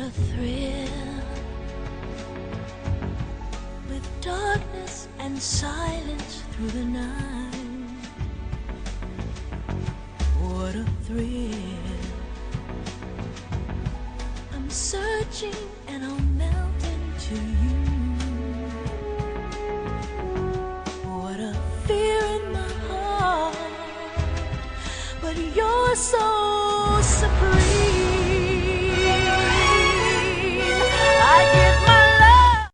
a thrill, with darkness and silence through the night. What a thrill. I'm searching and I'll melt into you. What a fear in my heart, but you're so supreme. I give my love.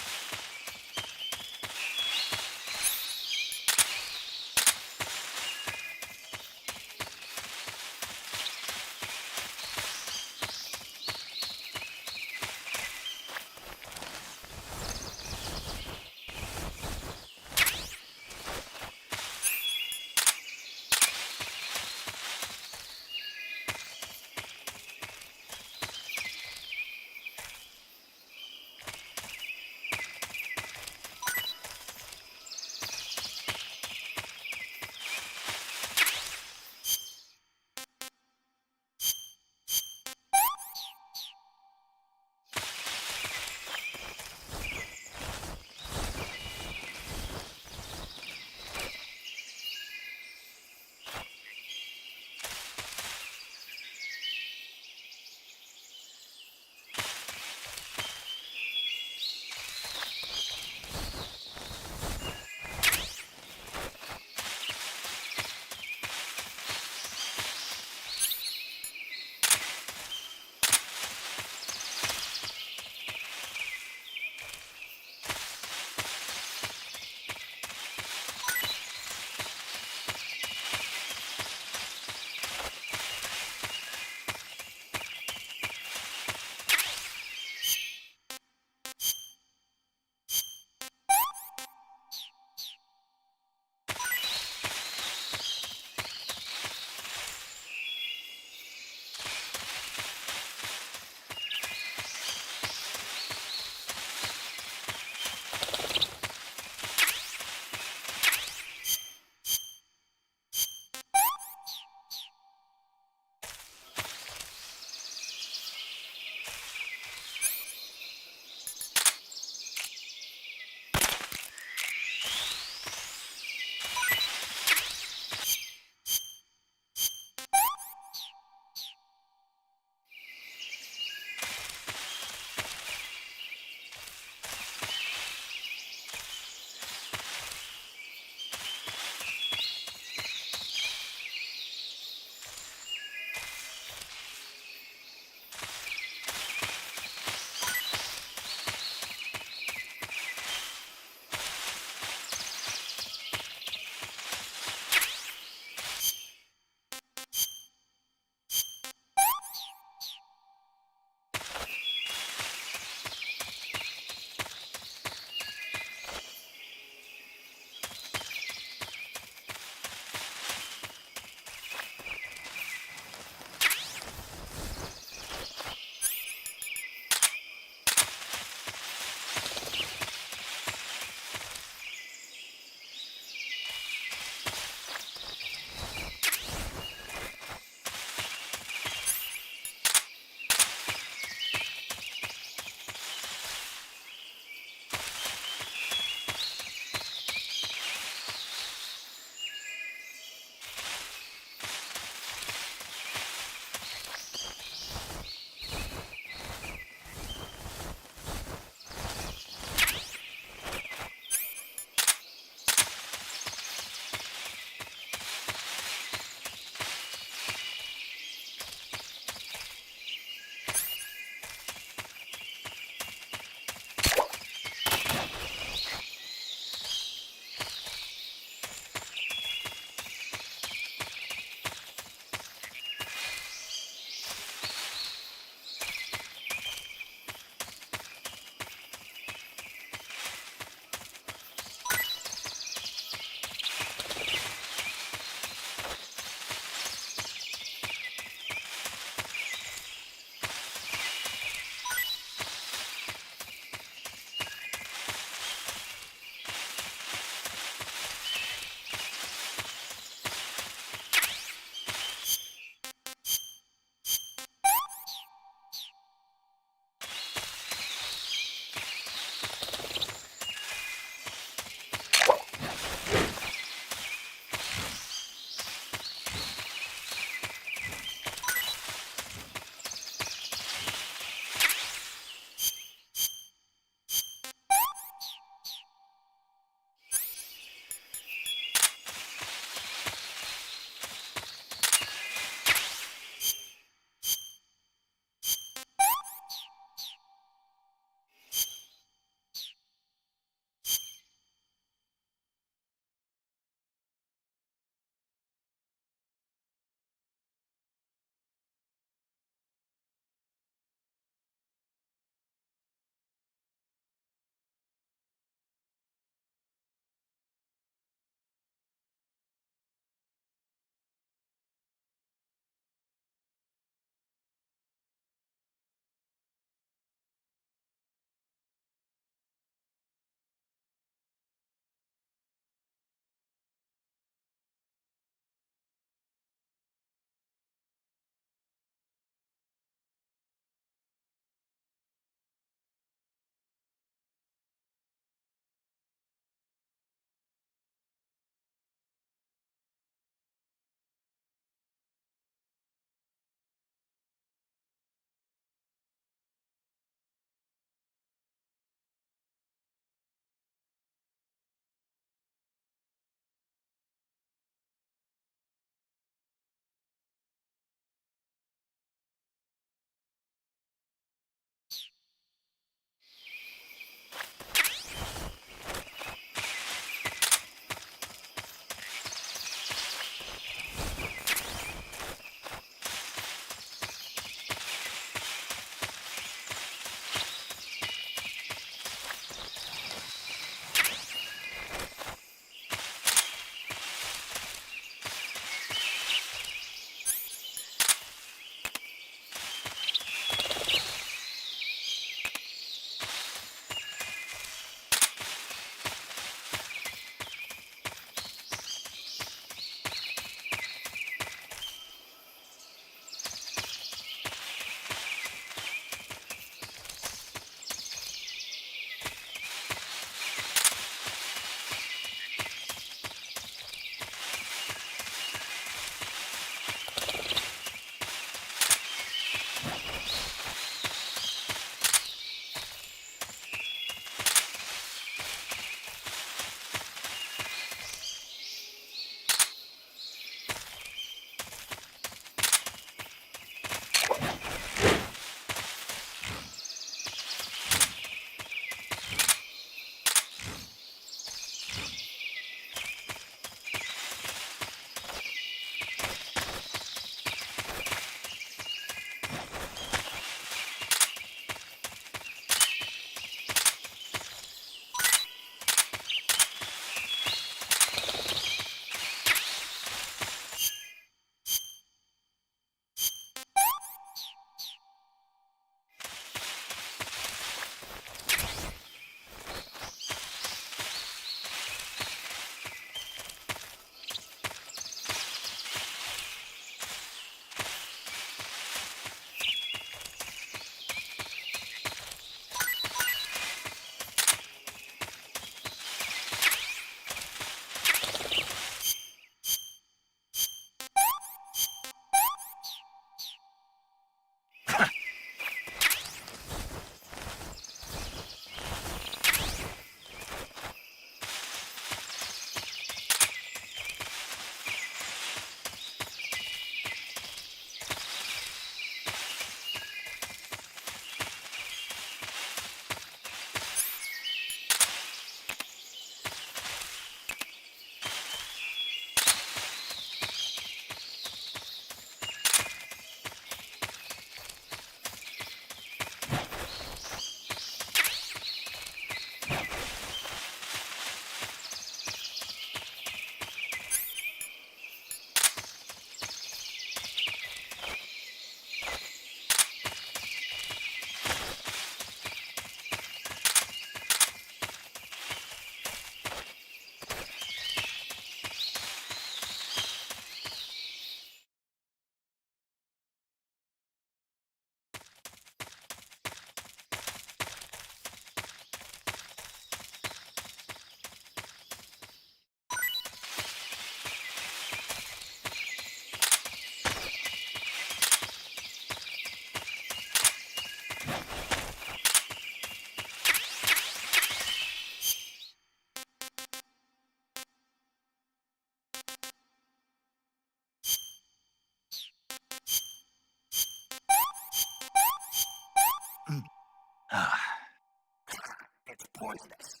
pointless.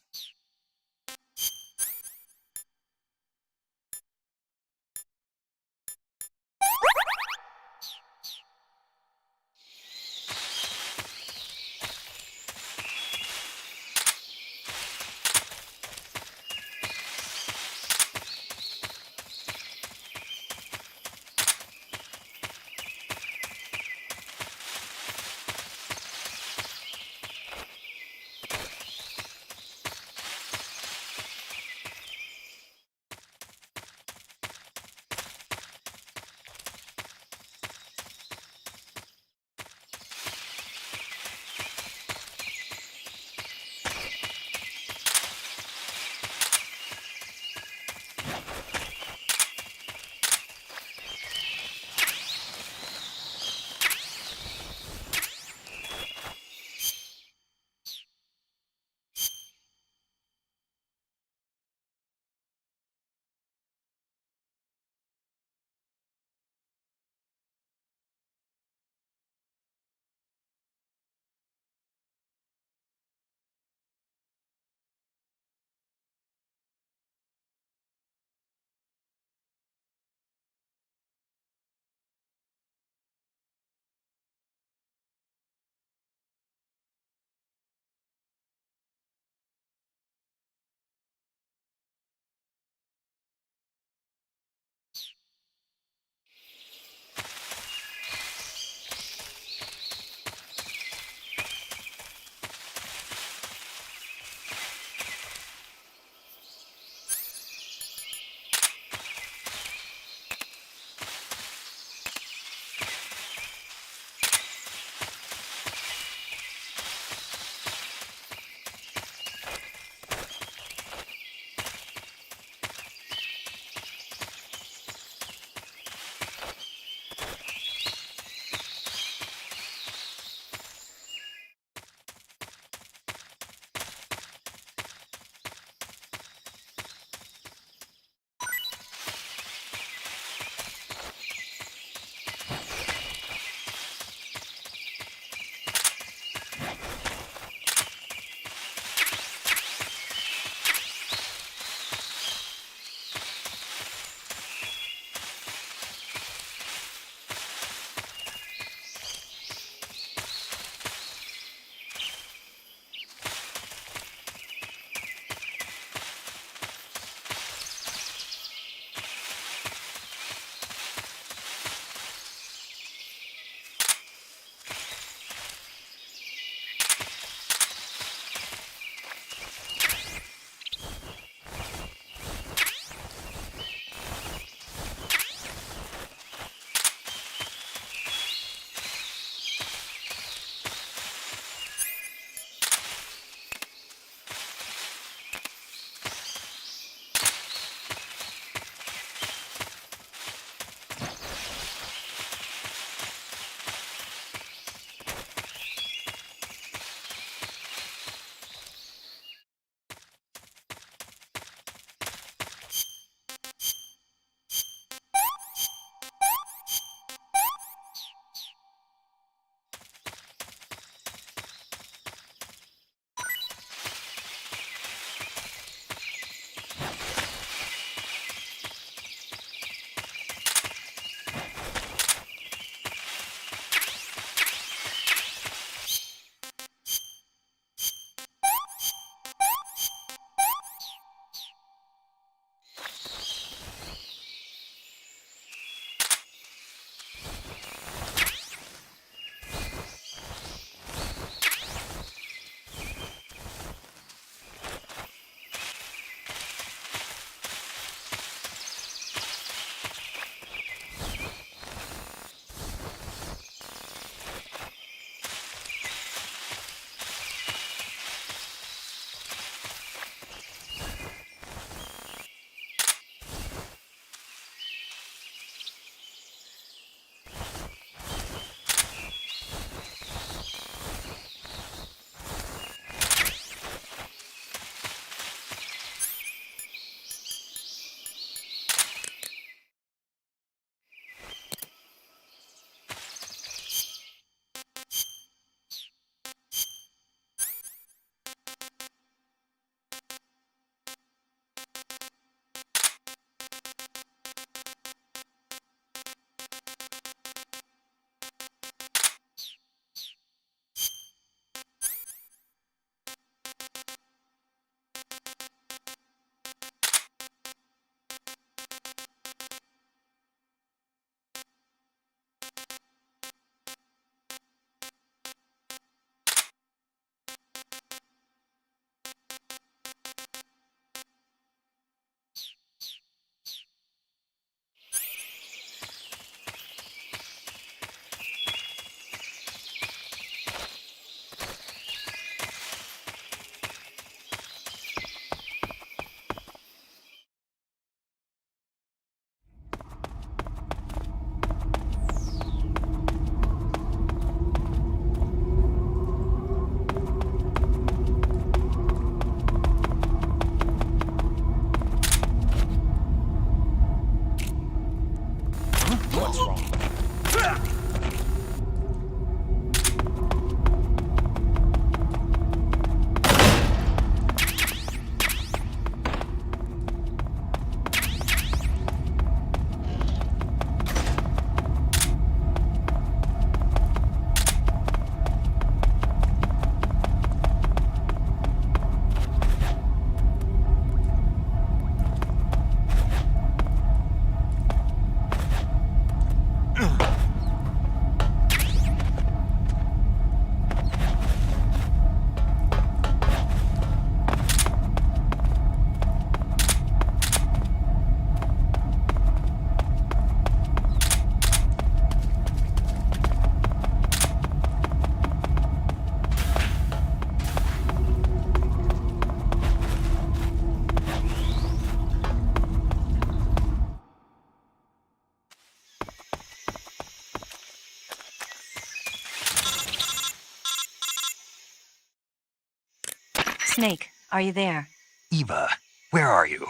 Snake, are you there? Eva, where are you?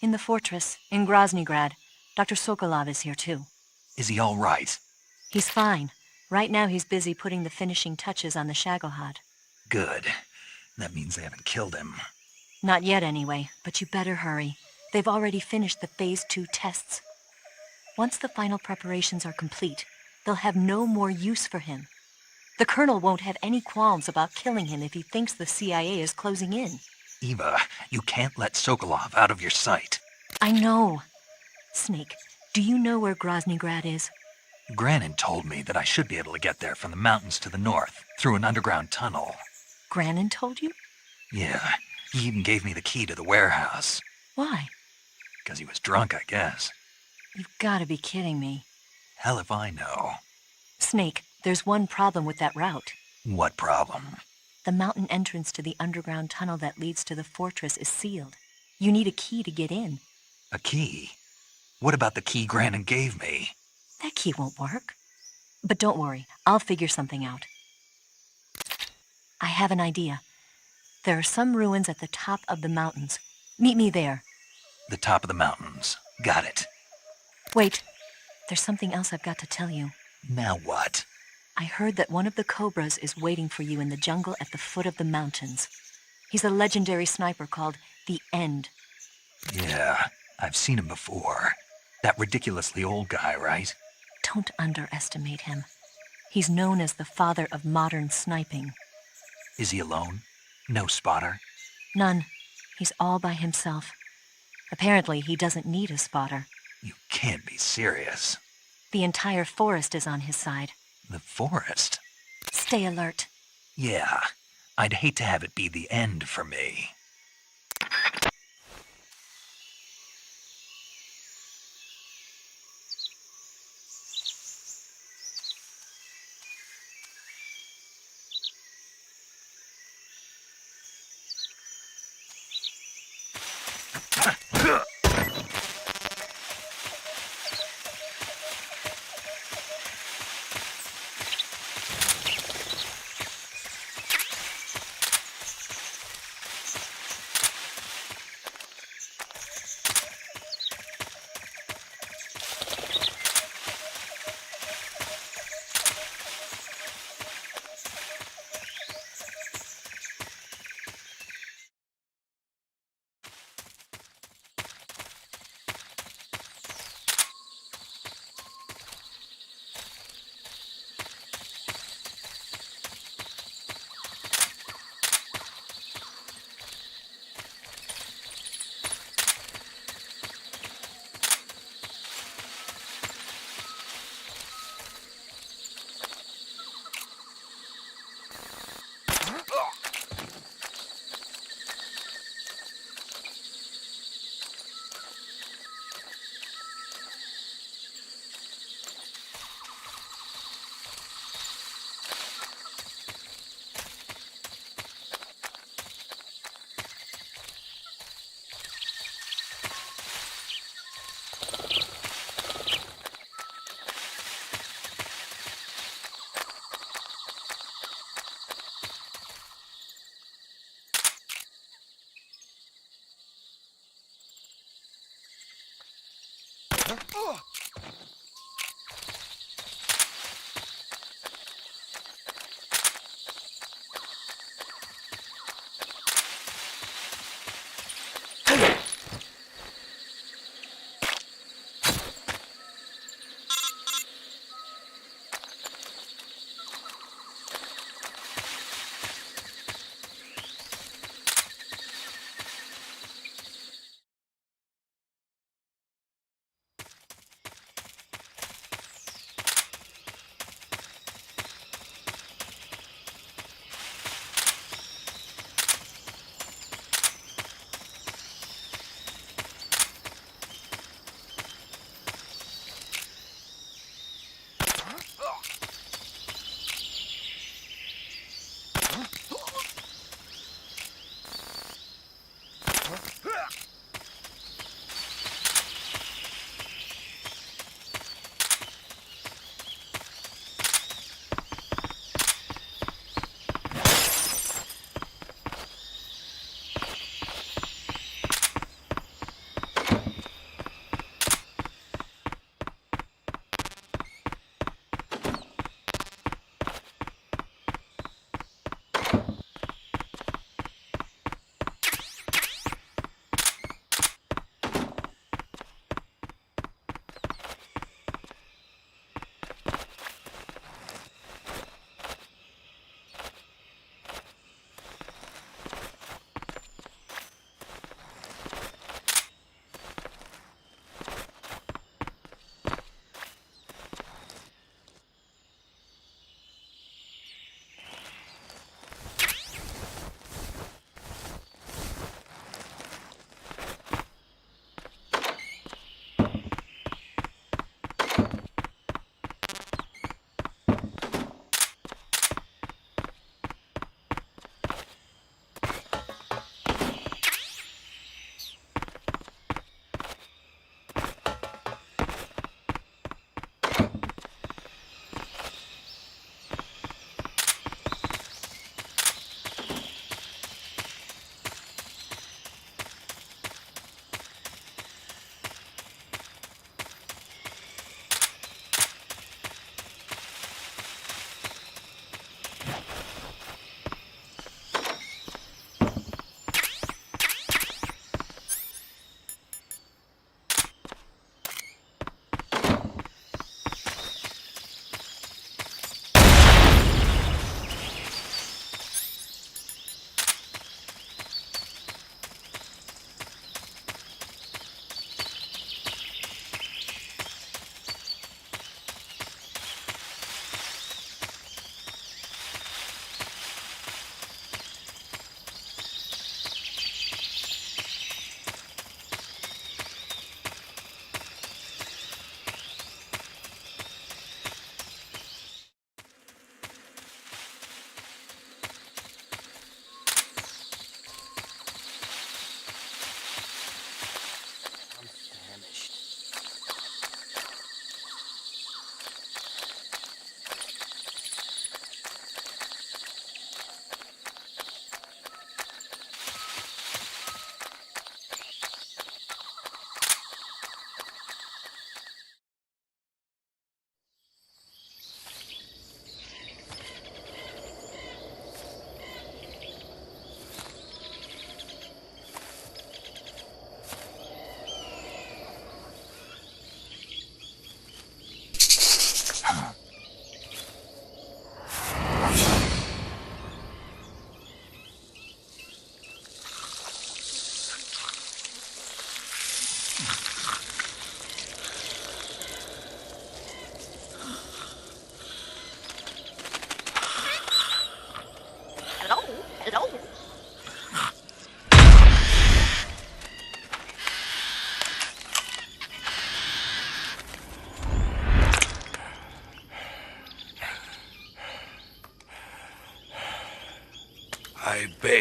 In the fortress, in Groznygrad. Dr. Sokolov is here too. Is he all right? He's fine. Right now he's busy putting the finishing touches on the Shagohod. Good. That means they haven't killed him. Not yet anyway, but you better hurry. They've already finished the Phase 2 tests. Once the final preparations are complete, they'll have no more use for him. The Colonel won't have any qualms about killing him if he thinks the CIA is closing in. Eva, you can't let Sokolov out of your sight. I know. Snake, do you know where Groznygrad is? Granin told me that I should be able to get there from the mountains to the north, through an underground tunnel. Granin told you? Yeah, he even gave me the key to the warehouse. Why? Because he was drunk, I guess. You've gotta be kidding me. Hell if I know. Snake, there's one problem with that route. What problem? The mountain entrance to the underground tunnel that leads to the fortress is sealed. You need a key to get in. A key? What about the key Granin gave me? That key won't work. But don't worry, I'll figure something out. I have an idea. There are some ruins at the top of the mountains. Meet me there. The top of the mountains. Got it. Wait, there's something else I've got to tell you. Now what? I heard that one of the Cobras is waiting for you in the jungle at the foot of the mountains. He's a legendary sniper called The End. Yeah, I've seen him before. That ridiculously old guy, right? Don't underestimate him. He's known as the father of modern sniping. Is he alone? No spotter? None. He's all by himself. Apparently, he doesn't need a spotter. You can't be serious. The entire forest is on his side. The forest? Stay alert. Yeah, I'd hate to have it be the end for me.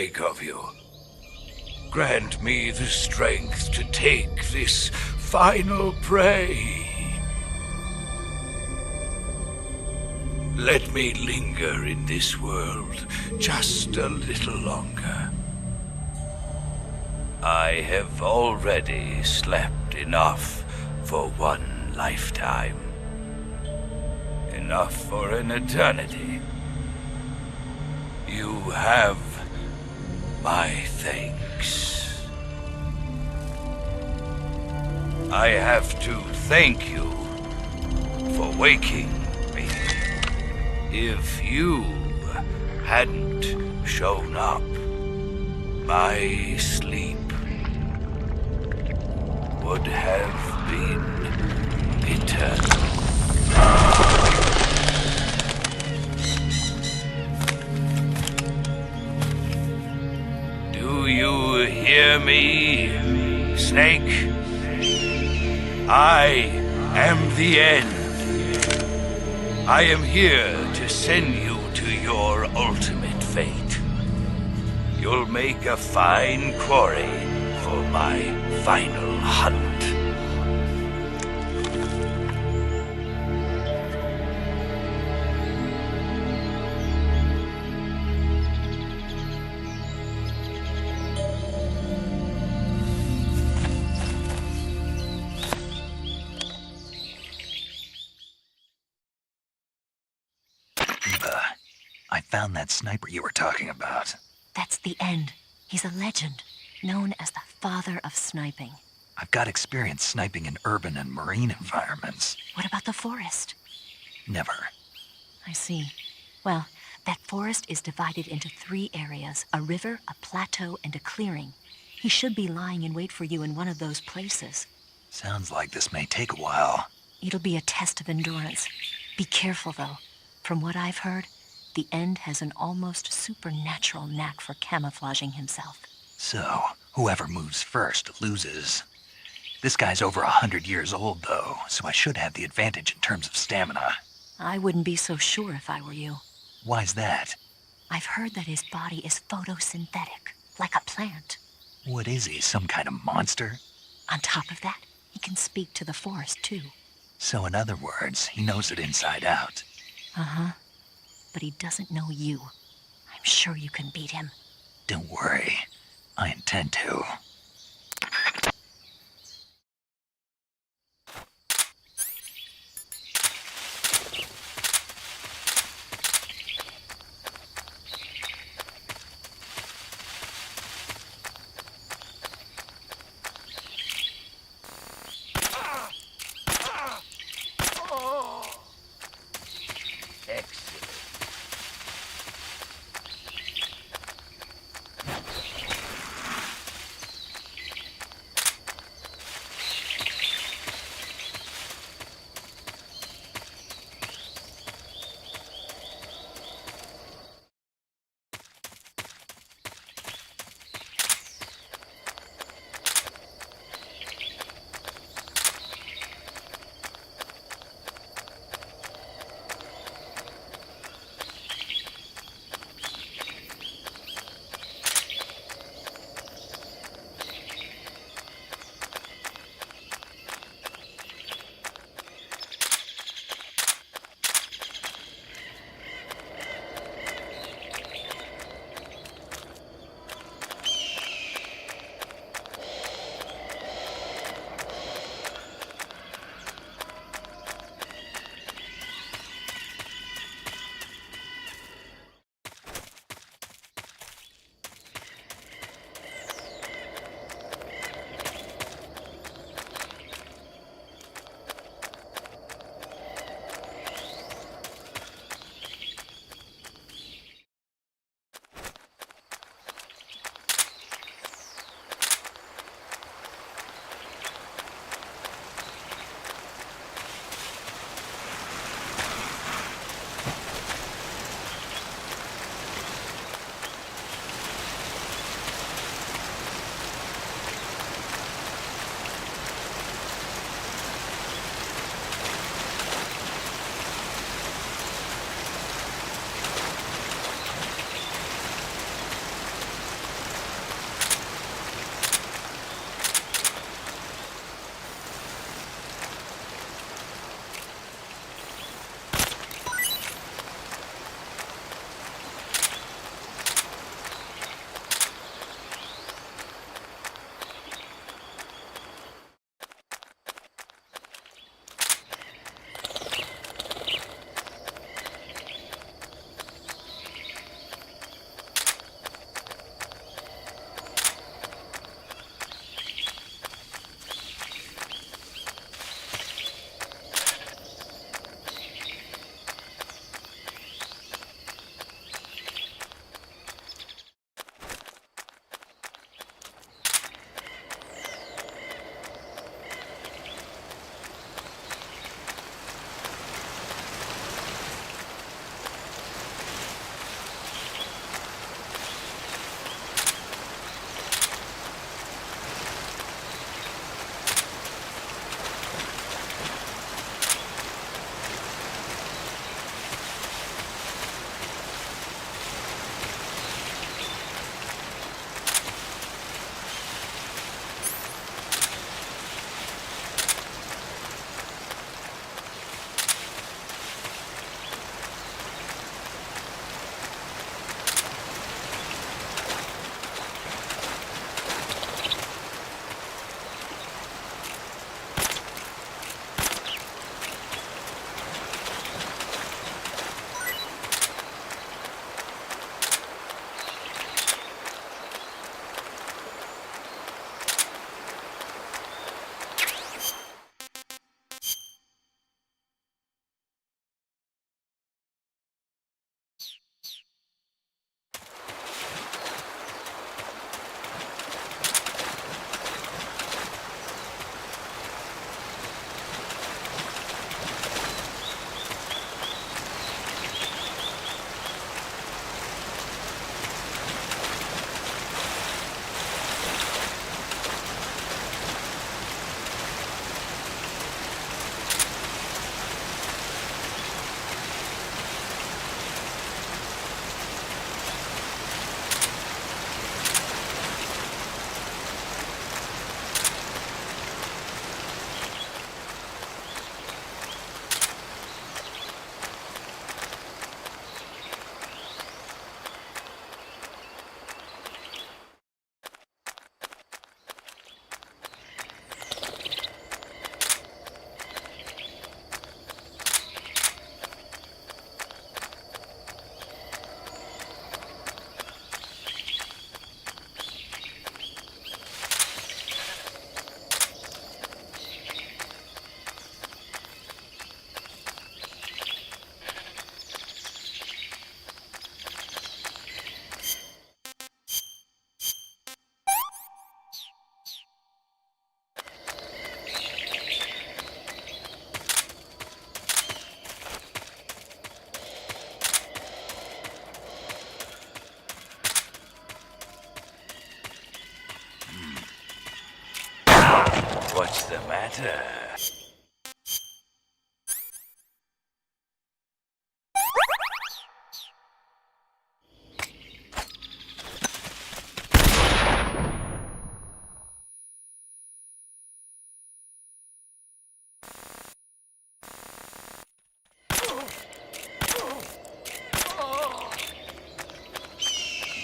take of you. Grant me the strength to take this final prey. Let me linger in this world just a little longer. I have already slept enough for one lifetime. Enough for an eternity. You have my thanks. I have to thank you for waking me. If you hadn't shown up, my sleep would have been eternal. Do you hear me, Snake? I am the end. I am here to send you to your ultimate fate. You'll make a fine quarry for my final hunt. I found that sniper you were talking about. That's the end. He's a legend, known as the father of sniping. I've got experience sniping in urban and marine environments. What about the forest? Never. I see. Well, that forest is divided into 3 areas, a river, a plateau, and a clearing. He should be lying in wait for you in one of those places. Sounds like this may take a while. It'll be a test of endurance. Be careful, though. From what I've heard, the End has an almost supernatural knack for camouflaging himself. So, whoever moves first loses. This guy's over 100 years old, though, so I should have the advantage in terms of stamina. I wouldn't be so sure if I were you. Why's that? I've heard that his body is photosynthetic, like a plant. What is he, some kind of monster? On top of that, he can speak to the forest, too. So in other words, he knows it inside out. Uh-huh. But he doesn't know you. I'm sure you can beat him. Don't worry. I intend to. What's the matter?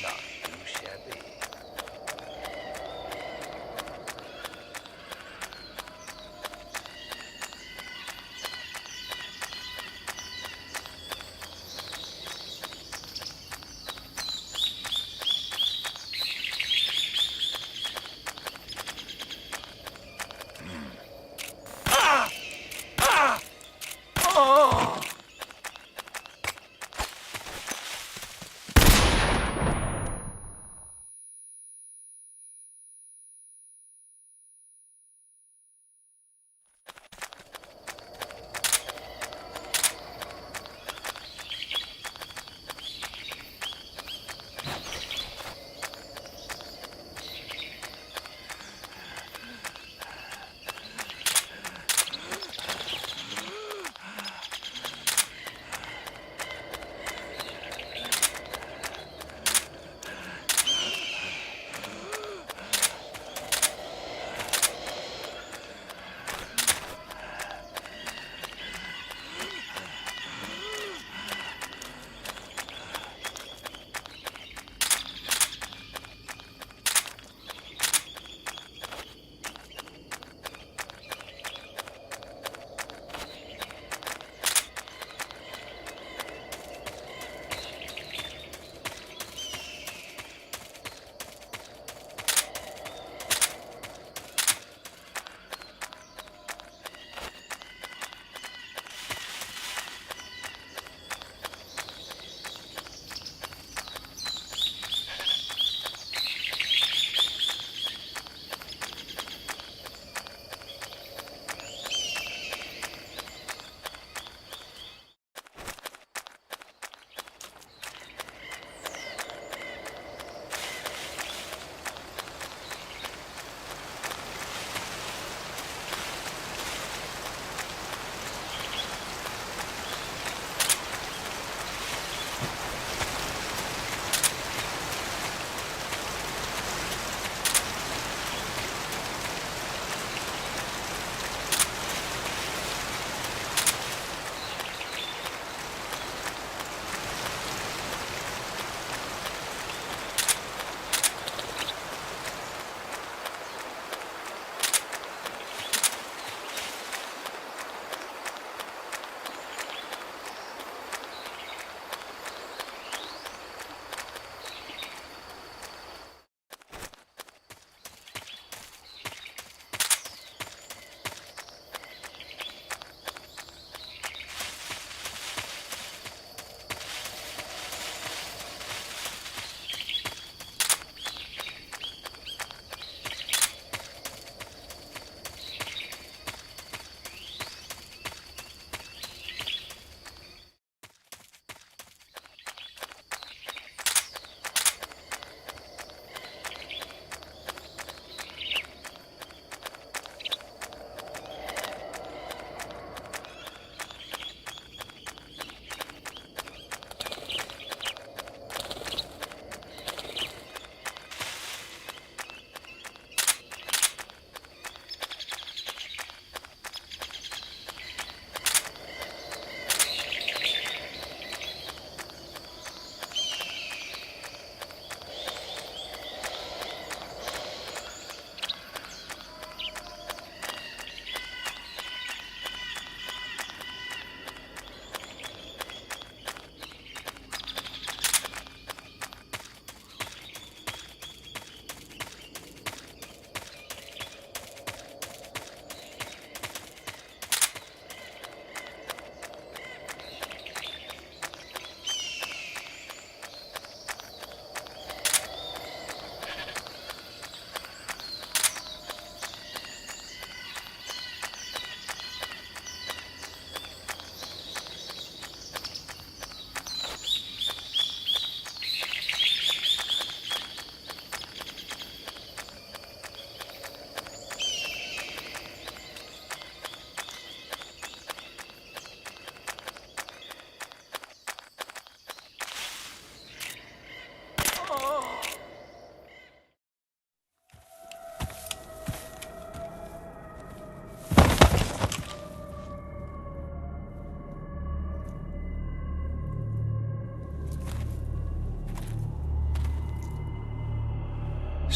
Not too shabby.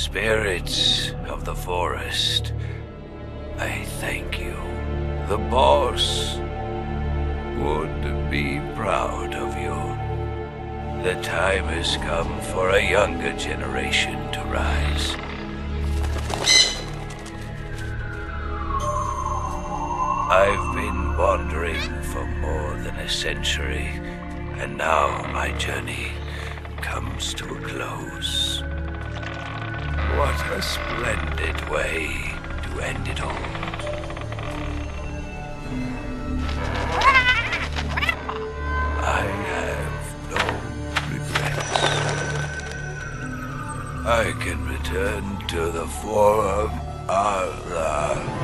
Spirits of the forest, I thank you. The boss would be proud of you. The time has come for a younger generation to rise. I've been wandering for more than a century, and now my journey comes to a close. What a splendid way to end it all. I have no regrets. I can return to the Forum Allah.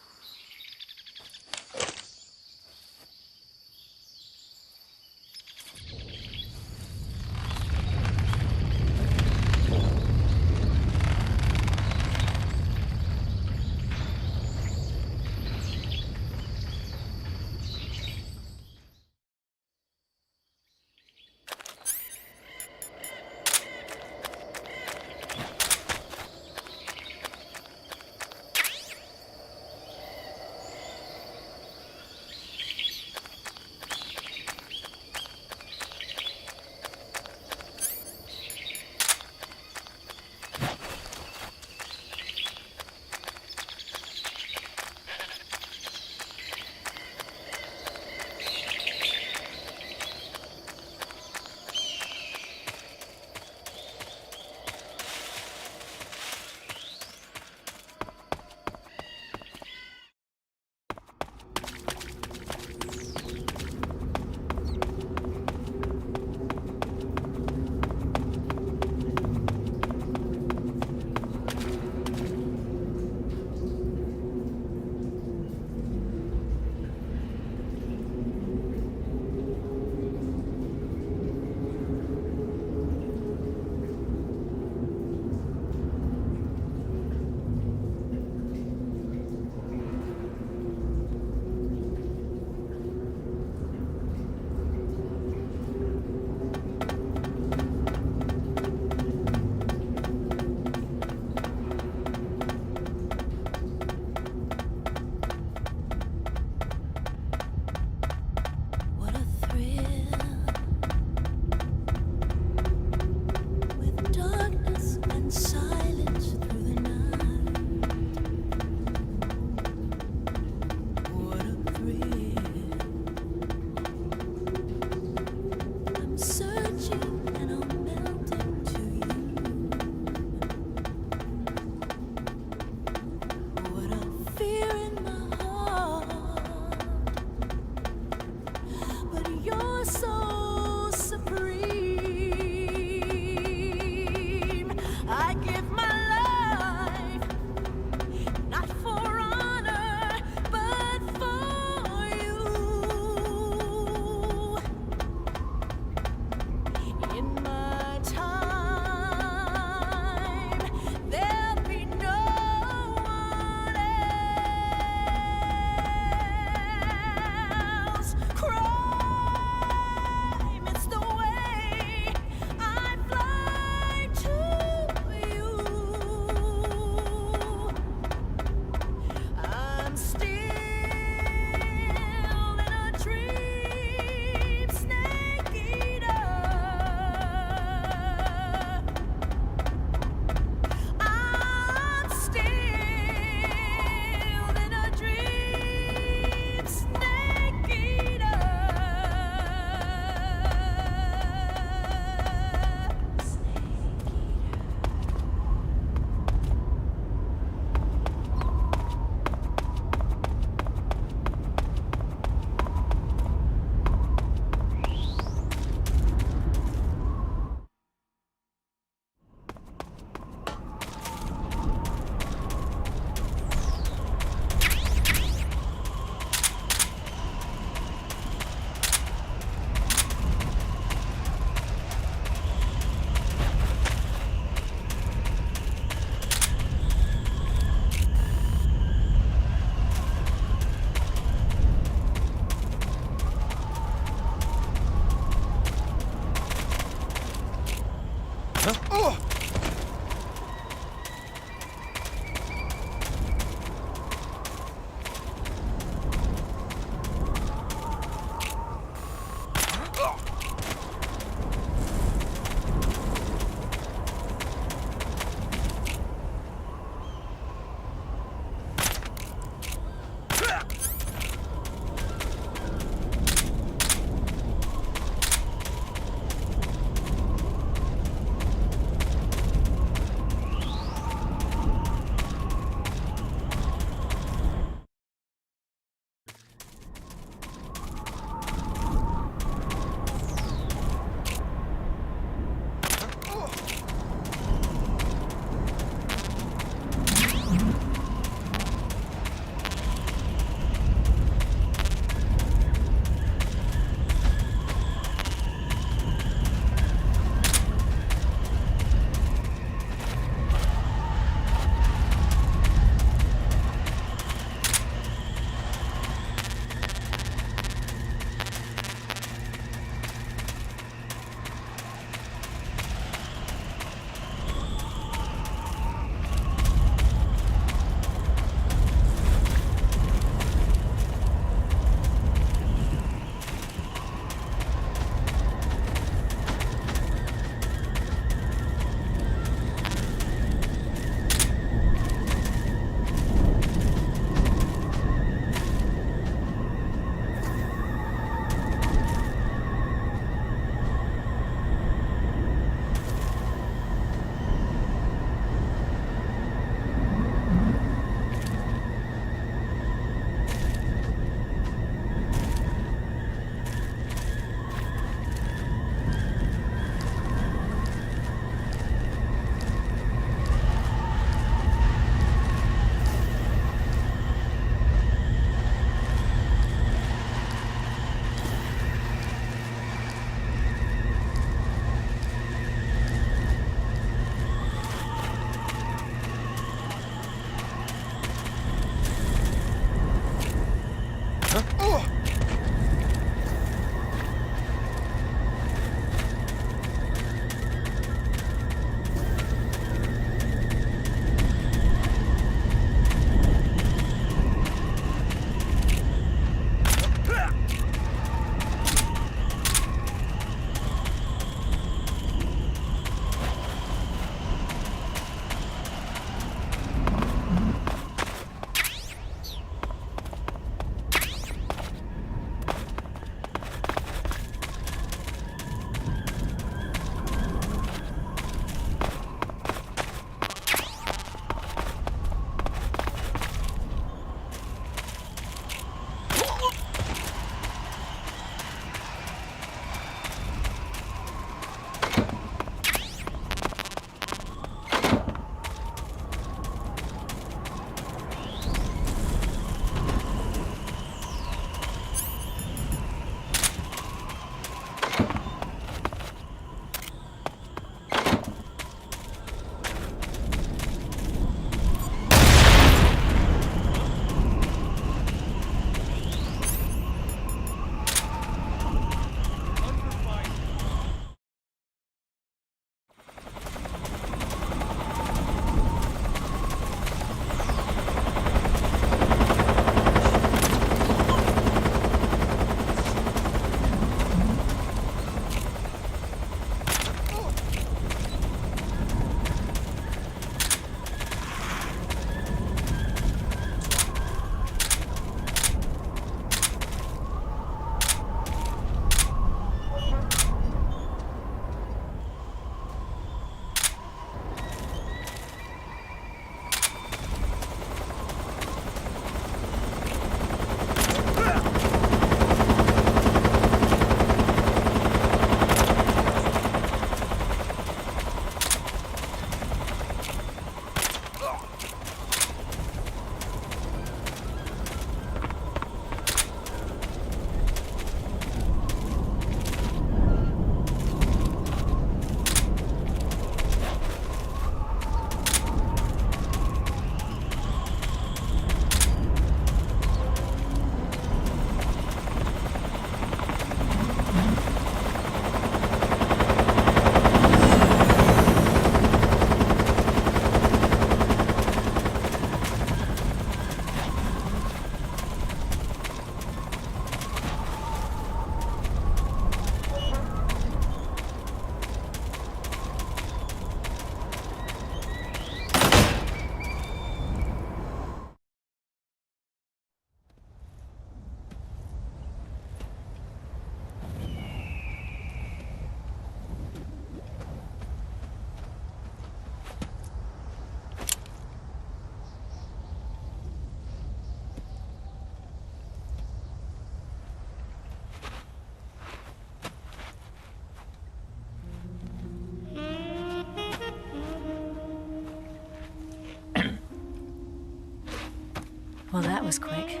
Well, that was quick.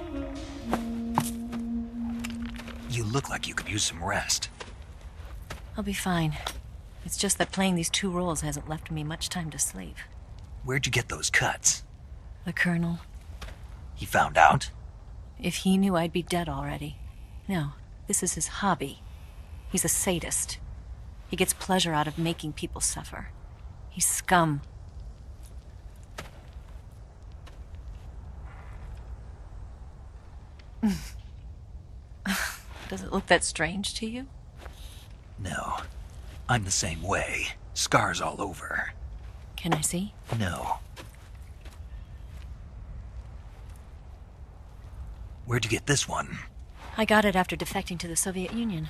You look like you could use some rest. I'll be fine. It's just that playing these two roles hasn't left me much time to sleep. Where'd you get those cuts? The Colonel. He found out? If he knew, I'd be dead already. No, this is his hobby. He's a sadist. He gets pleasure out of making people suffer. He's scum. Does it look that strange to you? No. I'm the same way. Scars all over. Can I see? No. Where'd you get this one? I got it after defecting to the Soviet Union.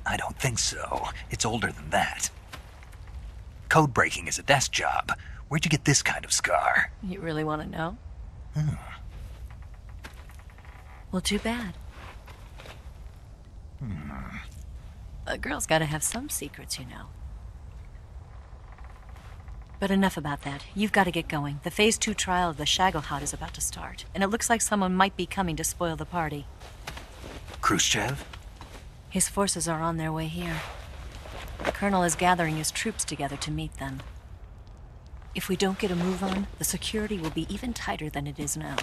I don't think so. It's older than that. Code breaking is a desk job. Where'd you get this kind of scar? You really want to know? Well, too bad. A girl's gotta have some secrets, you know. But enough about that. You've got to get going. The Phase 2 trial of the Shagohod is about to start, and it looks like someone might be coming to spoil the party. Khrushchev? His forces are on their way here. The Colonel is gathering his troops together to meet them. If we don't get a move on, the security will be even tighter than it is now.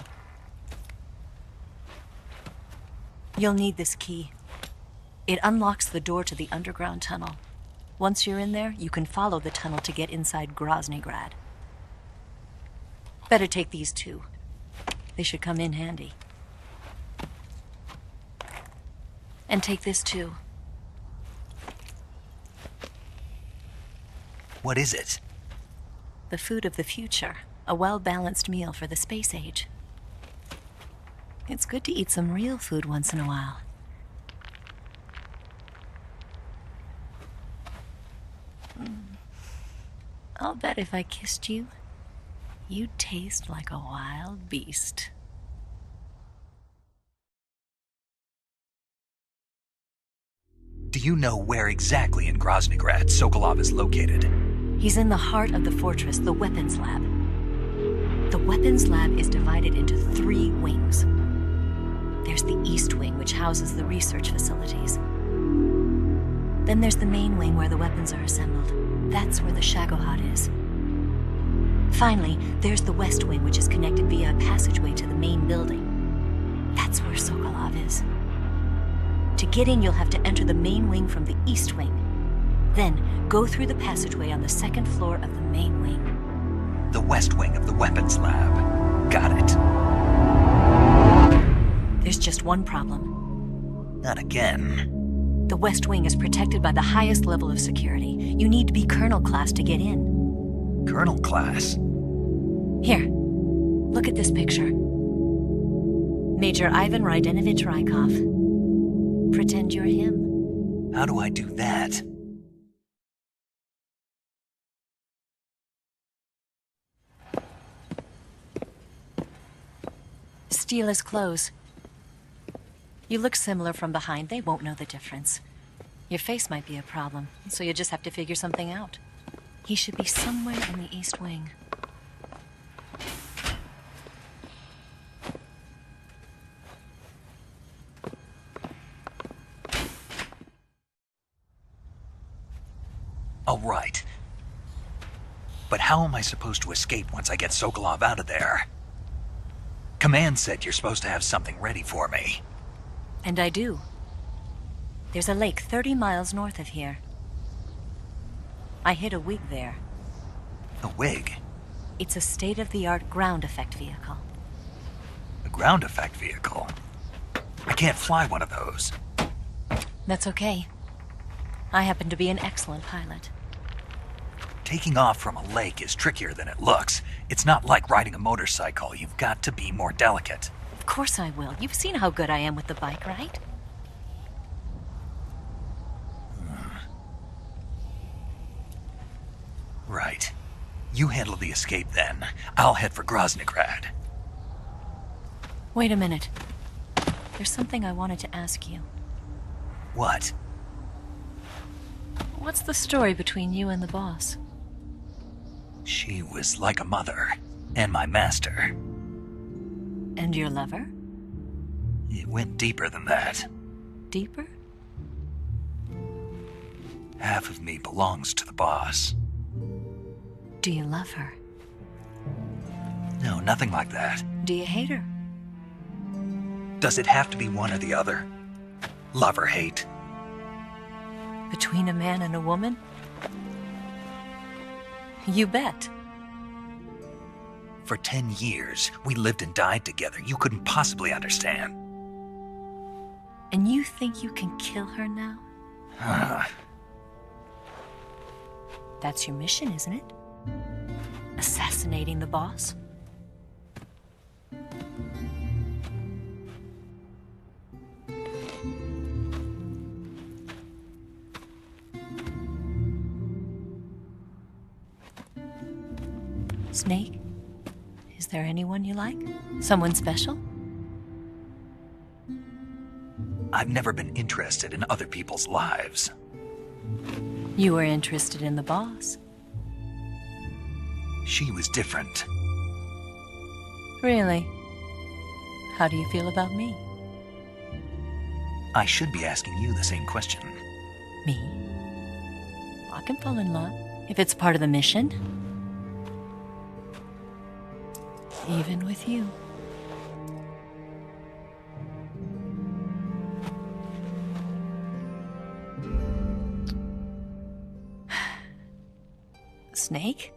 You'll need this key. It unlocks the door to the underground tunnel. Once you're in there, you can follow the tunnel to get inside Groznygrad. Better take these two. They should come in handy. And take this too. What is it? The food of the future. A well-balanced meal for the space age. It's good to eat some real food once in a while. I'll bet if I kissed you, you'd taste like a wild beast. Do you know where exactly in Groznygrad Sokolov is located? He's in the heart of the fortress, the weapons lab. The weapons lab is divided into 3 wings. There's the East Wing, which houses the research facilities. Then there's the main wing where the weapons are assembled. That's where the Shagohod is. Finally, there's the West Wing, which is connected via a passageway to the main building. That's where Sokolov is. To get in, you'll have to enter the main wing from the East Wing. Then, go through the passageway on the 2nd floor of the main wing. The West Wing of the weapons lab. Got it. There's just one problem. Not again. The West Wing is protected by the highest level of security. You need to be Colonel class to get in. Colonel class? Here, look at this picture. Major Ivan Rydenovich Rykov. Pretend you're him. How do I do that? Steal his clothes. You look similar from behind. They won't know the difference. Your face might be a problem, so you just have to figure something out. He should be somewhere in the East Wing. All right. But how am I supposed to escape once I get Sokolov out of there? Command said you're supposed to have something ready for me. And I do. There's a lake 30 miles north of here. I hid a wig there. A wig? It's a state-of-the-art ground effect vehicle. A ground effect vehicle? I can't fly one of those. That's okay. I happen to be an excellent pilot. Taking off from a lake is trickier than it looks. It's not like riding a motorcycle. You've got to be more delicate. Of course I will. You've seen how good I am with the bike, right? Right. You handle the escape then. I'll head for Groznygrad. Wait a minute. There's something I wanted to ask you. What? What's the story between you and the boss? She was like a mother. And my master. And your lover? It went deeper than that. Deeper? Half of me belongs to the boss. Do you love her? No, nothing like that. Do you hate her? Does it have to be one or the other? Love or hate? Between a man and a woman? You bet. For 10 years, we lived and died together. You couldn't possibly understand. And you think you can kill her now? That's your mission, isn't it? Assassinating the boss? Snake? Is there anyone you like? Someone special? I've never been interested in other people's lives. You were interested in the boss. She was different. Really? How do you feel about me? I should be asking you the same question. Me? I can fall in love if it's part of the mission. Even with you. Snake?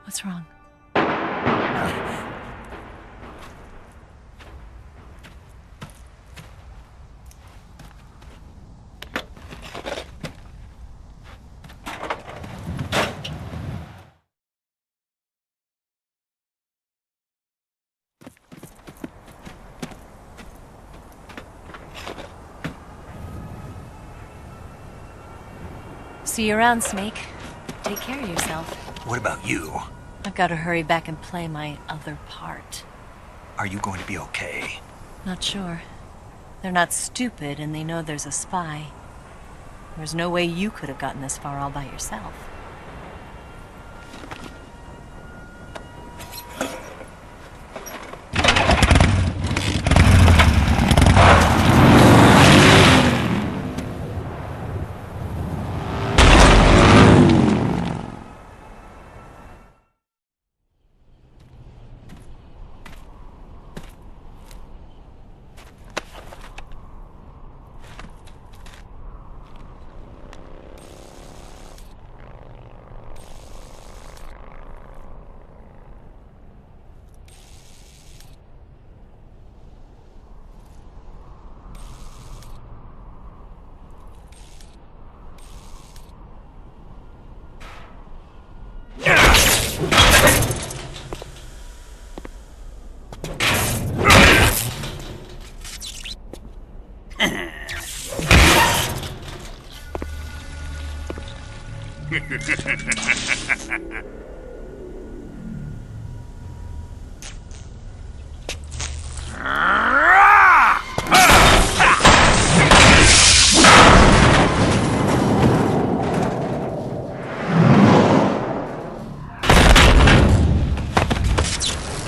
What's wrong? See you around, Snake. Take care of yourself. What about you? I've got to hurry back and play my other part. Are you going to be okay? Not sure. They're not stupid and they know there's a spy. There's no way you could have gotten this far all by yourself.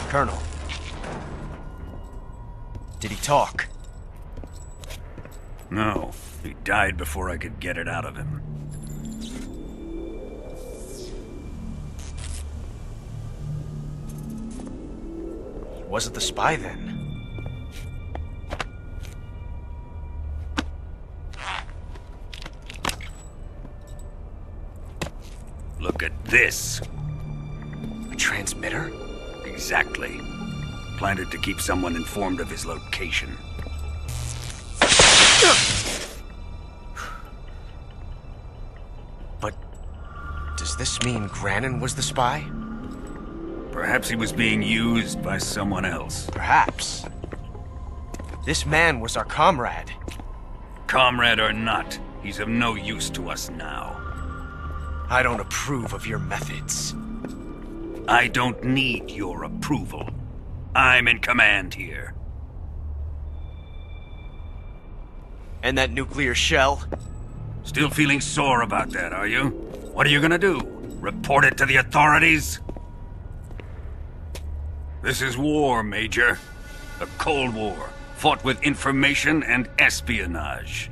Colonel. Did he talk? No, he died before I could get it out of him. He wasn't the spy then. Look at this. A transmitter? Exactly. Planted to keep someone informed of his location. But does this mean Granin was the spy? Perhaps he was being used by someone else. Perhaps. This man was our comrade. Comrade or not, he's of no use to us now. I don't approve of your methods. I don't need your approval. I'm in command here. And that nuclear shell? Still feeling sore about that, are you? What are you gonna do? Report it to the authorities? This is war, Major. The Cold War, fought with information and espionage.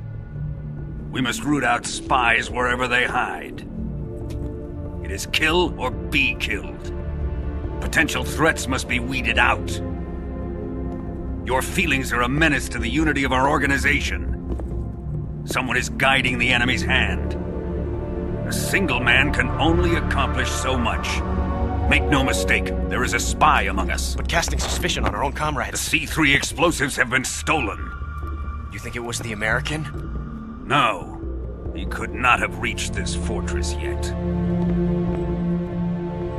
We must root out spies wherever they hide. It is kill or be killed. Potential threats must be weeded out. Your feelings are a menace to the unity of our organization. Someone is guiding the enemy's hand. A single man can only accomplish so much. Make no mistake, there is a spy among us. But casting suspicion on our own The comrades. C3 explosives have been stolen. You think it was the American? No, he could not have reached this fortress yet.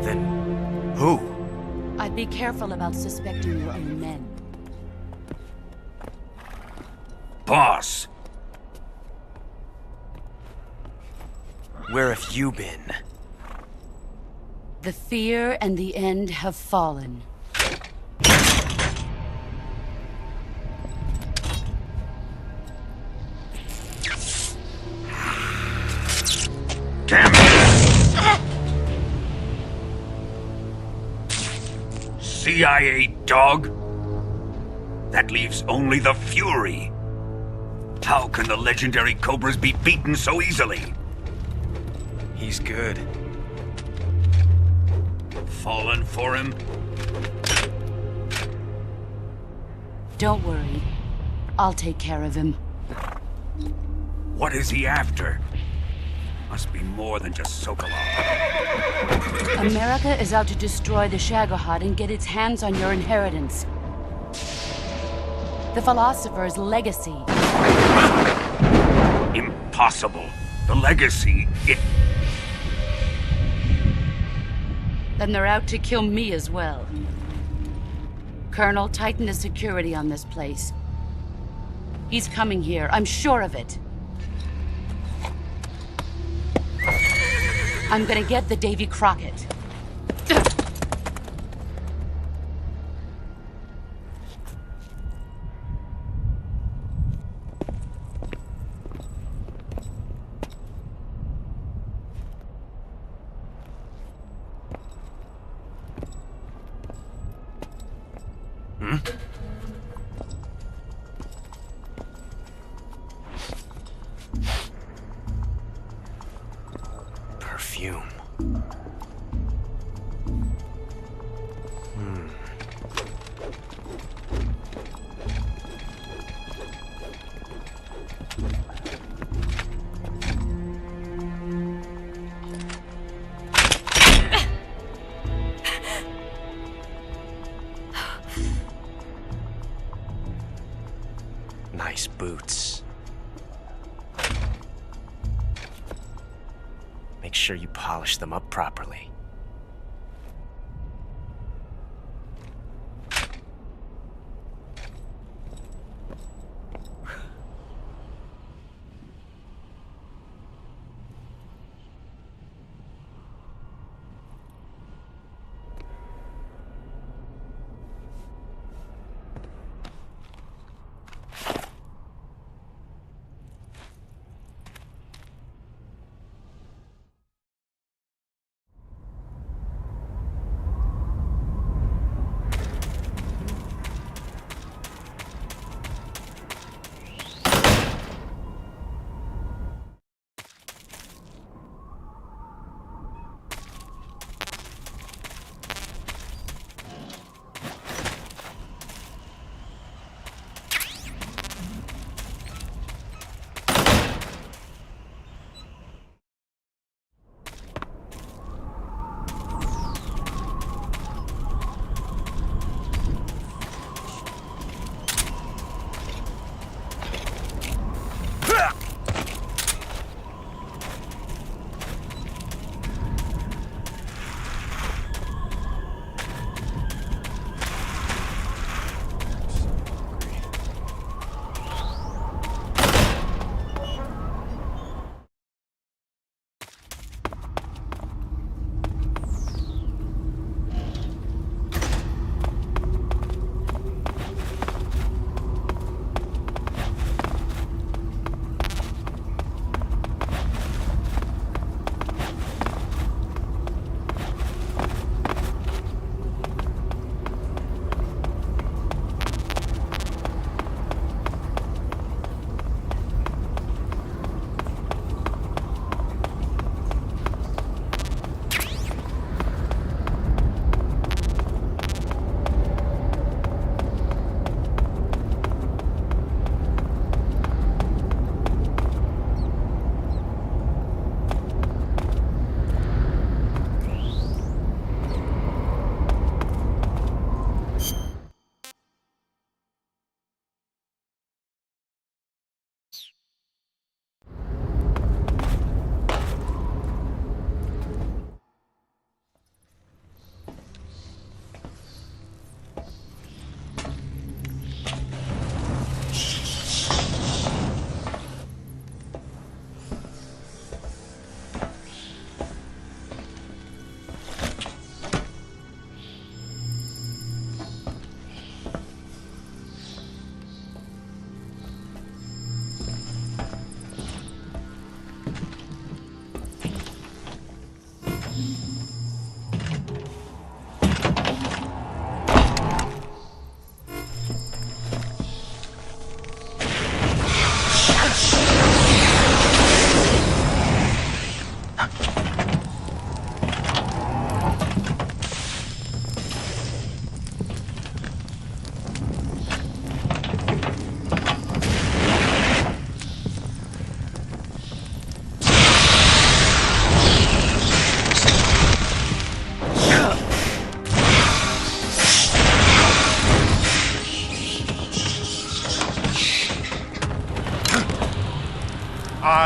Then who? I'd be careful about suspecting your own men. Boss, Where have you been? The fear and the end have fallen. damn it! CIA dog? That leaves only the Fury. How can the legendary Cobras be beaten so easily? He's good. Fallen for him? Don't worry. I'll take care of him. What is he after? Must be more than just Sokolov. America is out to destroy the Shagohod and get its hands on your inheritance. The Philosopher's legacy. Impossible. The legacy, Then they're out to kill me as well. Colonel, tighten the security on this place. He's coming here, I'm sure of it. I'm gonna get the Davy Crockett. Perfume. Nice boots. Make sure you polish them up properly.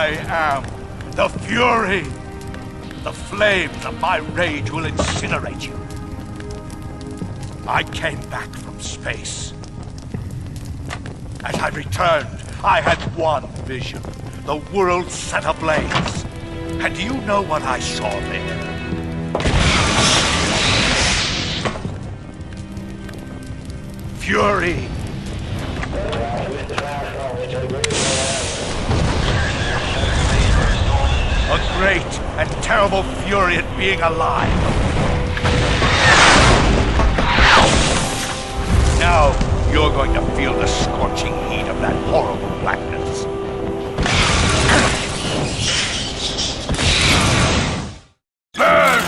I am the Fury. The flames of my rage will incinerate you. I came back from space. As I returned, I had one vision. The world set ablaze. And do you know what I saw there? Fury. A great and terrible fury at being alive. Now, you're going to feel the scorching heat of that horrible blackness. Burn!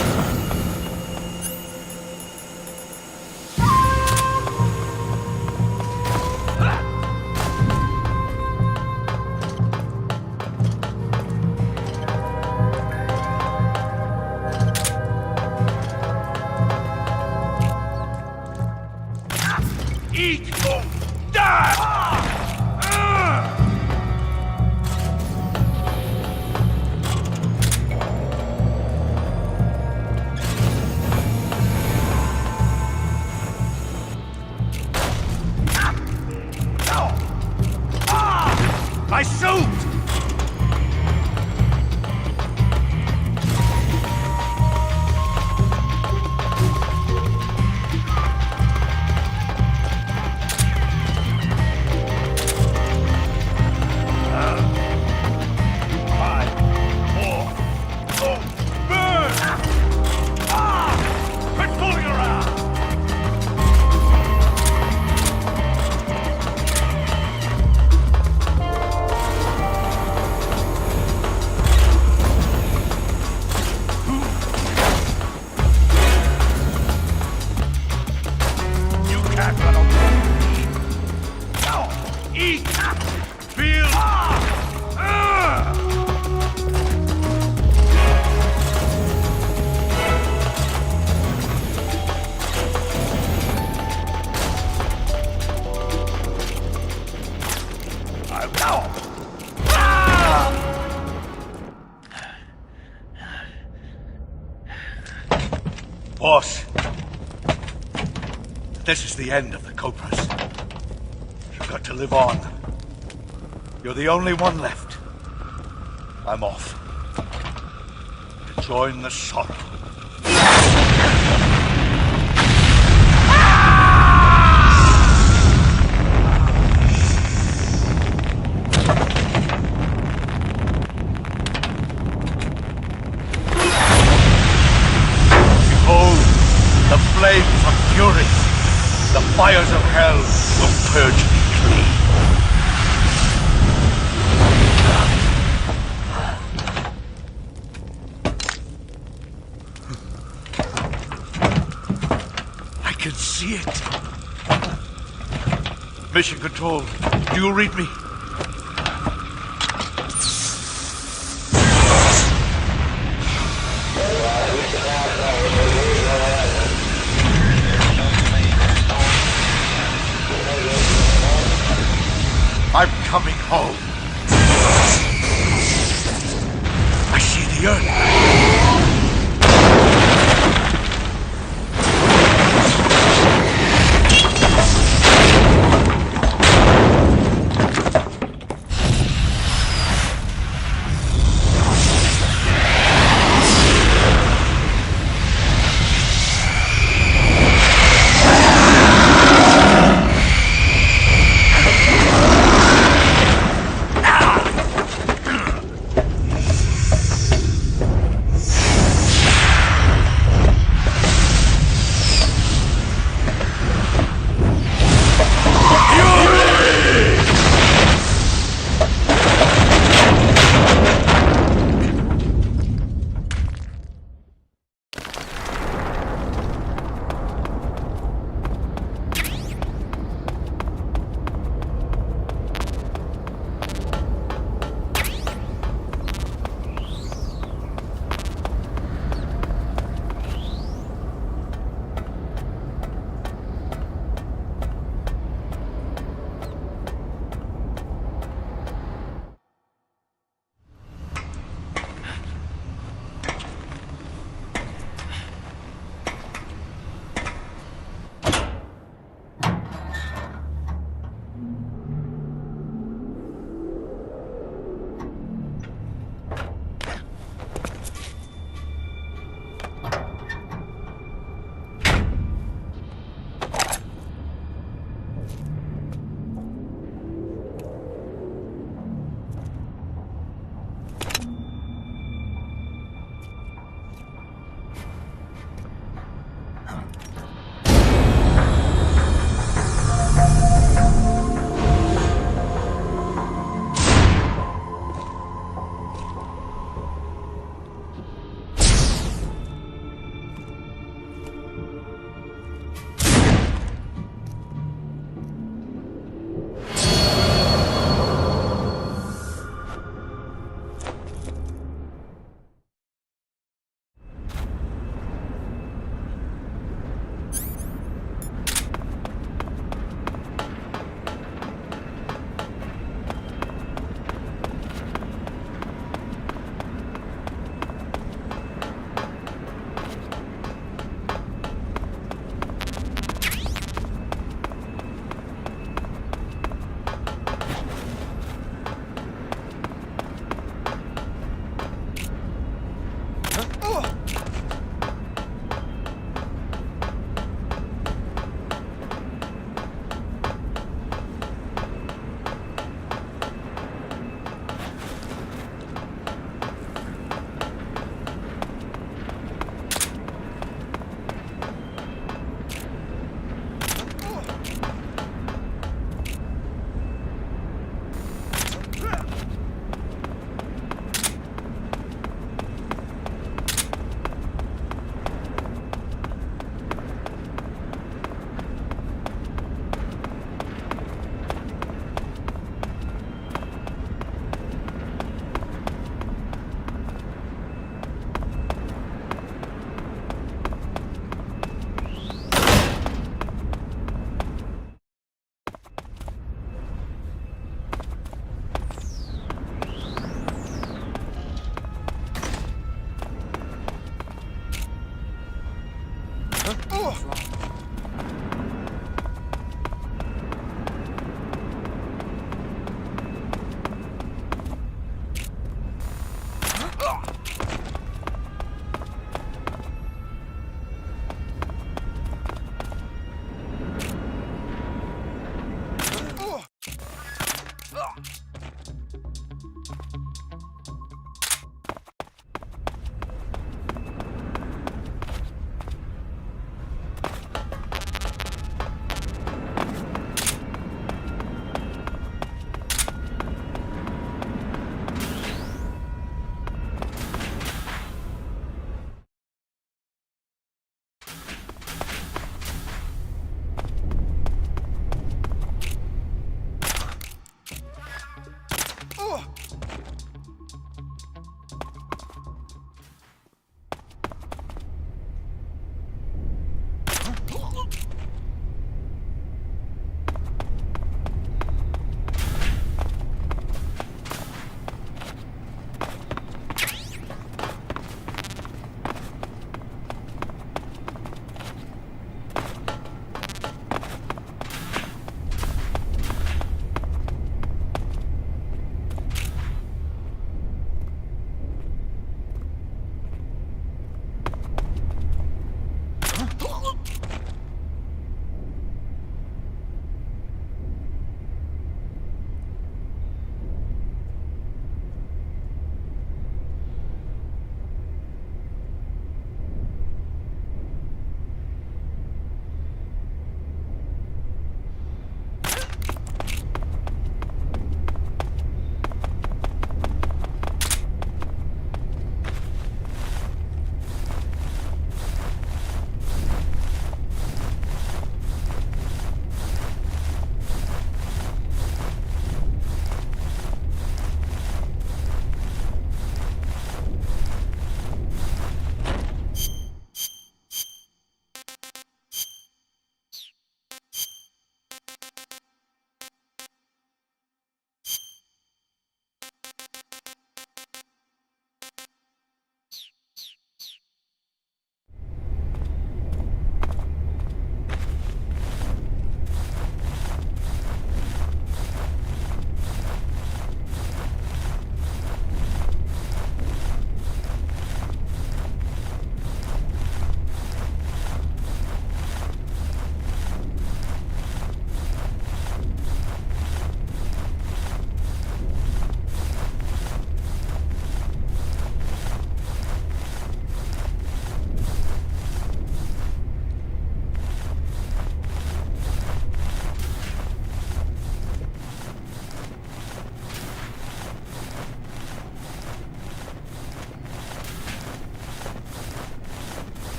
Eat! Die! My suit! Eat! Feel! Boss, this is the end of the Cobras. You've got to live on. You're the only one left. I'm off. To join the sorrow. Behold, the flames of fury. The fires of hell will purge me clean. I can see it. Mission Control, do you read me? I'm coming home. I see the Earth.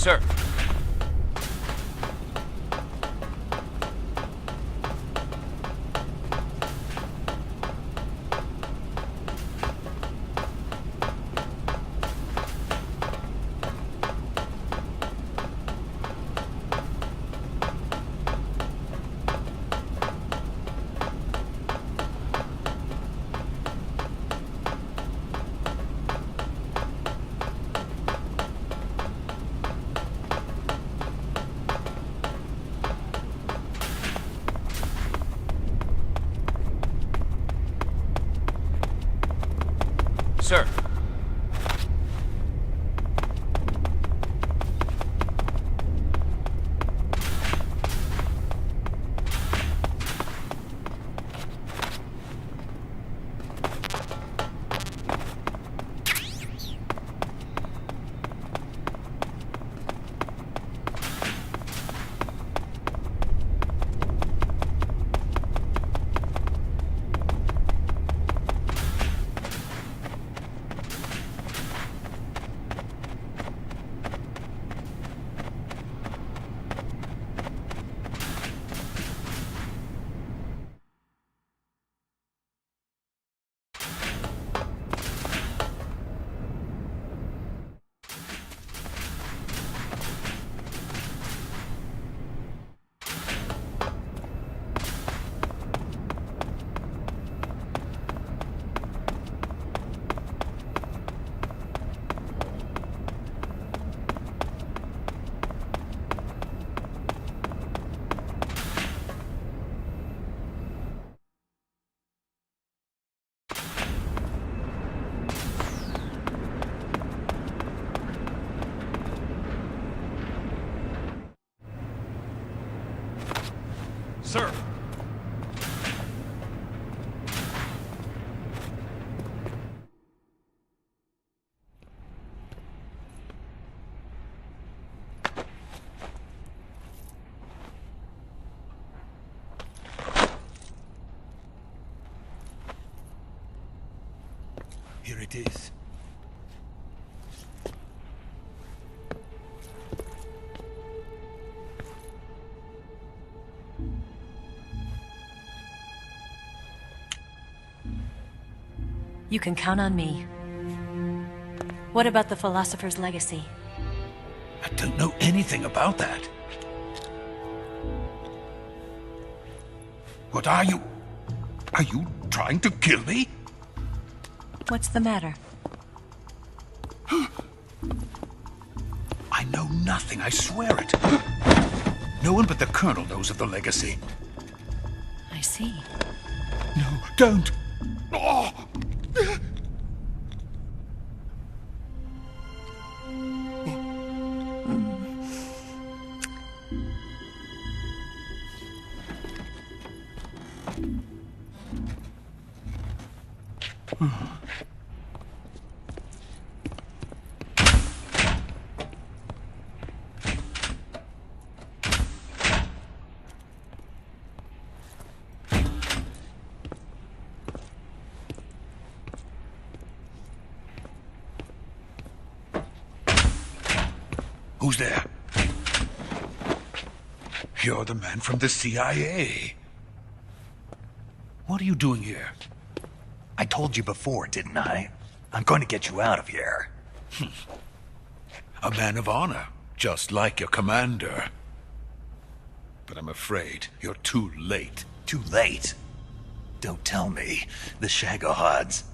Sir. Sir. Sir! Here it is. You can count on me. What about the Philosopher's Legacy? I don't know anything about that. What are you? Are you trying to kill me? What's the matter? I know nothing, I swear it. No one but the Colonel knows of the legacy. I see. No, don't! Oh! Who's there? You're the man from the CIA. What are you doing here? I told you before, didn't I? I'm going to get you out of here. A man of honor, just like your commander. But I'm afraid you're too late. Too late? Don't tell me. The Shagohods.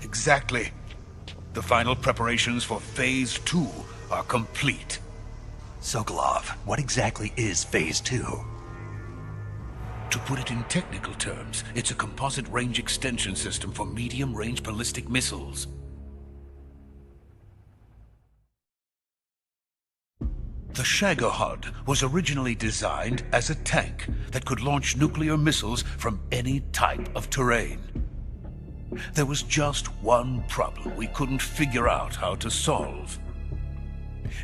Exactly. The final preparations for Phase 2 are complete. Sokolov, what exactly is Phase 2? To put it in technical terms, it's a composite range extension system for medium-range ballistic missiles. The Shagohod was originally designed as a tank that could launch nuclear missiles from any type of terrain. There was just one problem we couldn't figure out how to solve.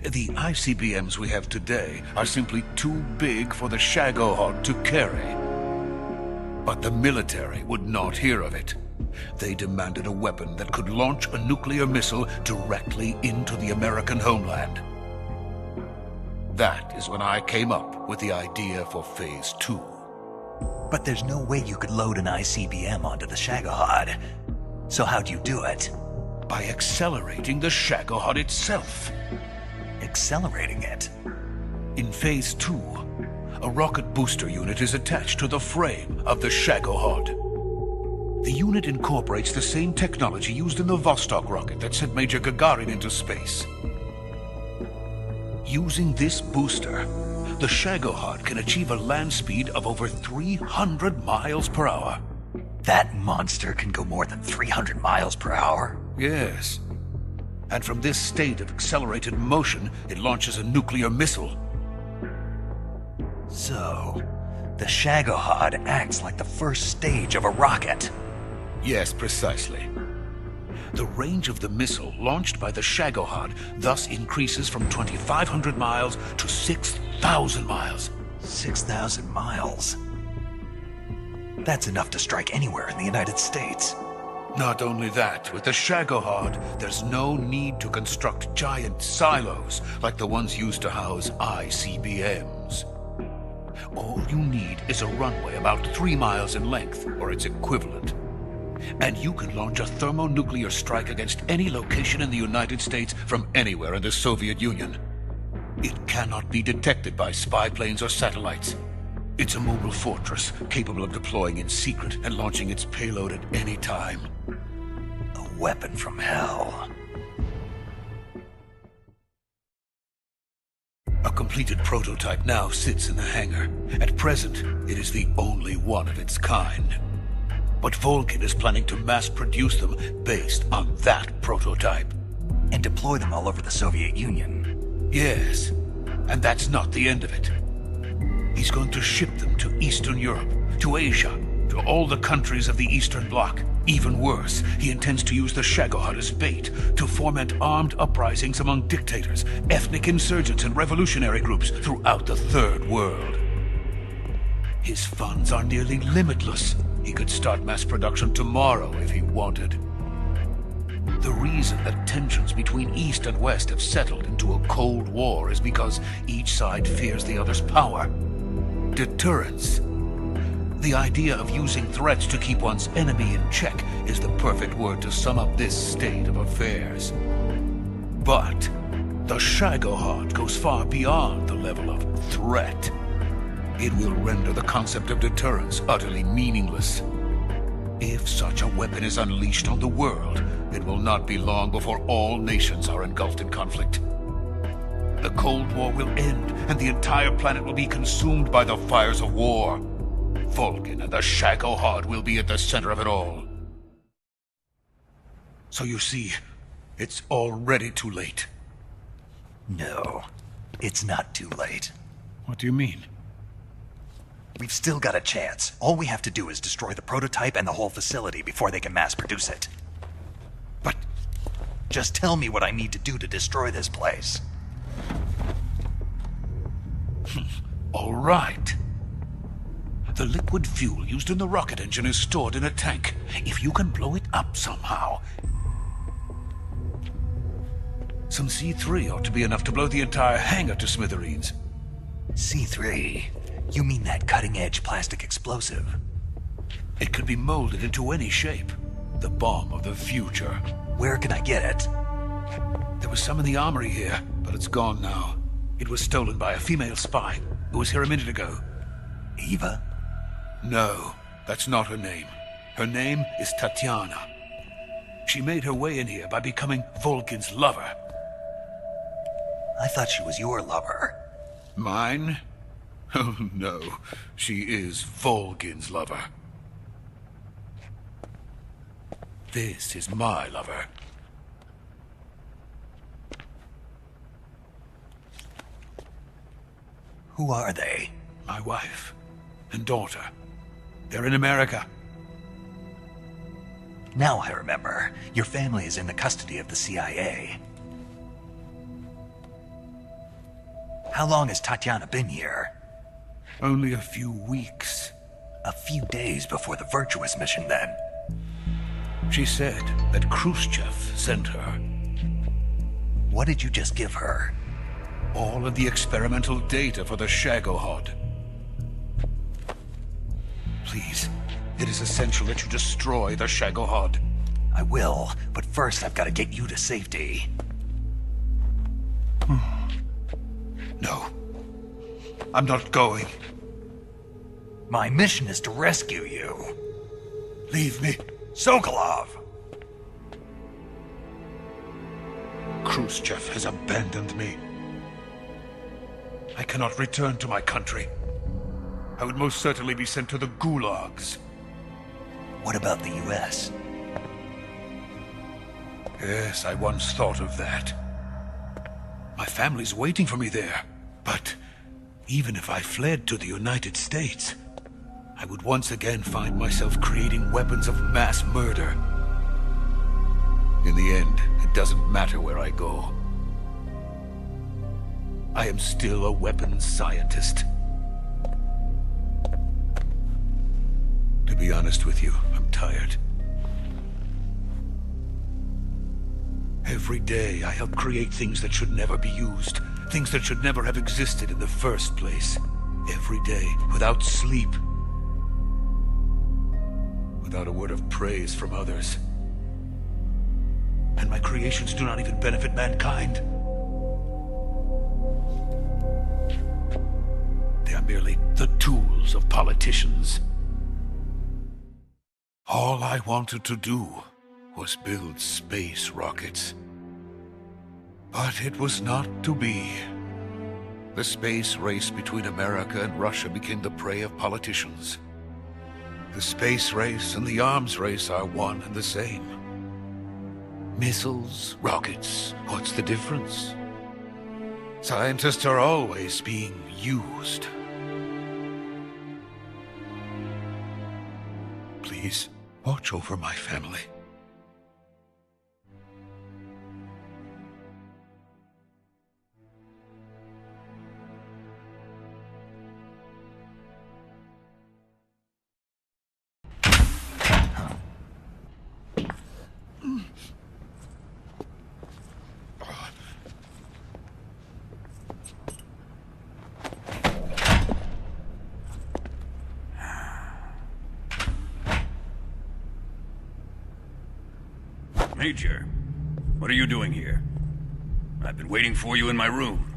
The ICBMs we have today are simply too big for the Shagohod to carry. But the military would not hear of it. They demanded a weapon that could launch a nuclear missile directly into the American homeland. That is when I came up with the idea for Phase 2. But there's no way you could load an ICBM onto the Shagohod. So how'd you do it? By accelerating the Shagohod itself. Accelerating it? In Phase 2, a rocket booster unit is attached to the frame of the Shagohod. The unit incorporates the same technology used in the Vostok rocket that sent Major Gagarin into space. Using this booster, the Shagohod can achieve a land speed of over 300 miles per hour. That monster can go more than 300 miles per hour? Yes. And from this state of accelerated motion, it launches a nuclear missile. So, the Shagohod acts like the first stage of a rocket. Yes, precisely. The range of the missile launched by the Shagohod thus increases from 2,500 miles to 6,000 miles. 6,000 miles? That's enough to strike anywhere in the United States. Not only that, with the Shagohod, there's no need to construct giant silos like the ones used to house ICBMs. All you need is a runway about 3 miles in length, or its equivalent. And you can launch a thermonuclear strike against any location in the United States from anywhere in the Soviet Union. It cannot be detected by spy planes or satellites. It's a mobile fortress, capable of deploying in secret and launching its payload at any time. A weapon from hell. A completed prototype now sits in the hangar. At present, it is the only one of its kind. But Volgin is planning to mass-produce them based on that prototype. And deploy them all over the Soviet Union. Yes, and that's not the end of it. He's going to ship them to Eastern Europe, to Asia, to all the countries of the Eastern Bloc. Even worse, he intends to use the Shagohod as bait to foment armed uprisings among dictators, ethnic insurgents, and revolutionary groups throughout the Third World. His funds are nearly limitless. He could start mass production tomorrow if he wanted. The reason that tensions between East and West have settled into a Cold War is because each side fears the other's power. Deterrence. The idea of using threats to keep one's enemy in check is the perfect word to sum up this state of affairs. But the Shagohod goes far beyond the level of threat. It will render the concept of deterrence utterly meaningless. If such a weapon is unleashed on the world, it will not be long before all nations are engulfed in conflict. The Cold War will end, and the entire planet will be consumed by the fires of war. Volgin and the Shagohod will be at the center of it all. So you see, it's already too late. No, it's not too late. What do you mean? We've still got a chance. All we have to do is destroy the prototype and the whole facility before they can mass produce it. But just tell me what I need to do to destroy this place. All right. The liquid fuel used in the rocket engine is stored in a tank. If you can blow it up somehow, some C3 ought to be enough to blow the entire hangar to smithereens. C3? You mean that cutting-edge plastic explosive? It could be molded into any shape. The bomb of the future. Where can I get it? There was some in the armory here, but it's gone now. It was stolen by a female spy who was here a minute ago. Eva? No, that's not her name. Her name is Tatiana. She made her way in here by becoming Volgin's lover. I thought she was your lover. Mine? Oh no, she is Volgin's lover. This is my lover. Who are they? My wife and daughter. They're in America. Now I remember. Your family is in the custody of the CIA. How long has Tatiana been here? Only a few weeks. A few days before the Virtuous mission, then. She said that Khrushchev sent her. What did you just give her? All of the experimental data for the Shagohod. Please, it is essential that you destroy the Shagohod. I will, but first I've got to get you to safety. No. I'm not going. My mission is to rescue you. Leave me. Sokolov! Khrushchev has abandoned me. I cannot return to my country. I would most certainly be sent to the gulags. What about the US? Yes, I once thought of that. My family's waiting for me there. But even if I fled to the United States, I would once again find myself creating weapons of mass murder. In the end, it doesn't matter where I go. I am still a weapons scientist. To be honest with you, I'm tired. Every day, I help create things that should never be used. Things that should never have existed in the first place. Every day, without sleep. Without a word of praise from others. And my creations do not even benefit mankind. They are merely the tools of politicians. All I wanted to do was build space rockets. But it was not to be. The space race between America and Russia became the prey of politicians. The space race and the arms race are one and the same. Missiles, rockets, what's the difference? Scientists are always being used. Please, watch over my family. Major, what are you doing here? I've been waiting for you in my room.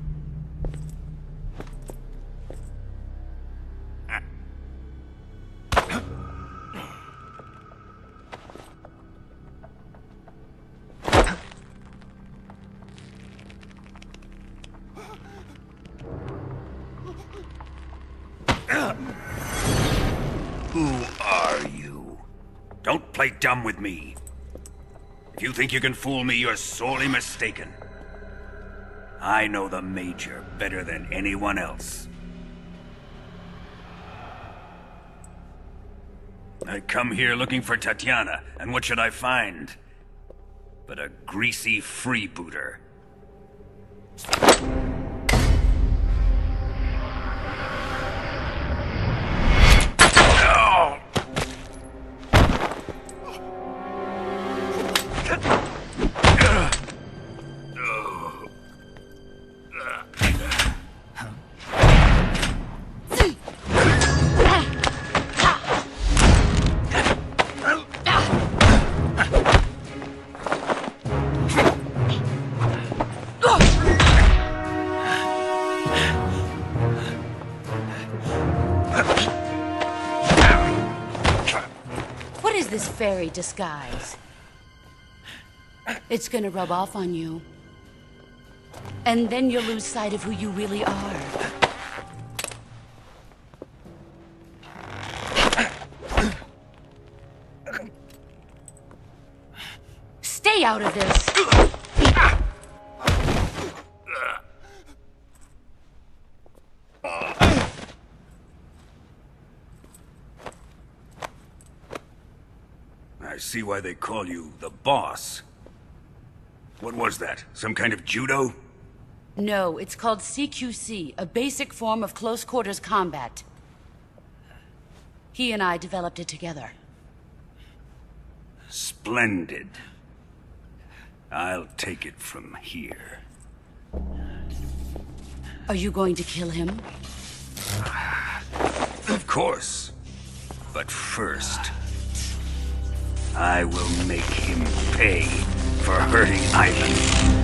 Who are you? Don't play dumb with me. If you think you can fool me, you're sorely mistaken. I know the Major better than anyone else. I come here looking for Tatiana, and what should I find? But a greasy freebooter. This fairy disguise. It's gonna rub off on you. And then you'll lose sight of who you really are. Stay out of this! I see why they call you the boss. What was that? Some kind of judo? No, it's called CQC, a basic form of close quarters combat. He and I developed it together. Splendid. I'll take it from here. Are you going to kill him? Of course. But first, I will make him pay for hurting Ivan.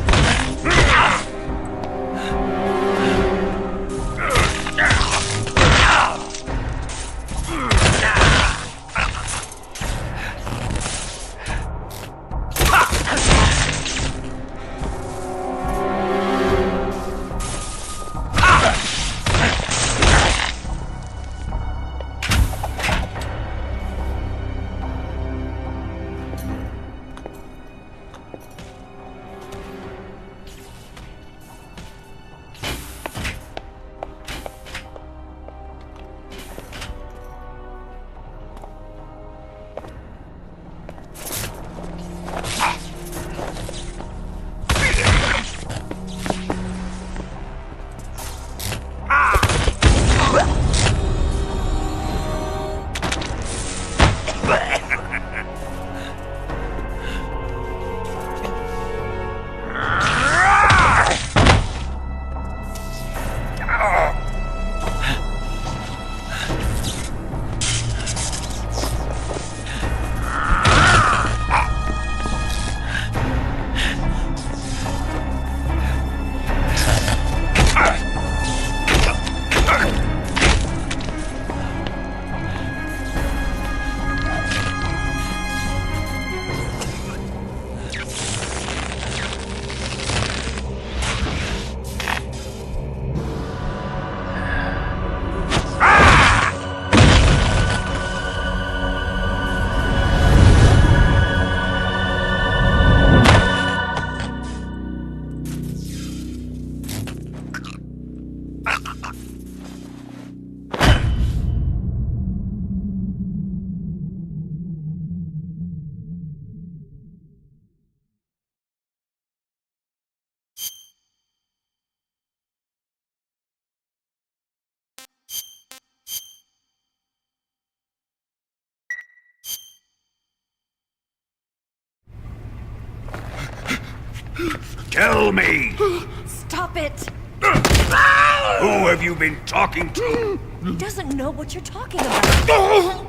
Tell me! Stop it! Who have you been talking to? He doesn't know what you're talking about.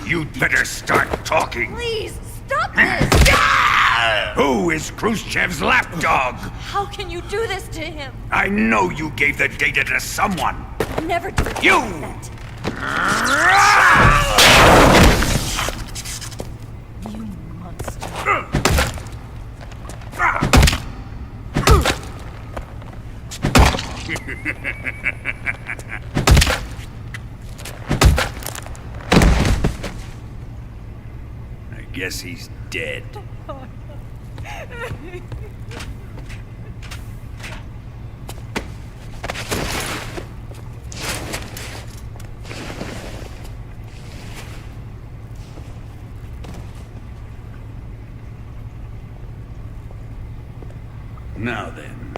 You'd better start talking. Please, stop this! Who is Khrushchev's lapdog? How can you do this to him? I know you gave the data to someone. Never do You! that. You monster. I guess he's dead. Now then,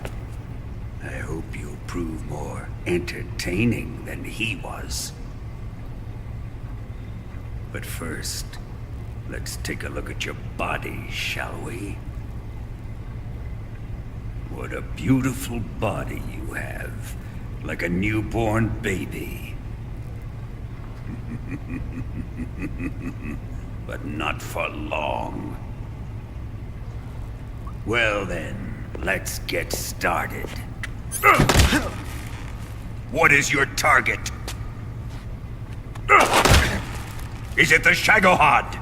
I hope you'll prove more entertaining than he was. But first, let's take a look at your body, shall we? What a beautiful body you have, like a newborn baby. But not for long. Well then, let's get started. What is your target? Is it the Shagohod?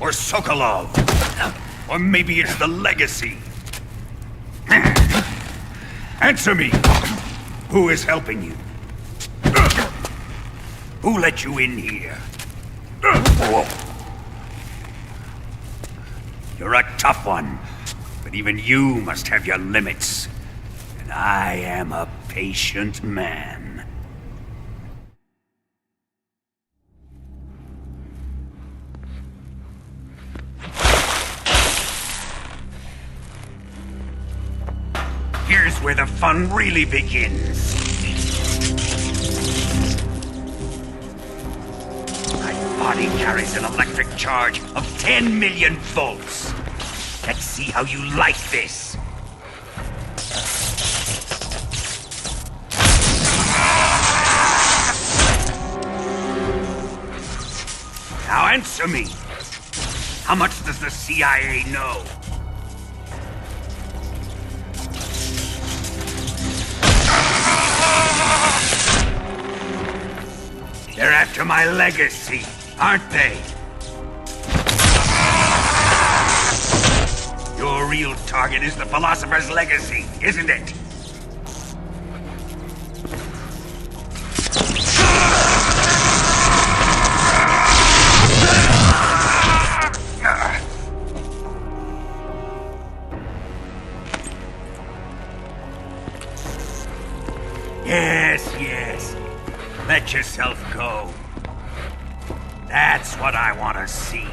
Or Sokolov? Or maybe it's the Legacy? Answer me! Who is helping you? Who let you in here? You're a tough one, but even you must have your limits. And I am a patient man. Here's where the fun really begins. I body carries an electric charge of 10 million volts. Let's see how you like this. Now answer me. How much does the CIA know? They're after my legacy, aren't they? Your real target is the Philosopher's Legacy, isn't it? Yes. Let yourself go. That's what I want to see.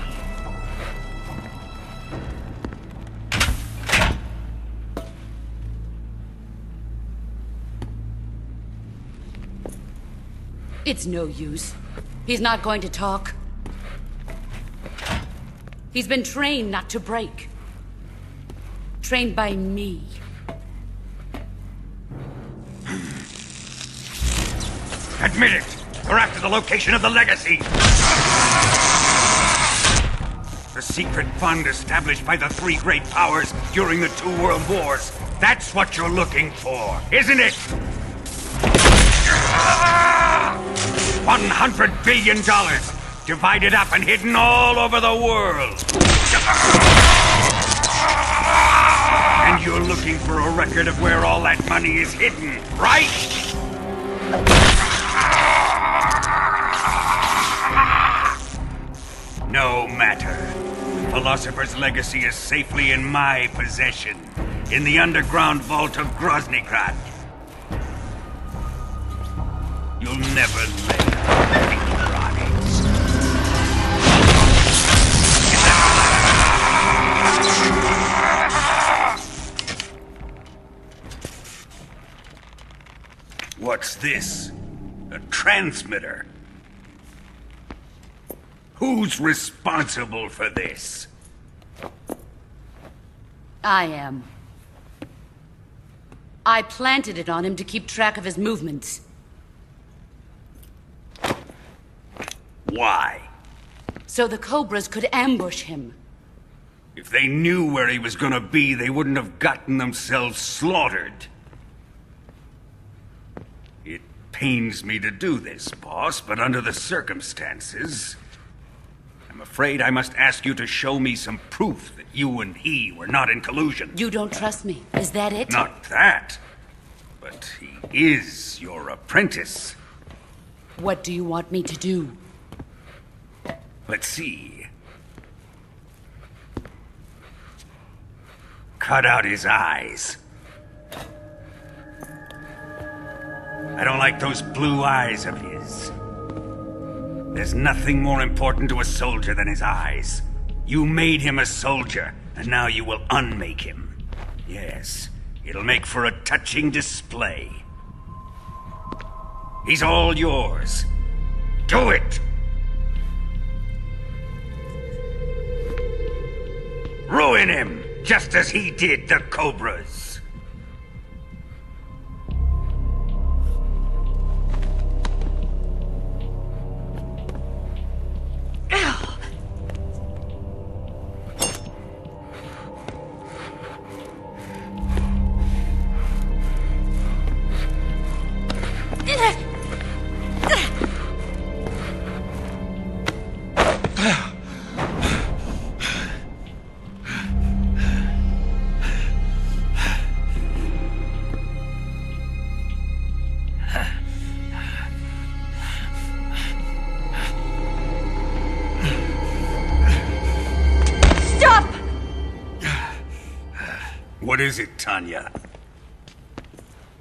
It's no use. He's not going to talk. He's been trained not to break. Trained by me. Admit it! You're after the location of the legacy! The secret fund established by the three great powers during the 2 world wars. That's what you're looking for, isn't it? $100 billion, divided up and hidden all over the world. And you're looking for a record of where all that money is hidden, right? No matter. Philosopher's Legacy is safely in my possession, in the underground vault of Groznygrad. You'll never lay a finger on it. What's this? A transmitter? Who's responsible for this? I am. I planted it on him to keep track of his movements. Why? So the Cobras could ambush him. If they knew where he was gonna be, they wouldn't have gotten themselves slaughtered. It pains me to do this, boss, but under the circumstances, I'm afraid I must ask you to show me some proof that you and he were not in collusion. You don't trust me, is that it? Not that, but he is your apprentice. What do you want me to do? Let's see. Cut out his eyes. I don't like those blue eyes of his. There's nothing more important to a soldier than his eyes. You made him a soldier, and now you will unmake him. Yes, it'll make for a touching display. He's all yours. Do it! Ruin him, just as he did the Cobras. What is it, Tanya?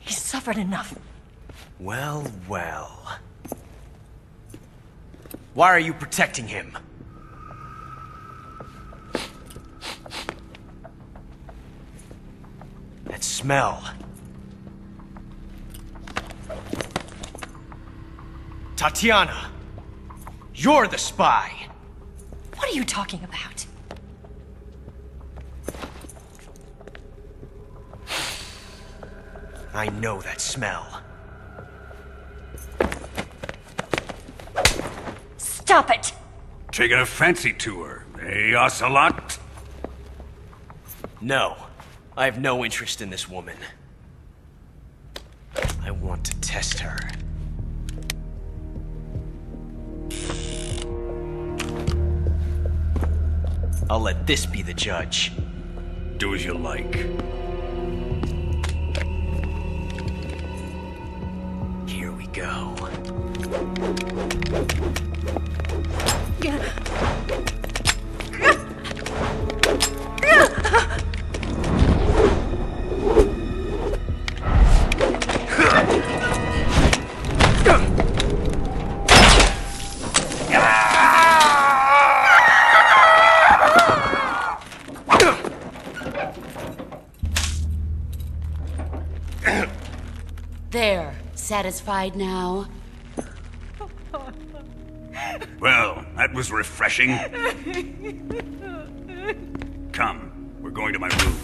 He's suffered enough. Well, well. Why are you protecting him? That smell. Tatiana! You're the spy! What are you talking about? I know that smell. Stop it! Taking a fancy to her, eh, Ocelot? No. I have no interest in this woman. I want to test her. I'll let this be the judge. Do as you like. Here we go. There. Satisfied now? Well, that was refreshing. Come, we're going to my room.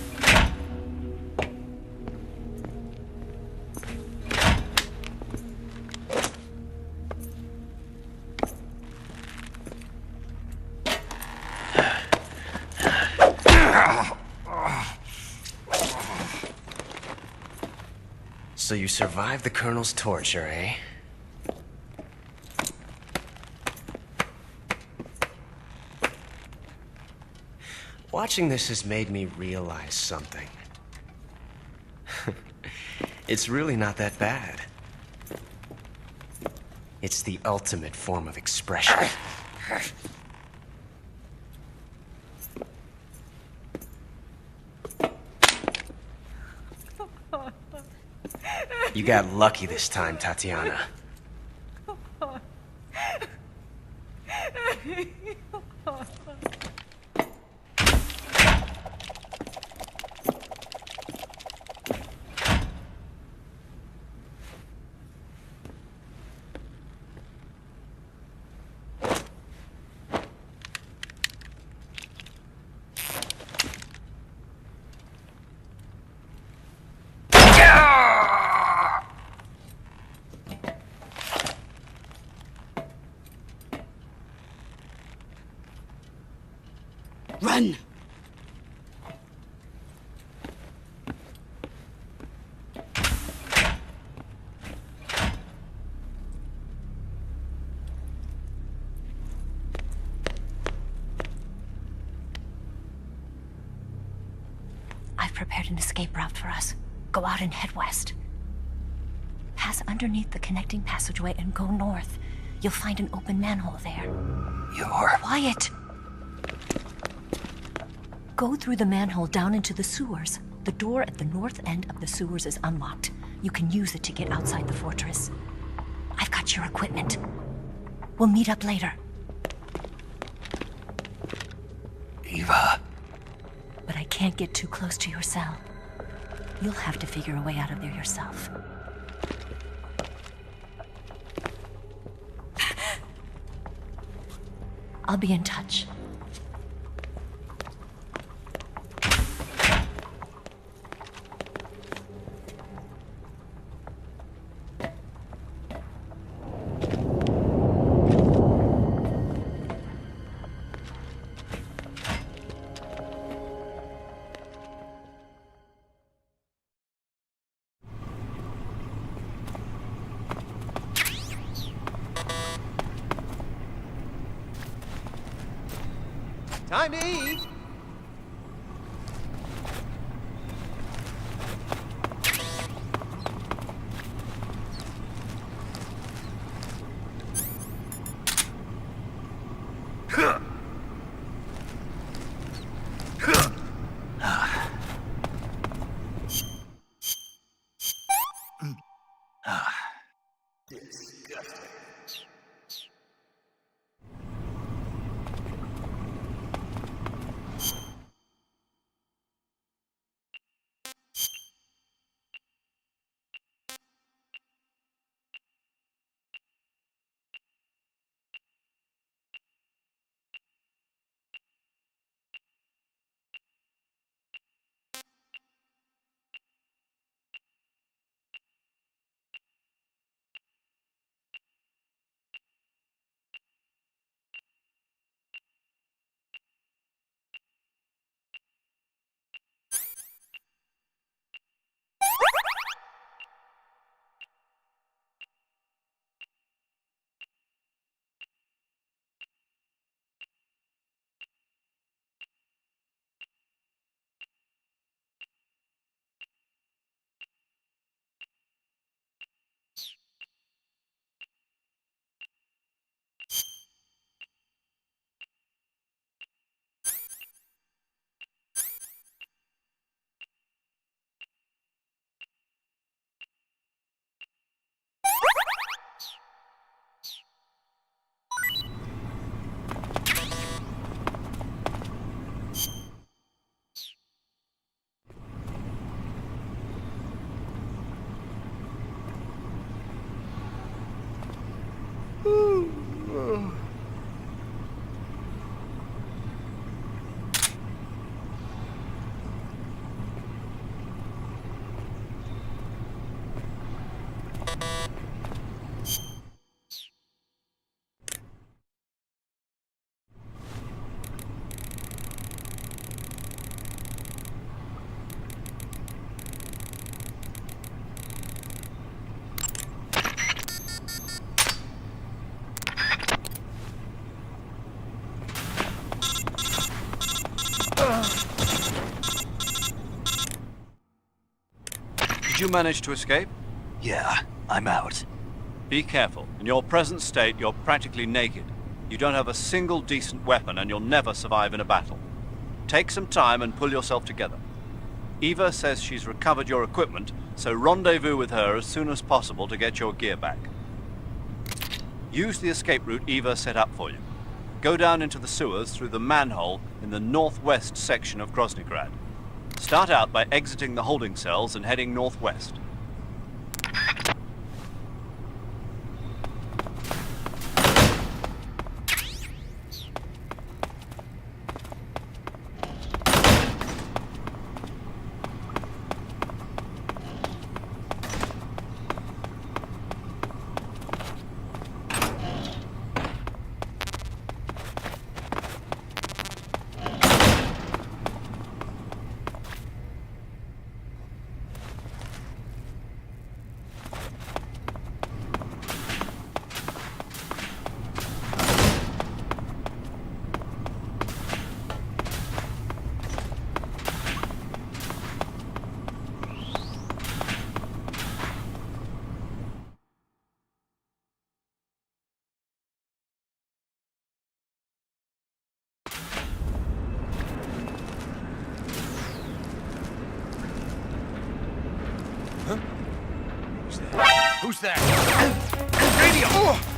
So you survived the Colonel's torture, eh? Watching this has made me realize something. It's really not that bad. It's the ultimate form of expression. You got lucky this time, Tatiana. Run! I've prepared an escape route for us. Go out and head west. Pass underneath the connecting passageway and go north. You'll find an open manhole there. You're... Quiet! Go through the manhole down into the sewers. The door at the north end of the sewers is unlocked. You can use it to get outside the fortress. I've got your equipment. We'll meet up later. Eva. But I can't get too close to your cell. You'll have to figure a way out of there yourself. I'll be in touch. Time to eat! Did you manage to escape? Yeah, I'm out. Be careful. In your present state, you're practically naked. You don't have a single decent weapon, and you'll never survive in a battle. Take some time and pull yourself together. Eva says she's recovered your equipment, so rendezvous with her as soon as possible to get your gear back. Use the escape route Eva set up for you. Go down into the sewers through the manhole in the northwest section of Groznygrad. Start out by exiting the holding cells and heading northwest. Who's there? Radio!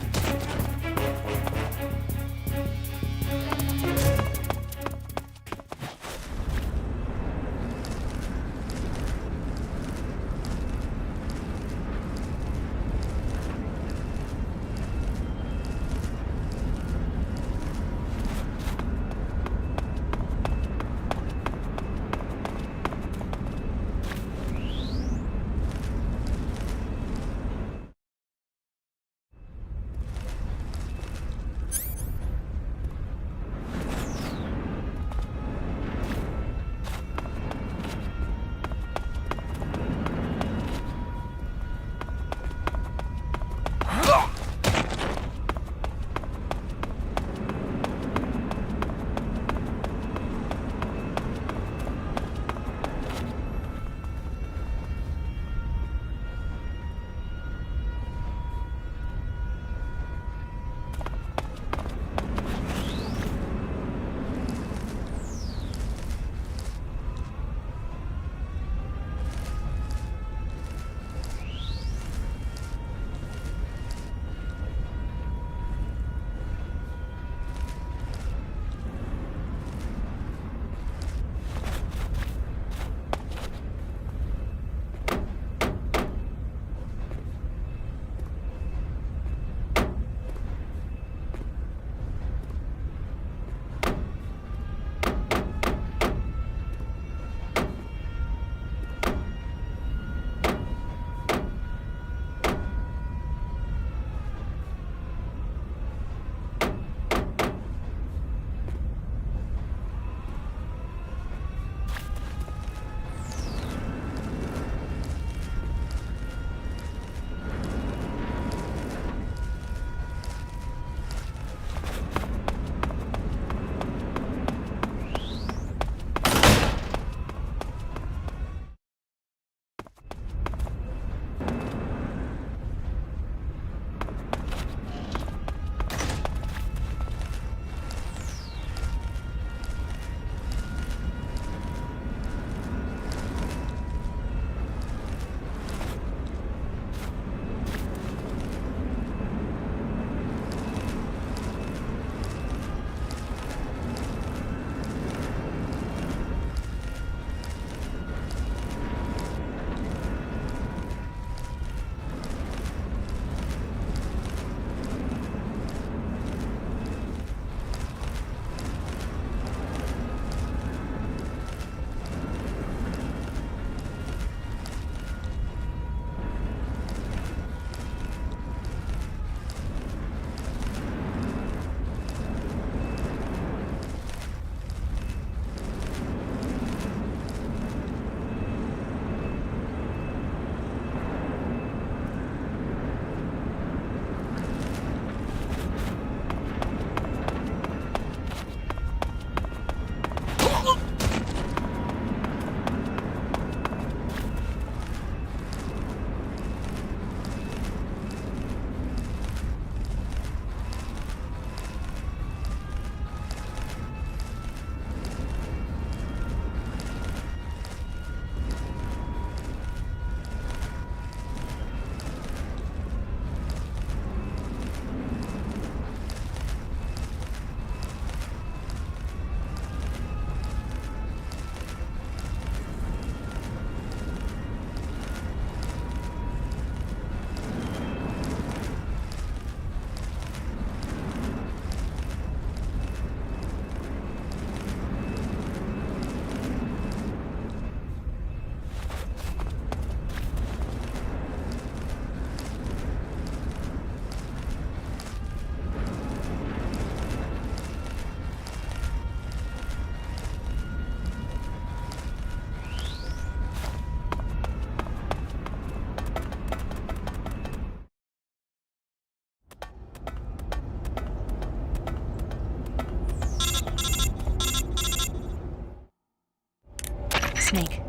Snake,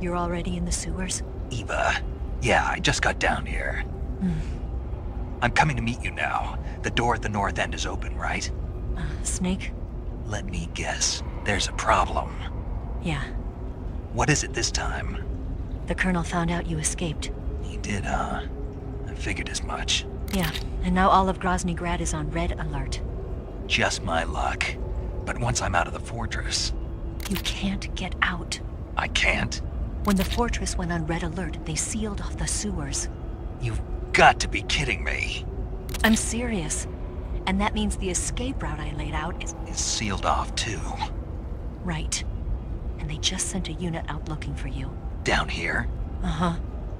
you're already in the sewers? Eva. Yeah, I just got down here. I'm coming to meet you now. The door at the north end is open, right? Snake? Let me guess. There's a problem. Yeah. What is it this time? The Colonel found out you escaped. He did, huh? I figured as much. Yeah, and now all of Grozny Grad is on red alert. Just my luck. But once I'm out of the fortress... You can't get out. I can't? When the fortress went on red alert, they sealed off the sewers. You've got to be kidding me. I'm serious. And that means the escape route I laid out is... Is sealed off, too. Right. And they just sent a unit out looking for you. Down here? Uh-huh.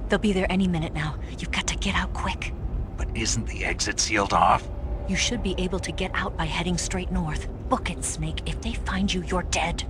They'll be there any minute now. You've got to get out quick. But isn't the exit sealed off? You should be able to get out by heading straight north. Book it, Snake. If they find you, you're dead.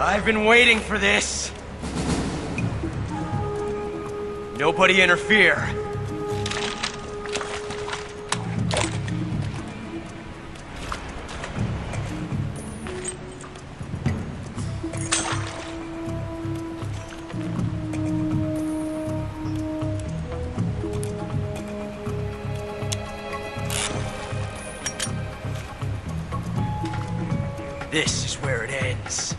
I've been waiting for this. Nobody interfere. This is where it ends.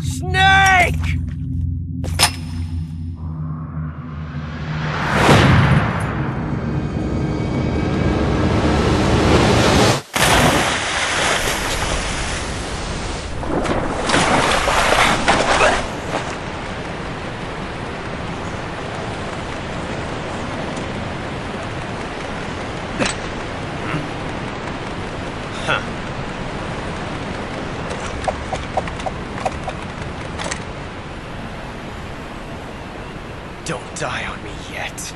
Snake! Don't die on me yet.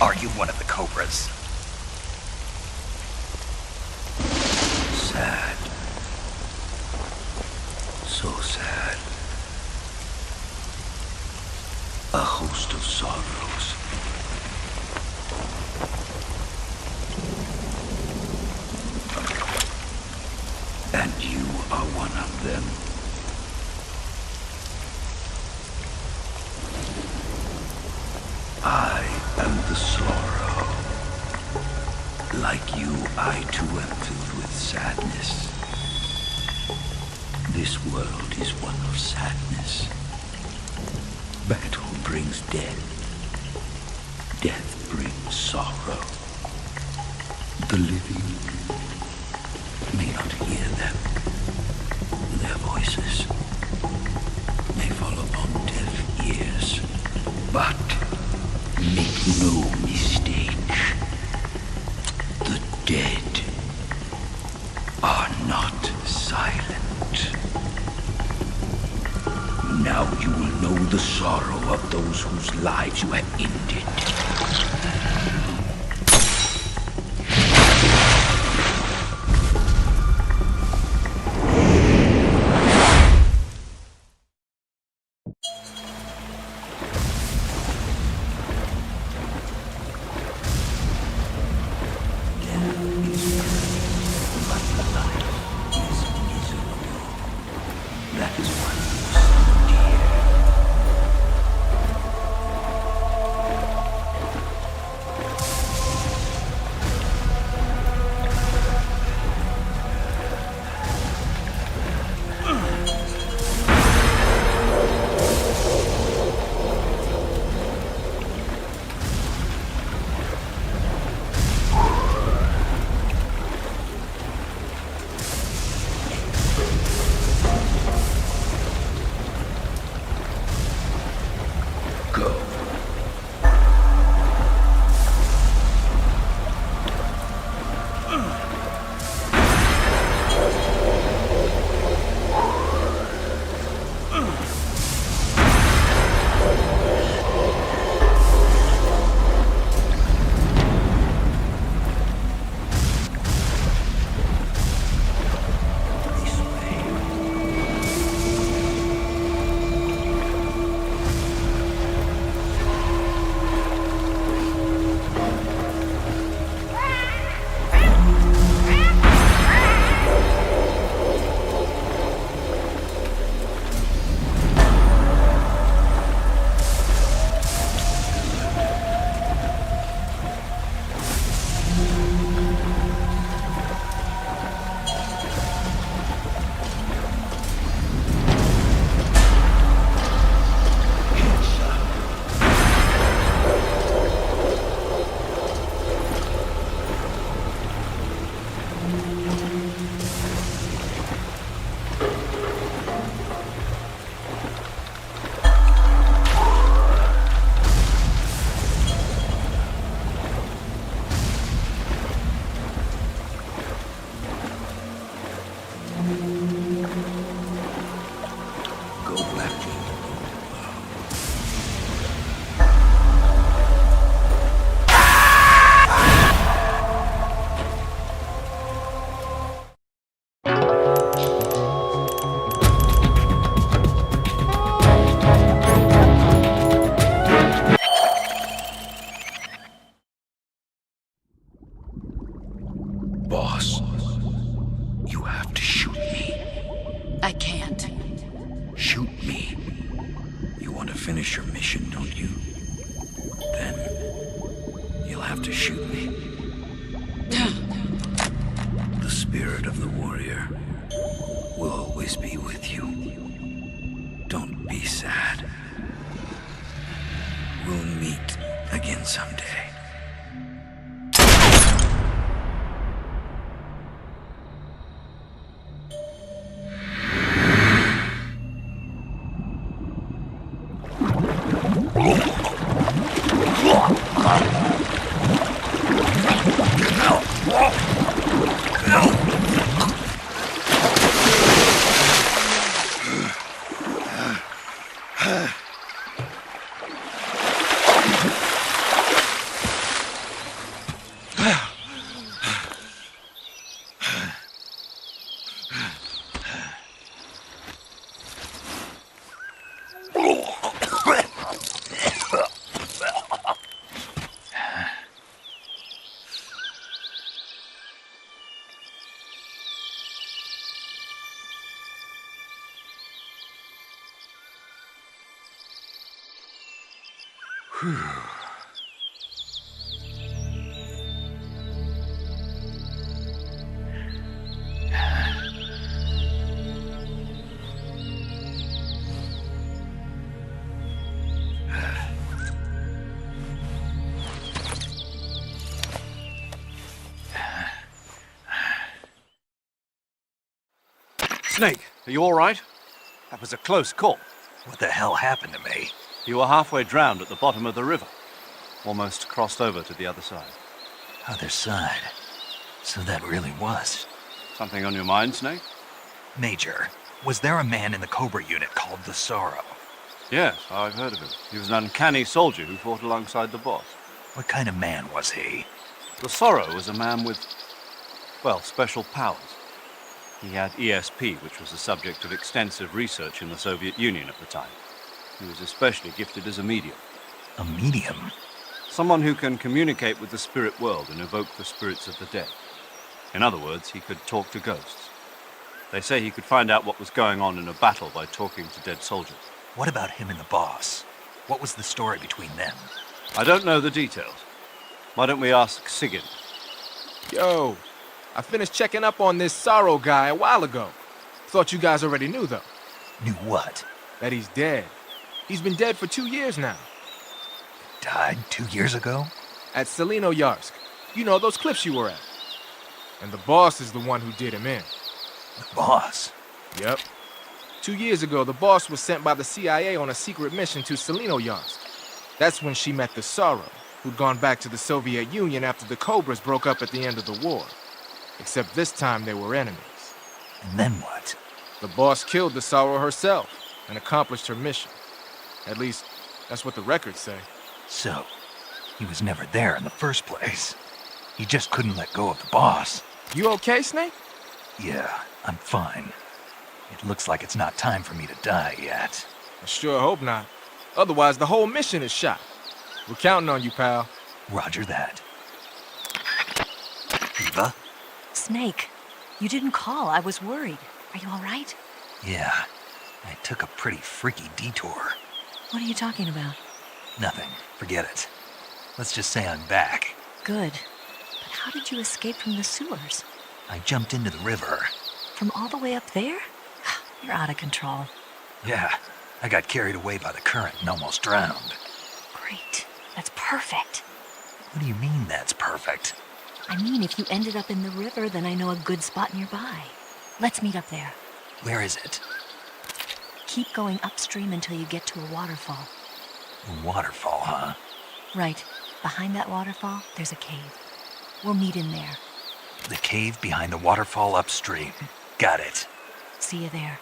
Are you one of the Cobras? Sad. So sad. A host of sorrows. And you are one of them. I am the sorrow. Like you, I too am filled with sadness. This world is one of sadness. Battle brings death. Death brings sorrow. The living may not hear them. Their voices may fall upon deaf ears. But make no mistake, the dead are not silent. Now you will know the sorrow of those whose lives you have ended. boss. You have to shoot me. I can't. Shoot me. You want to finish your mission, don't you? Then you'll have to shoot me. The spirit of the warrior will always be with you. Don't be sad. We'll meet again someday. Snake, are you all right? That was a close call. What the hell happened to me? You were halfway drowned at the bottom of the river. Almost crossed over to the other side. Other side. So that really was. Something on your mind, Snake? Major, was there a man in the Cobra unit called the Sorrow? Yes, I've heard of him. He was an uncanny soldier who fought alongside the boss. What kind of man was he? The Sorrow was a man with, well, special powers. He had ESP, which was the subject of extensive research in the Soviet Union at the time. He was especially gifted as a medium. A medium? Someone who can communicate with the spirit world and evoke the spirits of the dead. In other words, he could talk to ghosts. They say he could find out what was going on in a battle by talking to dead soldiers. What about him and the boss? What was the story between them? I don't know the details. Why don't we ask Sigyn? Yo, I finished checking up on this Sorrow guy a while ago. Thought you guys already knew, though. Knew what? That he's dead. He's been dead for 2 years now. Died 2 years ago? At Selino-Yarsk. You know, those cliffs you were at. And the boss is the one who did him in. The boss? Yep. 2 years ago, the boss was sent by the CIA on a secret mission to Selino-Yarsk. That's when she met the Sorrow, who'd gone back to the Soviet Union after the Cobras broke up at the end of the war. Except this time they were enemies. And then what? The boss killed the Sorrow herself and accomplished her mission. At least, that's what the records say. So, he was never there in the first place. He just couldn't let go of the boss. You okay, Snake? Yeah, I'm fine. It looks like it's not time for me to die yet. I sure hope not. Otherwise, the whole mission is shot. We're counting on you, pal. Roger that. Eva? Snake, you didn't call. I was worried. Are you all right? Yeah, I took a pretty freaky detour. What are you talking about? Nothing. Forget it. Let's just say I'm back. Good. But how did you escape from the sewers? I jumped into the river. From all the way up there? You're out of control. Yeah, I got carried away by the current and almost drowned. Great. That's perfect. What do you mean that's perfect? I mean, if you ended up in the river, then I know a good spot nearby. Let's meet up there. Where is it? Keep going upstream until you get to a waterfall. A waterfall, huh? Right. Behind that waterfall, there's a cave. We'll meet in there. The cave behind the waterfall upstream. Got it. See you there.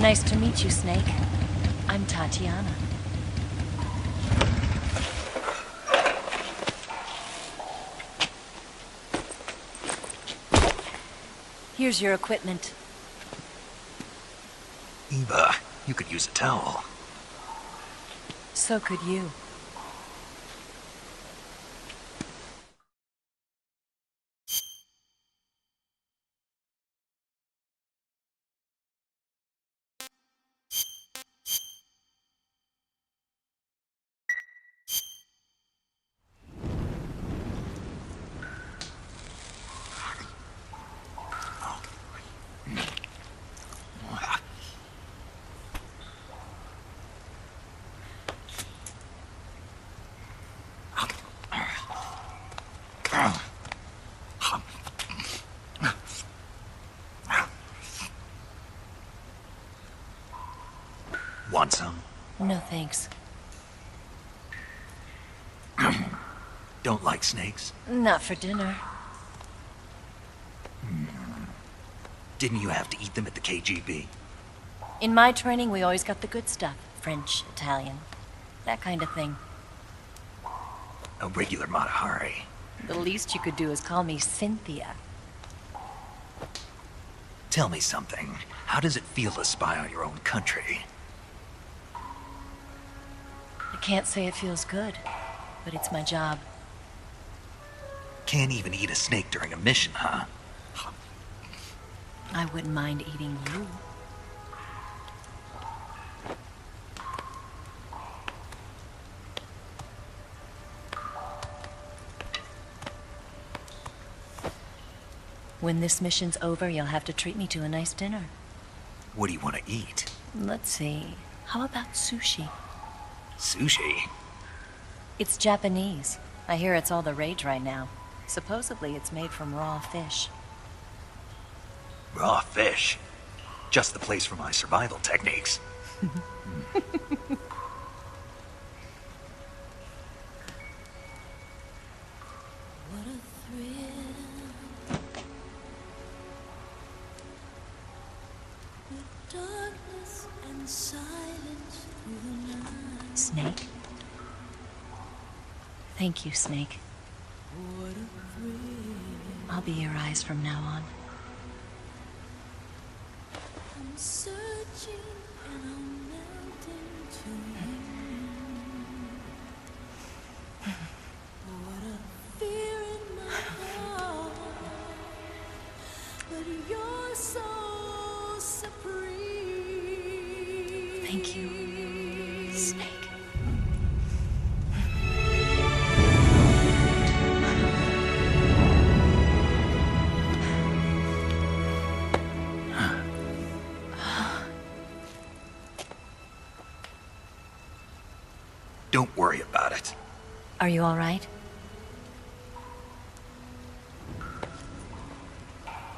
Nice to meet you, Snake. I'm Tatiana. Here's your equipment. Eva, you could use a towel. So could you. Want some? No thanks. Don't like snakes? Not for dinner. Didn't you have to eat them at the KGB? In my training, we always got the good stuff. French, Italian, that kind of thing. A regular Mata Hari. The least you could do is call me Cynthia. Tell me something. How does it feel to spy on your own country? I can't say it feels good, but it's my job. Can't even eat a snake during a mission, huh? I wouldn't mind eating you. When this mission's over, you'll have to treat me to a nice dinner. What do you want to eat? Let's see. How about sushi? Sushi? It's Japanese. I hear it's all the rage right now. Supposedly it's made from raw fish. Raw fish? Just the place for my survival techniques. What a thrill. With darkness and silence through the night. Snake? Thank you, Snake. What a thrill. I'll be your eyes from now on. I'm searching and I'm melting to you. What a fear in my heart, but you're so supreme. Thank you, Snake. Don't worry about it. Are you all right?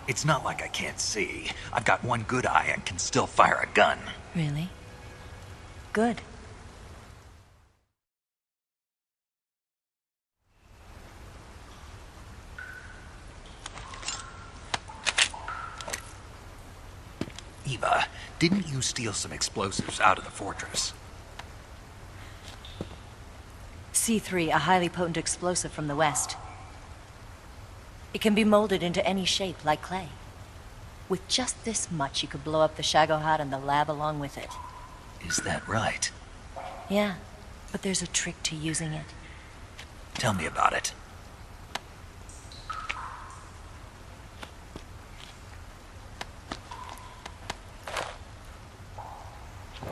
It's not like I can't see. I've got one good eye and can still fire a gun. Really? Good. Eva, didn't you steal some explosives out of the fortress? C3, a highly potent explosive from the west. It can be molded into any shape, like clay. With just this much, you could blow up the Shagohod and the lab along with it. Is that right? Yeah, but there's a trick to using it. Tell me about it.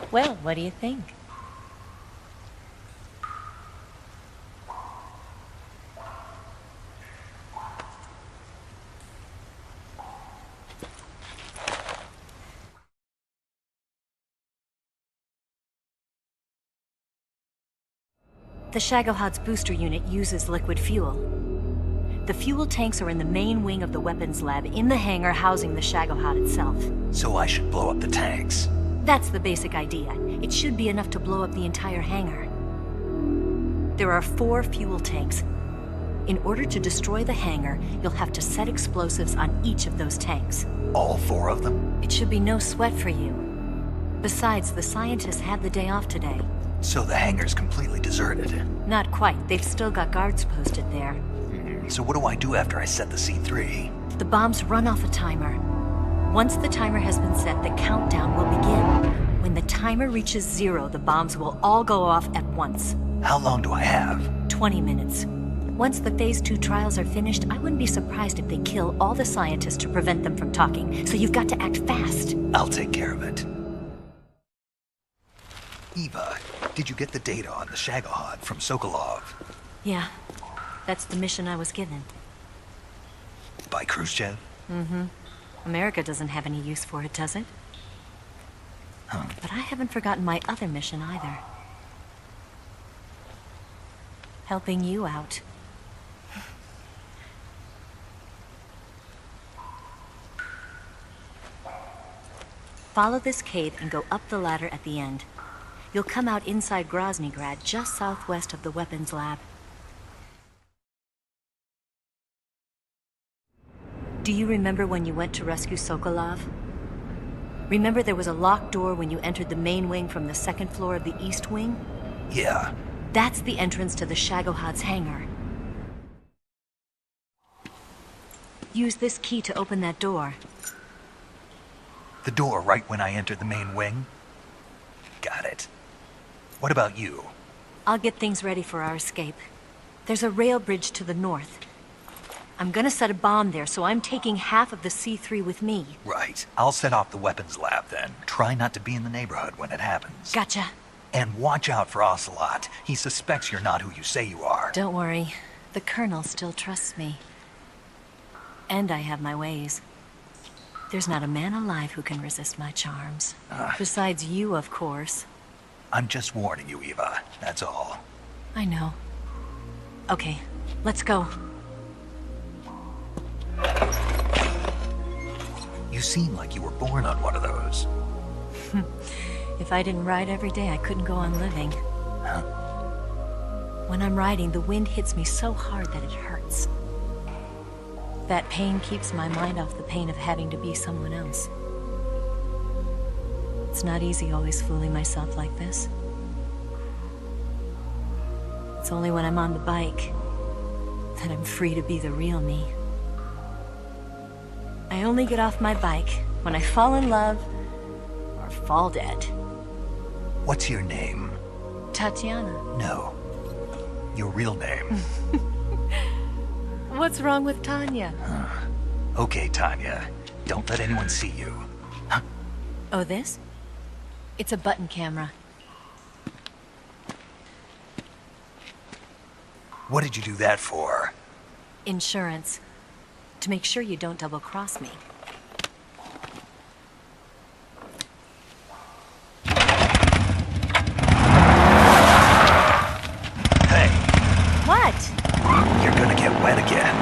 Well, what do you think? The Shagohod's booster unit uses liquid fuel. The fuel tanks are in the main wing of the weapons lab in the hangar housing the Shagohod itself. So I should blow up the tanks. That's the basic idea. It should be enough to blow up the entire hangar. There are 4 fuel tanks. In order to destroy the hangar, you'll have to set explosives on each of those tanks. All 4 of them? It should be no sweat for you. Besides, the scientists had the day off today. So the hangar's completely deserted. Not quite. They've still got guards posted there. So what do I do after I set the C3? The bombs run off a timer. Once the timer has been set, the countdown will begin. When the timer reaches 0, the bombs will all go off at once. How long do I have? 20 minutes. Once the Phase 2 trials are finished, I wouldn't be surprised if they kill all the scientists to prevent them from talking, so you've got to act fast. I'll take care of it. Eva, did you get the data on the Shagohod from Sokolov? Yeah, that's the mission I was given. By Khrushchev? Mm-hmm. America doesn't have any use for it, does it? Huh. But I haven't forgotten my other mission either. Helping you out. Follow this cave and go up the ladder at the end. You'll come out inside Groznygrad, just southwest of the weapons lab. Do you remember when you went to rescue Sokolov? Remember there was a locked door when you entered the main wing from the second floor of the east wing? Yeah. That's the entrance to the Shagohod's hangar. Use this key to open that door. The door right when I entered the main wing? Got it. What about you? I'll get things ready for our escape. There's a rail bridge to the north. I'm gonna set a bomb there, so I'm taking half of the C3 with me. Right. I'll set off the weapons lab then. Try not to be in the neighborhood when it happens. Gotcha. And watch out for Ocelot. He suspects you're not who you say you are. Don't worry. The Colonel still trusts me. And I have my ways. There's not a man alive who can resist my charms. Besides you, of course. I'm just warning you, Eva. That's all. I know. Okay, let's go. You seem like you were born on one of those. If I didn't ride every day, I couldn't go on living. Huh? When I'm riding, the wind hits me so hard that it hurts. That pain keeps my mind off the pain of having to be someone else. It's not easy always fooling myself like this. It's only when I'm on the bike that I'm free to be the real me. I only get off my bike when I fall in love or fall dead. What's your name? Tatiana. No. Your real name. What's wrong with Tanya? Okay, Tanya. Don't let anyone see you. Huh? Oh, this? It's a button camera. What did you do that for? Insurance. To make sure you don't double-cross me. Hey. What? You're gonna get wet again.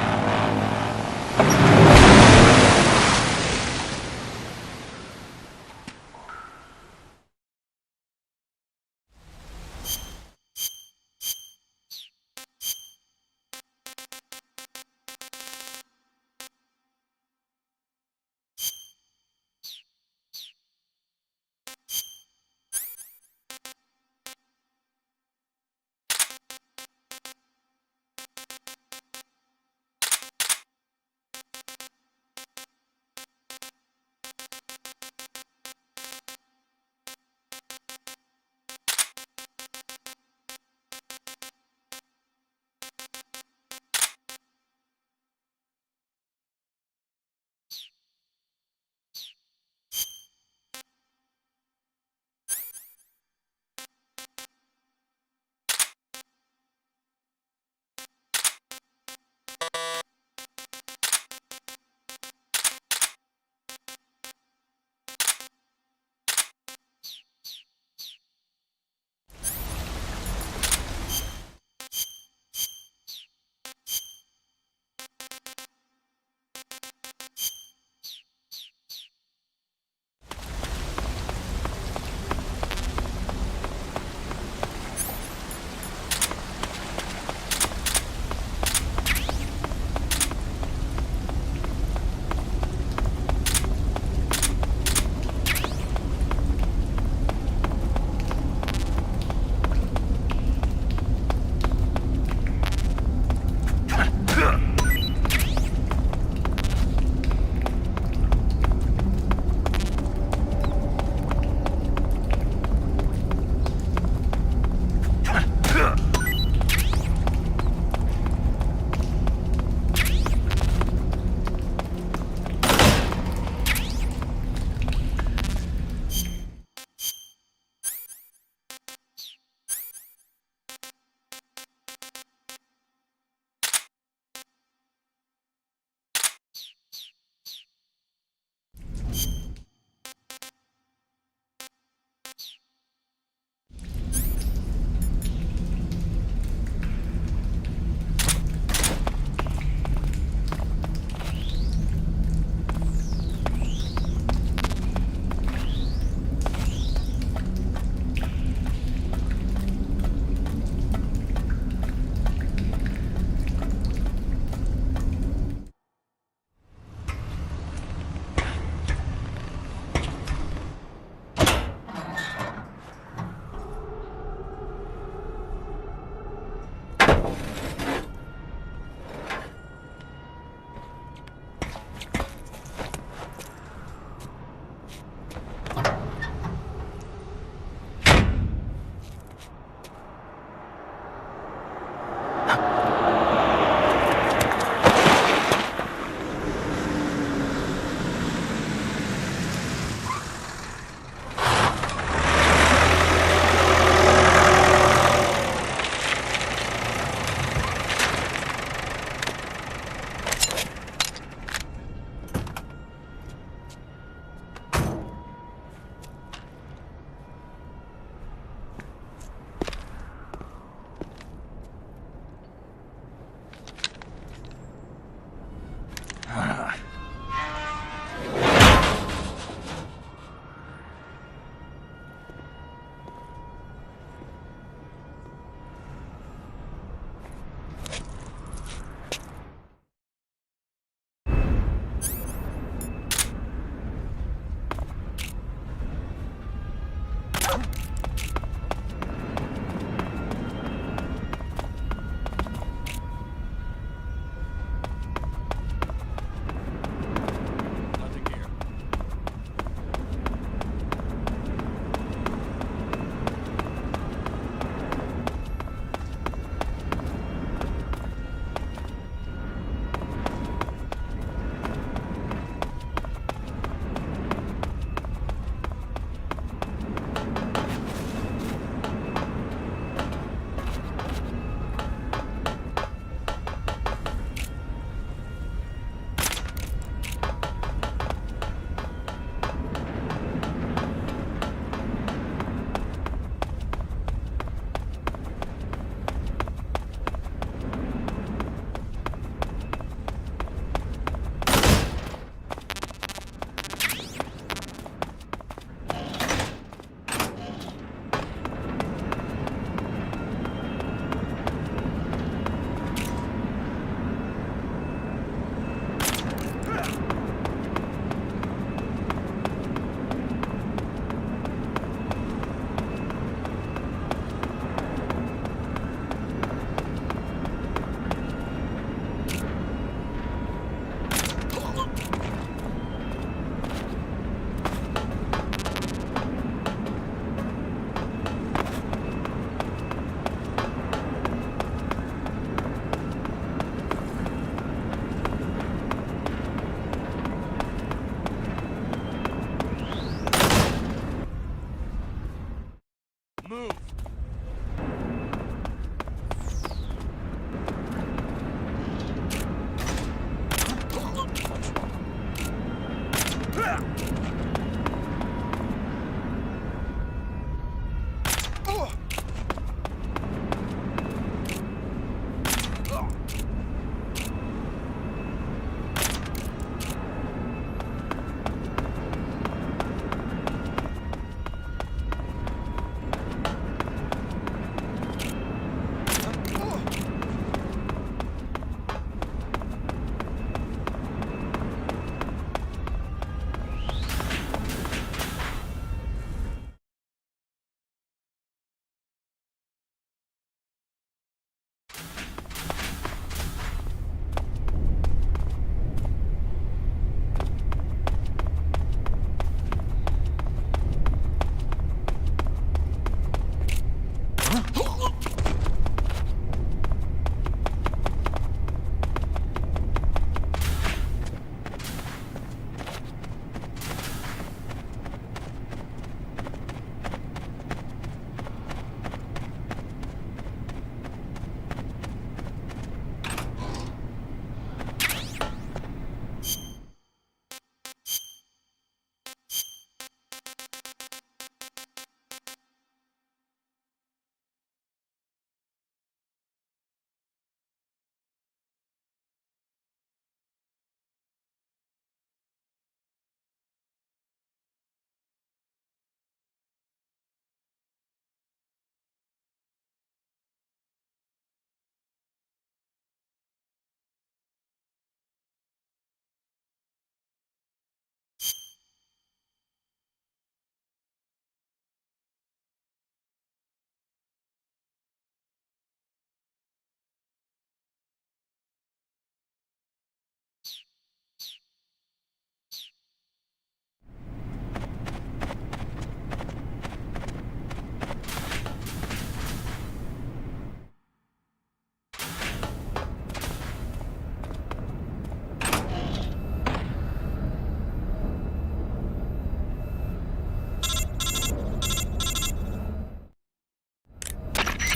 Move.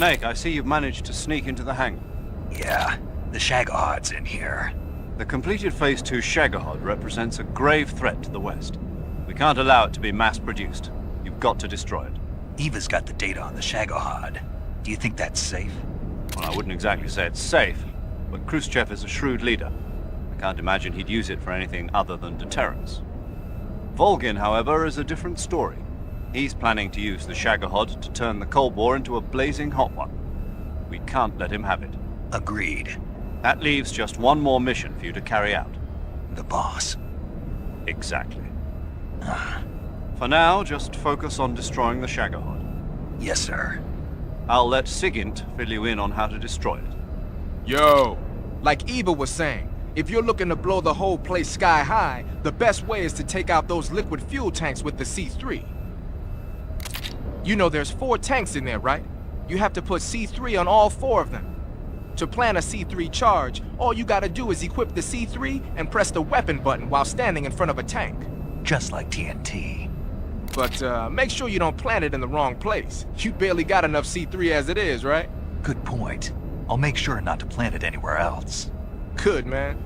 Snake, I see you've managed to sneak into the hangar. Yeah, the Shagohod's in here. The completed Phase 2 Shagohod represents a grave threat to the West. We can't allow it to be mass-produced. You've got to destroy it. Eva's got the data on the Shagohod. Do you think that's safe? Well, I wouldn't exactly say it's safe, but Khrushchev is a shrewd leader. I can't imagine he'd use it for anything other than deterrence. Volgin, however, is a different story. He's planning to use the Shagohod to turn the Cold War into a blazing hot one. We can't let him have it. Agreed. That leaves just one more mission for you to carry out. The boss. Exactly. For now, just focus on destroying the Shagohod. Yes, sir. I'll let Sigint fill you in on how to destroy it. Yo, like Eva was saying, if you're looking to blow the whole place sky high, the best way is to take out those liquid fuel tanks with the C3. You know there's 4 tanks in there, right? You have to put C3 on all 4 of them. To plan a C3 charge, all you gotta do is equip the C3 and press the weapon button while standing in front of a tank. Just like TNT. But make sure you don't plant it in the wrong place. You barely got enough C3 as it is, right? Good point. I'll make sure not to plant it anywhere else. Good, man.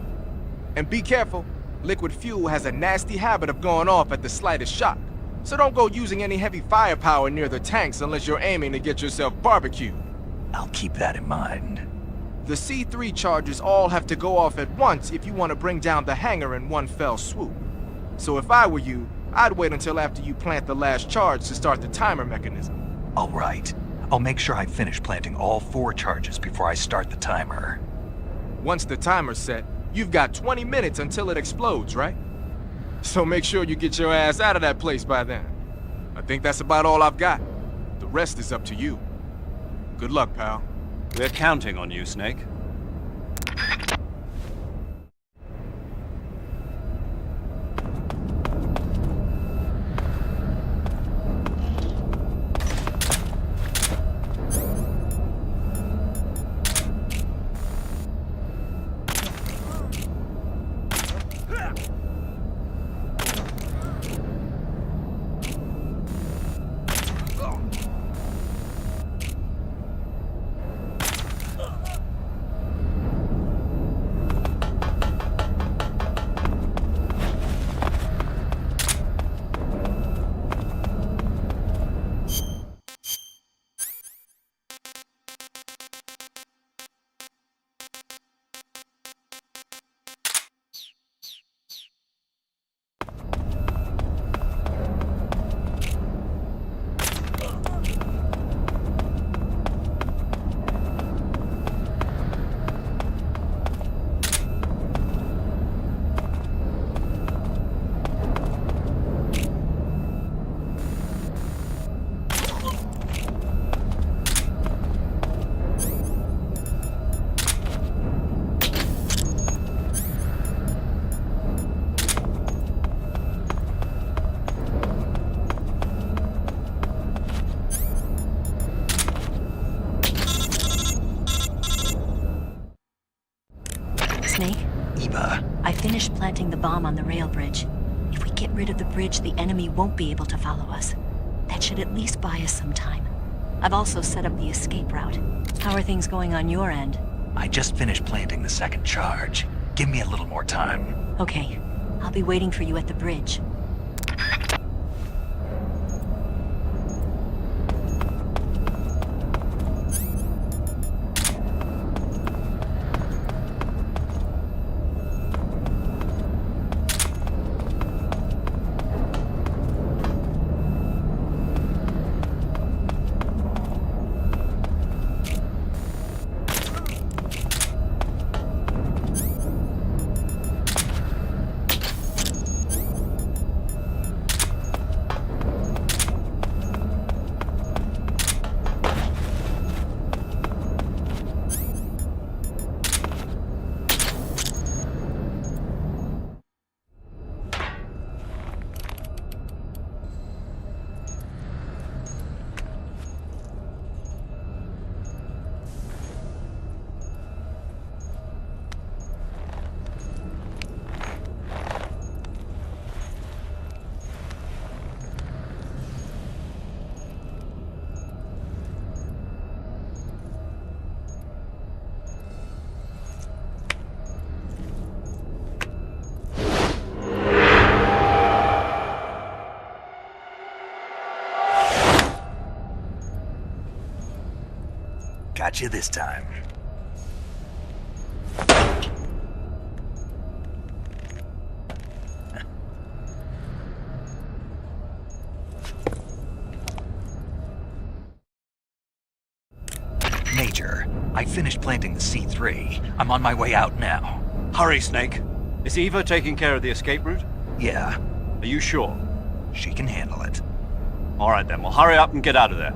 And be careful. Liquid fuel has a nasty habit of going off at the slightest shock. So don't go using any heavy firepower near the tanks unless you're aiming to get yourself barbecued. I'll keep that in mind. The C3 charges all have to go off at once if you want to bring down the hangar in one fell swoop. So if I were you, I'd wait until after you plant the last charge to start the timer mechanism. All right. I'll make sure I finish planting all 4 charges before I start the timer. Once the timer's set, you've got 20 minutes until it explodes, right? So make sure you get your ass out of that place by then. I think that's about all I've got. The rest is up to you. Good luck, pal. We're counting on you, Snake. the bomb on the rail bridge. If we get rid of the bridge, the enemy won't be able to follow us. That should at least buy us some time. I've also set up the escape route. How are things going on your end? I just finished planting the second charge. Give me a little more time. Okay, I'll be waiting for you at the bridge. Got you this time. Major, I finished planting the C3. I'm on my way out now. Hurry, Snake. Is Eva taking care of the escape route? Yeah, Are you sure? she can handle it. All right then, well hurry up and get out of there.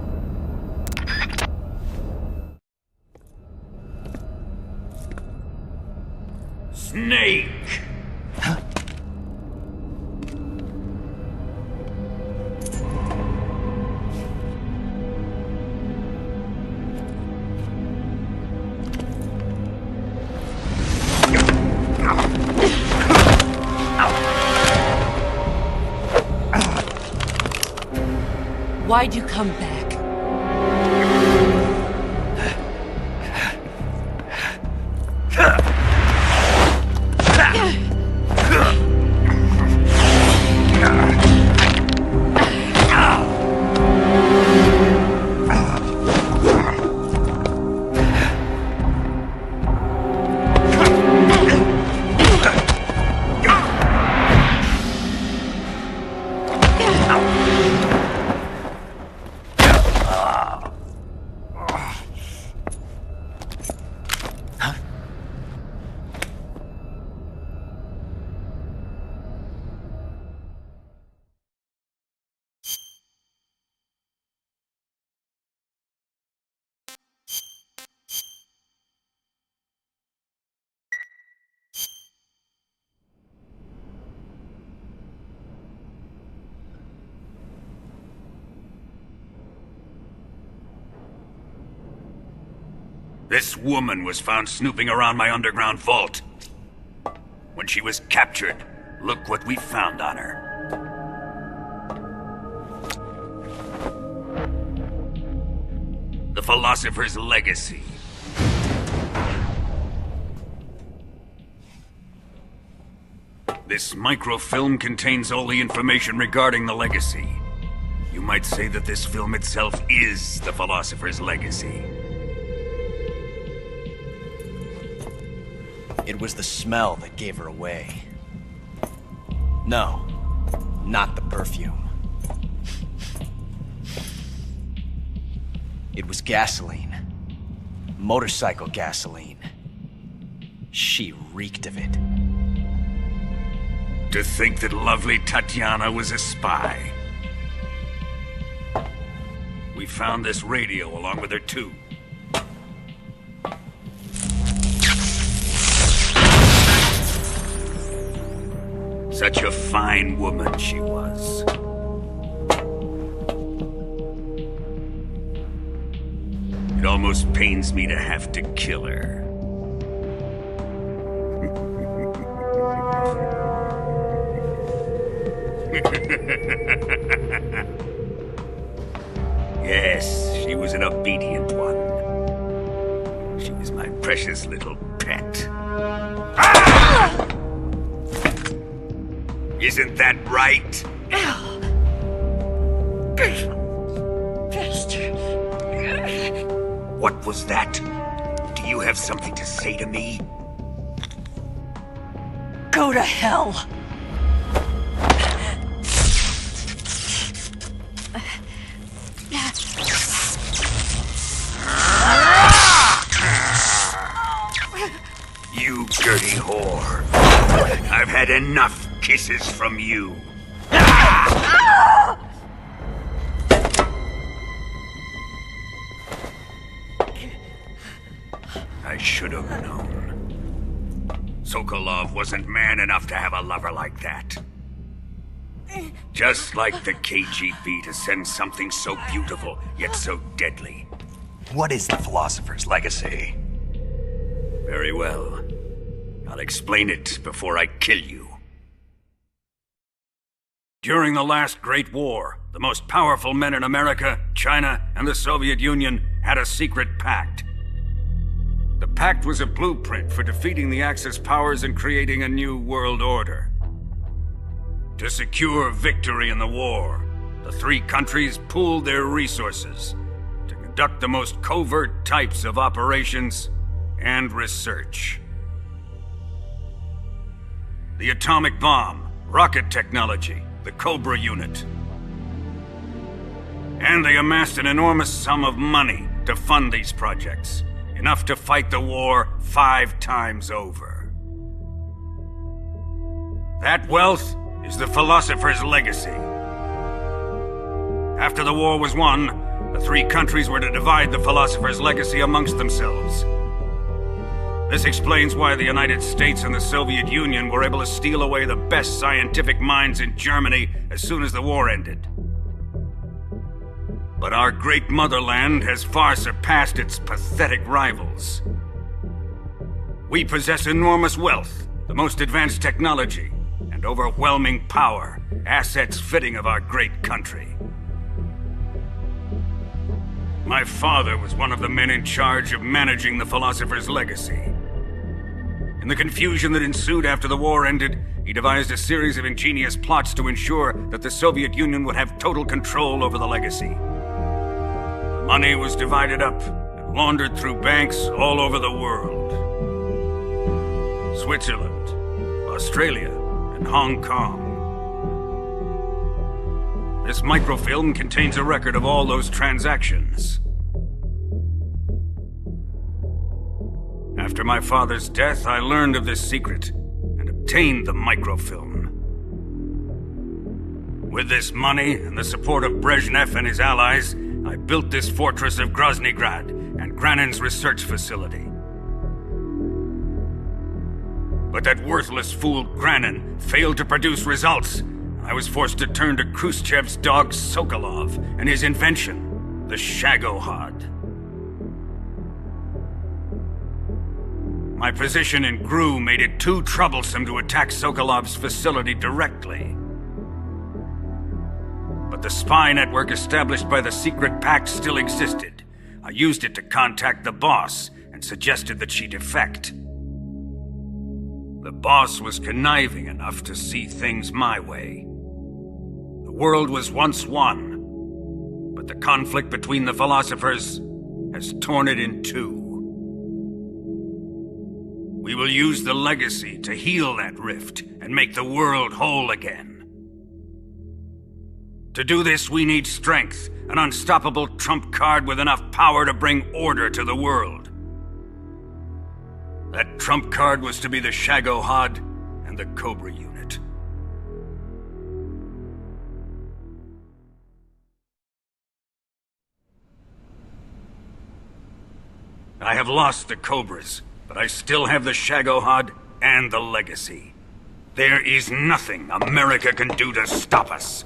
Snake! Why'd you come back? This woman was found snooping around my underground vault. When she was captured, look what we found on her. The Philosopher's Legacy. This microfilm contains all the information regarding the Legacy. You might say that this film itself is the Philosopher's Legacy. It was the smell that gave her away. No, not the perfume. It was gasoline. Motorcycle gasoline. She reeked of it. To think that lovely Tatiana was a spy. We found this radio along with her too. Such a fine woman she was. It almost pains me to have to kill her. Yes, she was an obedient one. She was my precious little pet. Ah! Isn't that right? Bastard. What was that? Do you have something to say to me? Go to hell. You dirty whore. I've had enough kisses from you. I should have known. Sokolov wasn't man enough to have a lover like that. Just like the KGB to send something so beautiful, yet so deadly. What is the Philosopher's Legacy? Very well. I'll explain it before I kill you. During the last Great War, the most powerful men in America, China, and the Soviet Union had a secret pact. The pact was a blueprint for defeating the Axis powers and creating a new world order. To secure victory in the war, the three countries pooled their resources to conduct the most covert types of operations and research. The atomic bomb, rocket technology, the Cobra unit. And they amassed an enormous sum of money to fund these projects, enough to fight the war 5 times over. That wealth is the Philosopher's Legacy. After the war was won, the three countries were to divide the Philosopher's Legacy amongst themselves. This explains why the United States and the Soviet Union were able to steal away the best scientific minds in Germany as soon as the war ended. But our great motherland has far surpassed its pathetic rivals. We possess enormous wealth, the most advanced technology, and overwhelming power, assets fitting of our great country. My father was one of the men in charge of managing the Philosopher's Legacy. In the confusion that ensued after the war ended, he devised a series of ingenious plots to ensure that the Soviet Union would have total control over the legacy. The money was divided up and laundered through banks all over the world. Switzerland, Australia, and Hong Kong. This microfilm contains a record of all those transactions. After my father's death, I learned of this secret and obtained the microfilm. With this money and the support of Brezhnev and his allies, I built this fortress of Groznygrad and Granin's research facility. But that worthless fool Granin failed to produce results. I was forced to turn to Khrushchev's dog Sokolov and his invention, the Shagohod. My position in GRU made it too troublesome to attack Sokolov's facility directly. But the spy network established by the secret pact still existed. I used it to contact the boss and suggested that she defect. The boss was conniving enough to see things my way. The world was once one, but the conflict between the philosophers has torn it in two. We will use the legacy to heal that rift and make the world whole again. To do this, we need strength, an unstoppable trump card with enough power to bring order to the world. That trump card was to be the Shagohod and the Cobra unit. I have lost the Cobras, but I still have the Shagohod and the legacy. There is nothing America can do to stop us.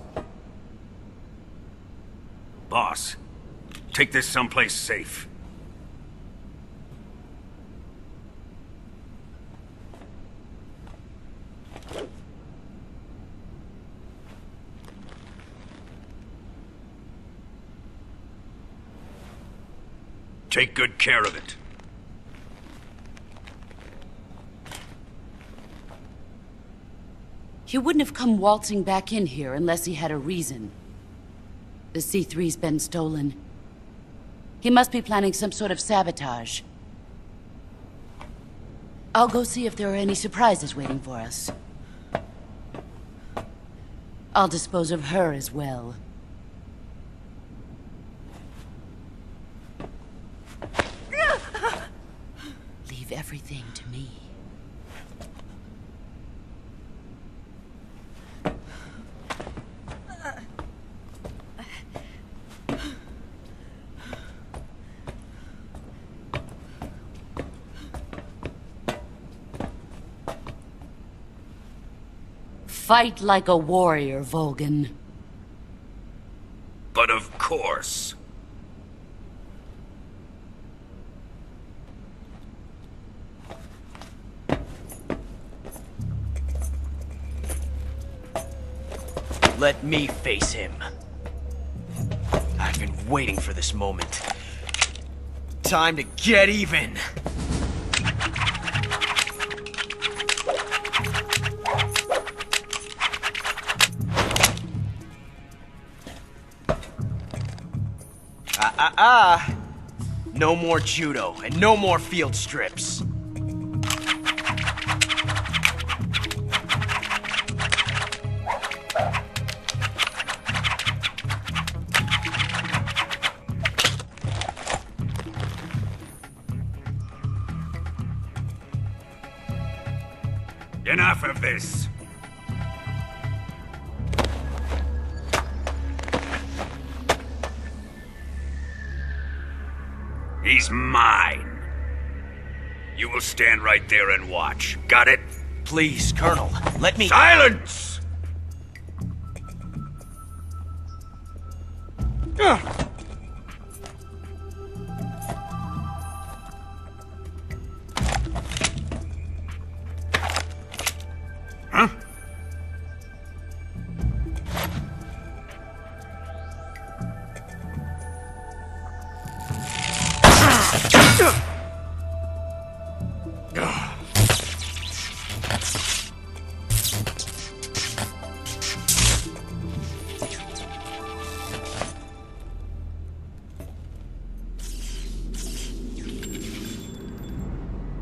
Boss, take this someplace safe. Take good care of it. He wouldn't have come waltzing back in here unless he had a reason. The C3's been stolen. He must be planning some sort of sabotage. I'll go see if there are any surprises waiting for us. I'll dispose of her as well. Leave everything to me. Fight like a warrior, Volgin. But of course. Let me face him. I've been waiting for this moment. Time to get even! No more judo, and no more field strips. Enough of this. He's mine. You will stand right there and watch. Got it? Please, Colonel, let me— Silence! Huh?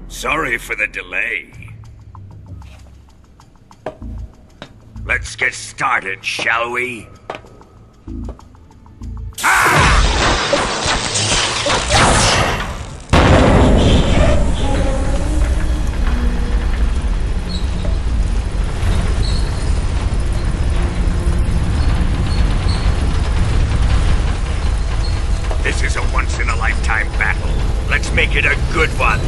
Sorry for the delay. Let's get started, shall we? This is a once-in-a-lifetime battle. Let's make it a good one.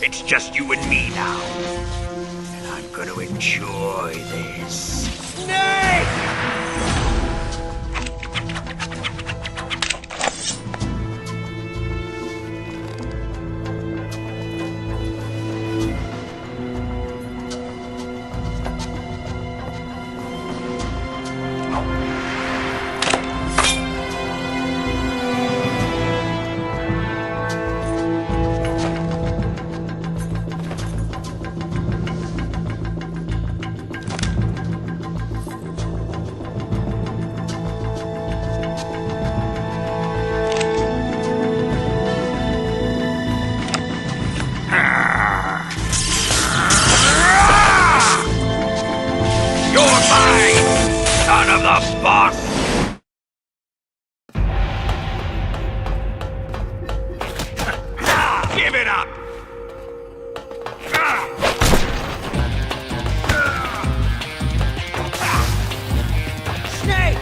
It's just you and me now. And I'm gonna enjoy this. Snake! Boss! Give it up! Snake!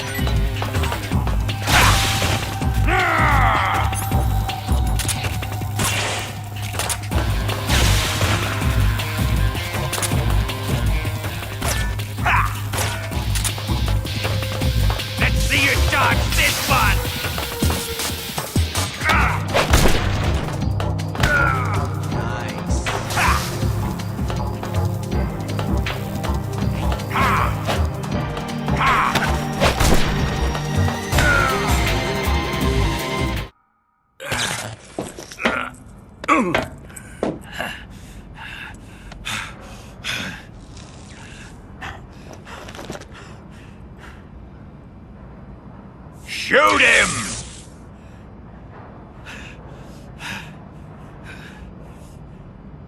Shoot him!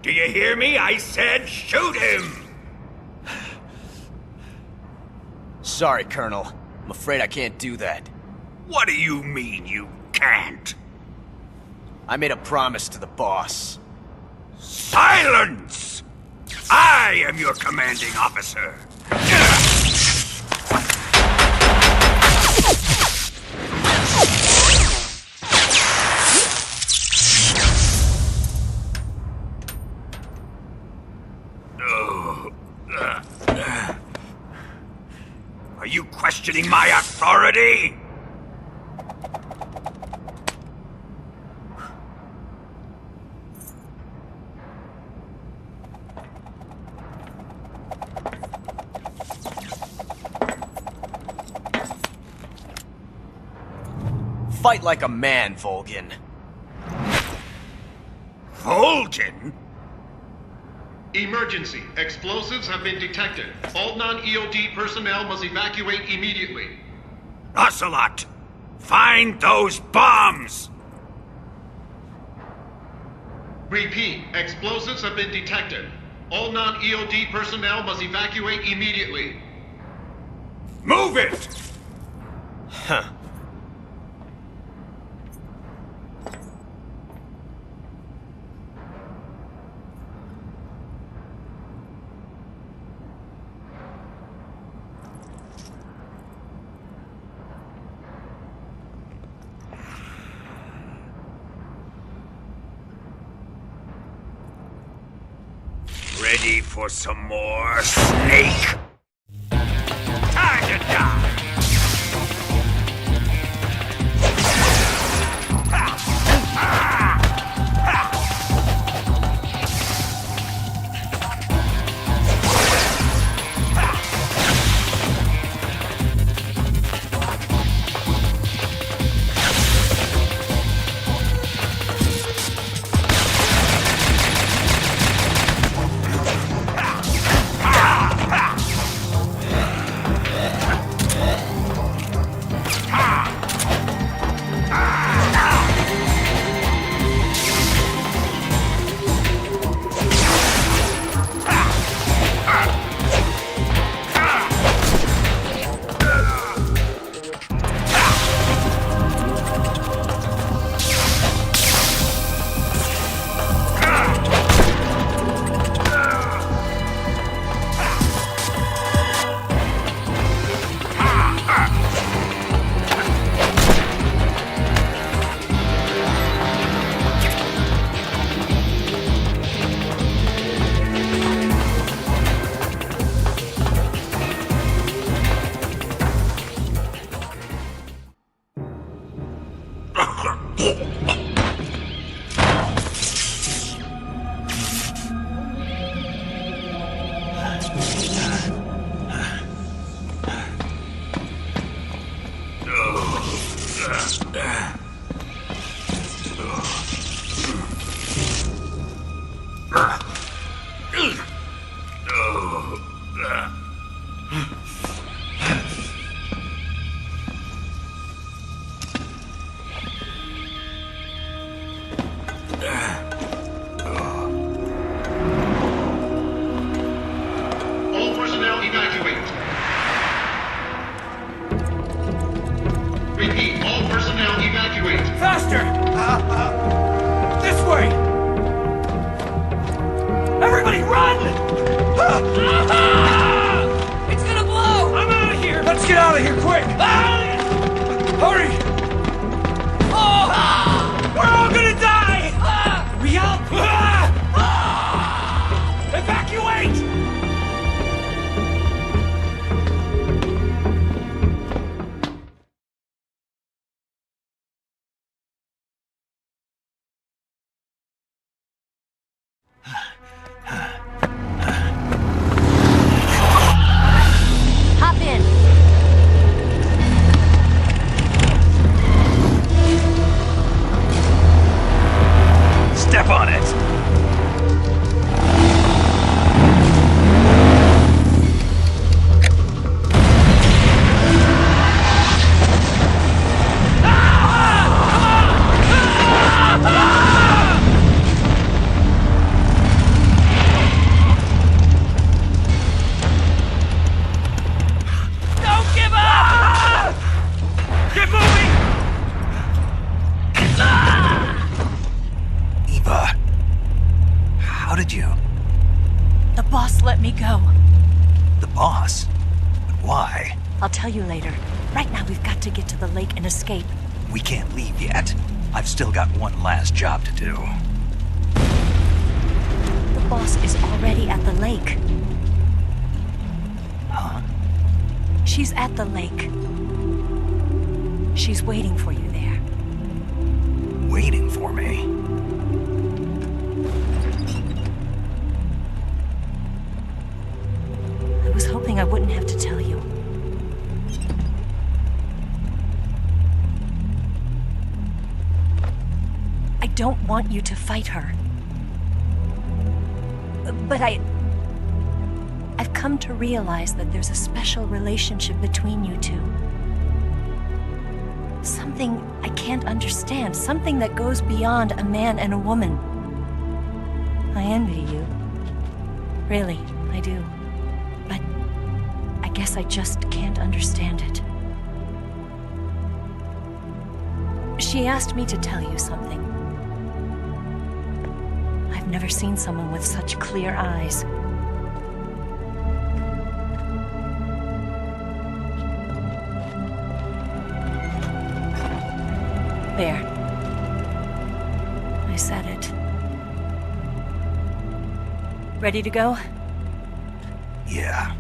Do you hear me? I said shoot him! Sorry, Colonel. I'm afraid I can't do that. What do you mean you can't? I made a promise to the boss. Silence! I am your commanding officer. Are you questioning my authority? Fight like a man, Volgin. Volgin? Emergency. Explosives have been detected. All non-EOD personnel must evacuate immediately. Ocelot! Find those bombs! Repeat. Explosives have been detected. All non-EOD personnel must evacuate immediately. Move it! Huh. Ready for some more, Snake? Time to die! All personnel evacuate. Repeat. All personnel evacuate. Faster! This way! Everybody run! It's gonna blow! I'm out of here! Let's get out of here quick! Hurry! We're all gonna die! We help! Evacuate! Hop in. need you. The boss let me go. The boss? But why? I'll tell you later. Right now, we've got to get to the lake and escape. We can't leave yet. I've still got one last job to do. The boss is already at the lake. Huh? She's at the lake. She's waiting for you there. Waiting for me? I was hoping I wouldn't have to tell you. I don't want you to fight her. But I've come to realize that there's a special relationship between you two. Something I can't understand. Something that goes beyond a man and a woman. I envy you. Really, I do. But I guess I just can't understand it. She asked me to tell you something. I've never seen someone with such clear eyes. There. I said it. Ready to go? Yeah.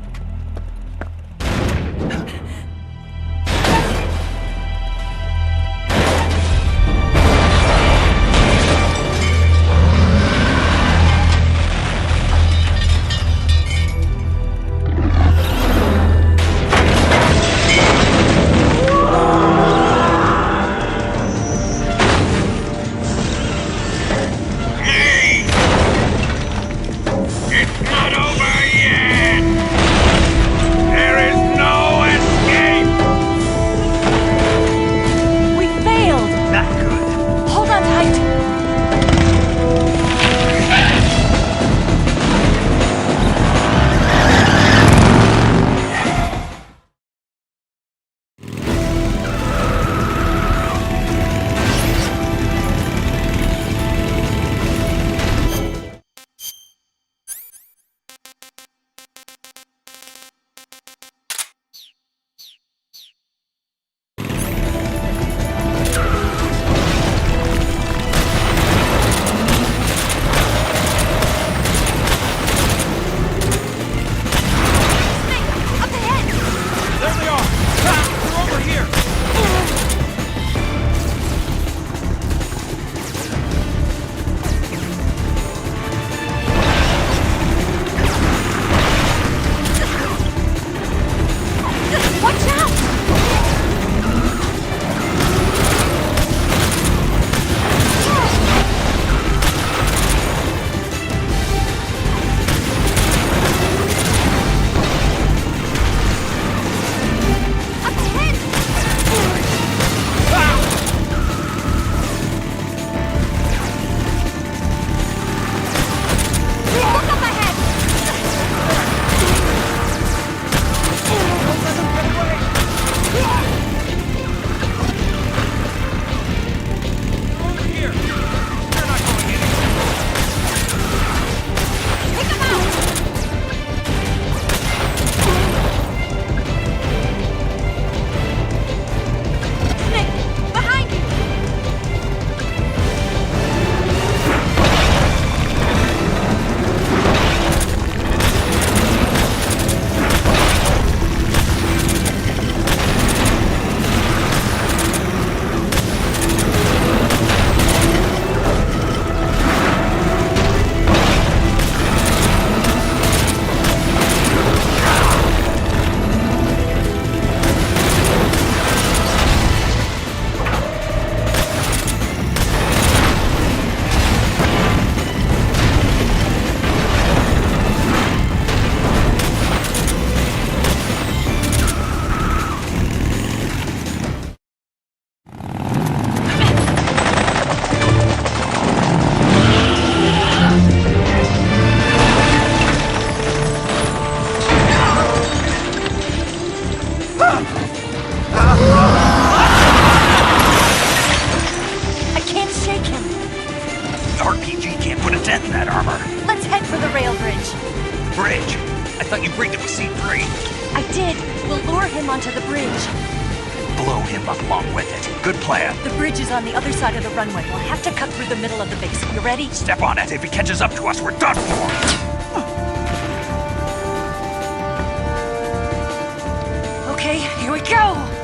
It's not over yet! bridge. Blow him up along with it. Good plan. The bridge is on the other side of the runway. We'll have to cut through the middle of the base. You ready? Step on it. If he catches up to us, we're done for. Okay, here we go!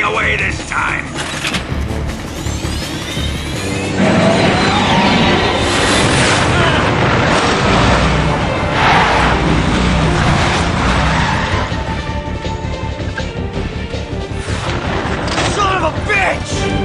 getting away this time! Son of a bitch!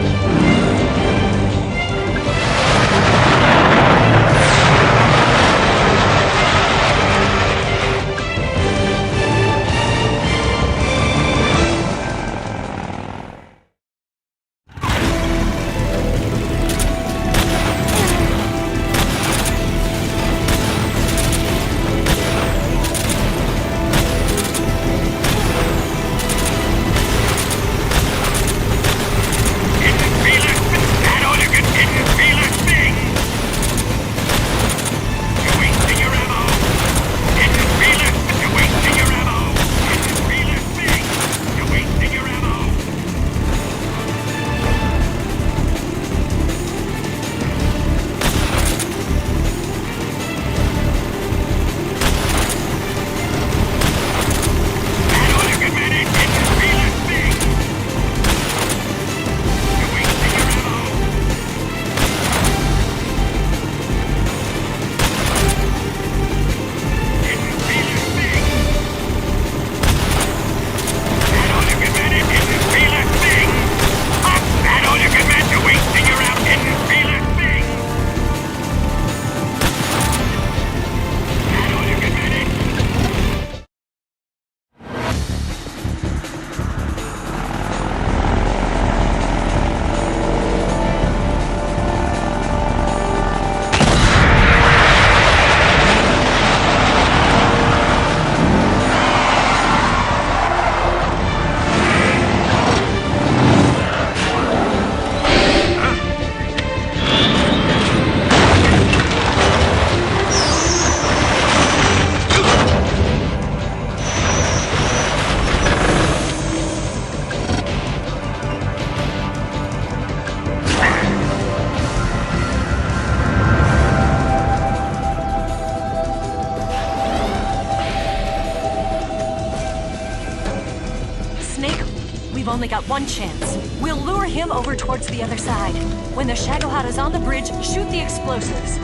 We've only got one chance. We'll lure him over towards the other side. When the Shagohada's on the bridge, shoot the explosives.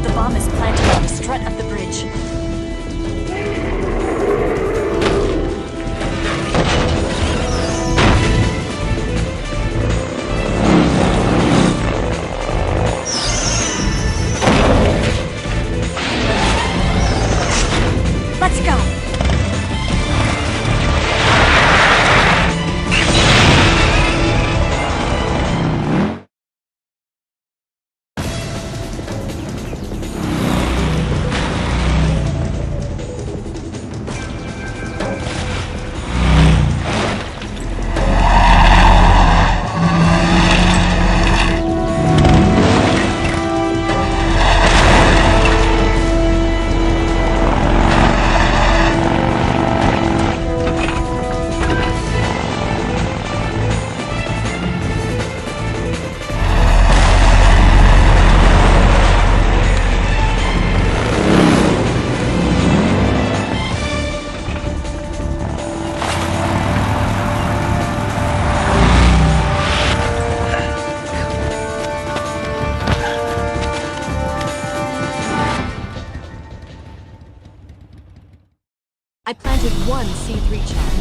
The bomb is planted on the strut of the bridge. Let's go! I planted one C3 charge.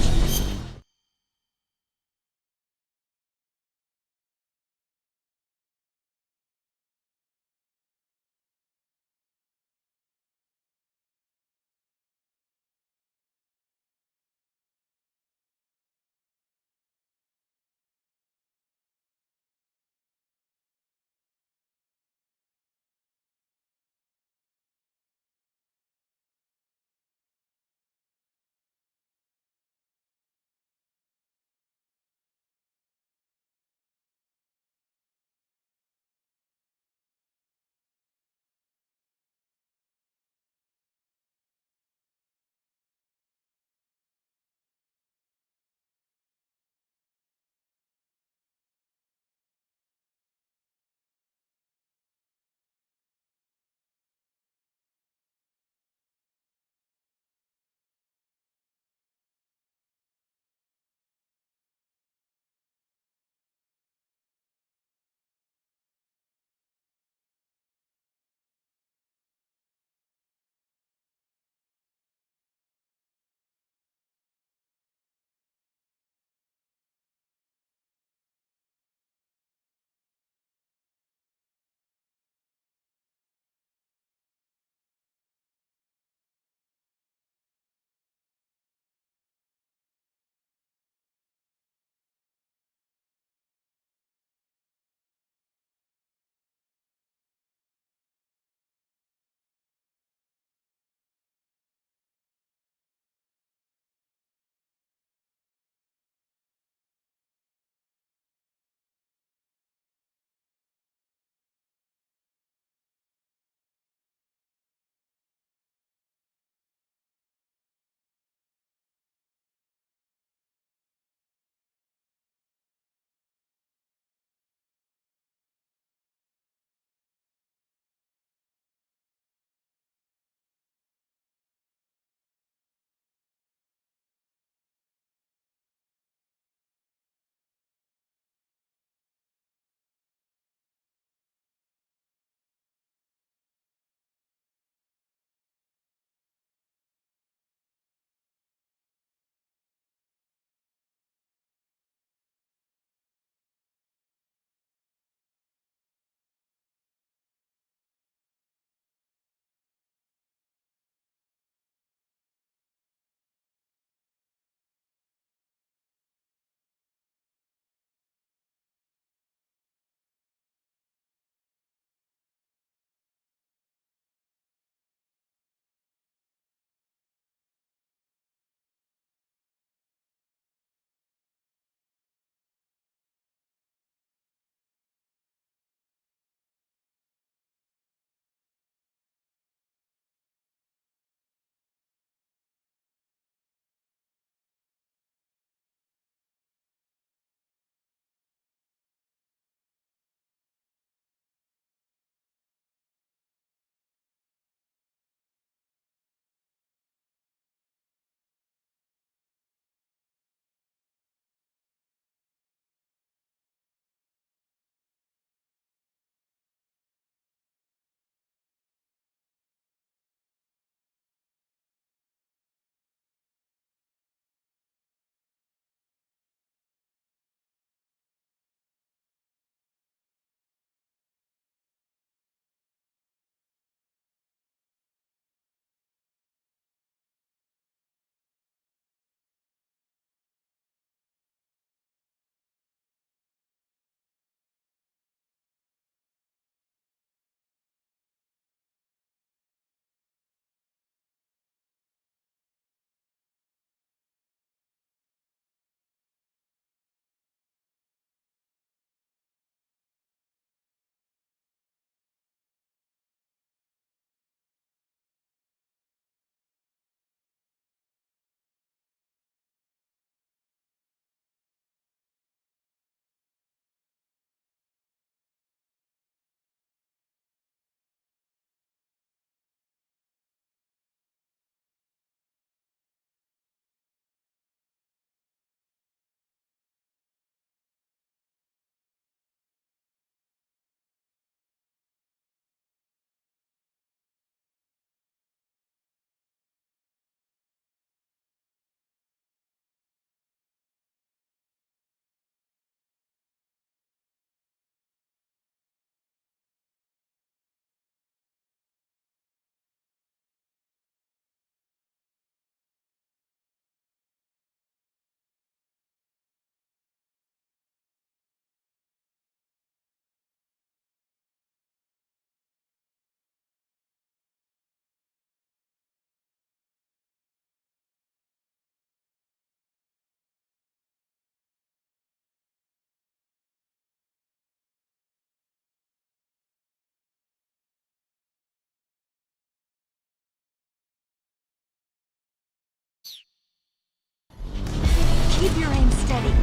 already.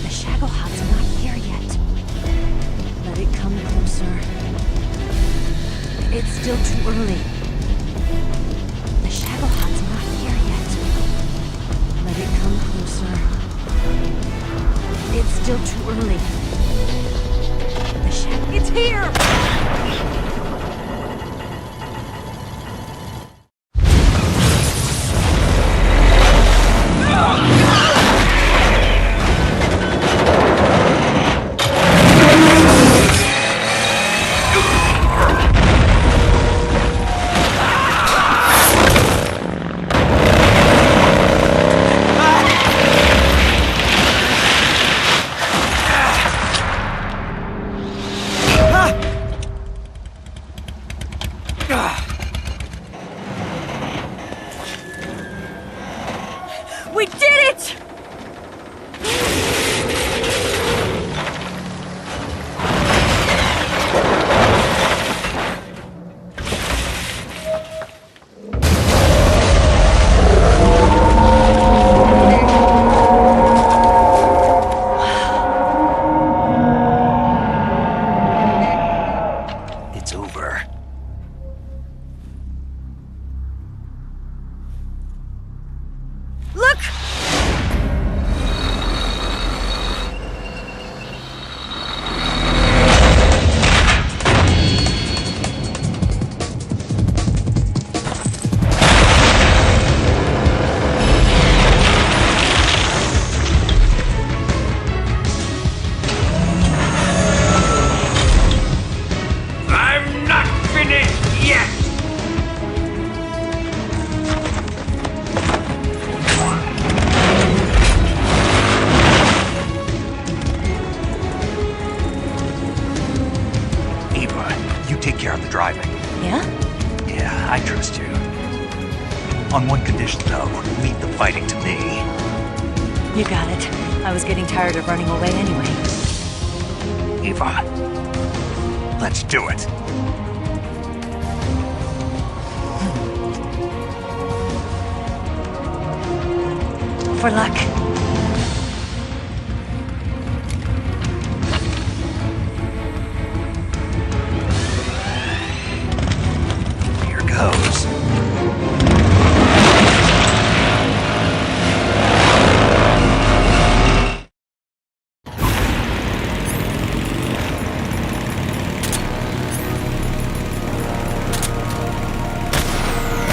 The Shagohod's not here yet. Let it come closer. It's still too early. The Shagohod's not here yet. Let it come closer. It's still too early. It's here! We did it! It's over. Look! I'm not finished yet! Eva, you take care of the driving. Yeah? Yeah, I trust you. On one condition, though, leave the fighting to me. You got it. I was getting tired of running away anyway. Eva, let's do it. For luck. Here goes.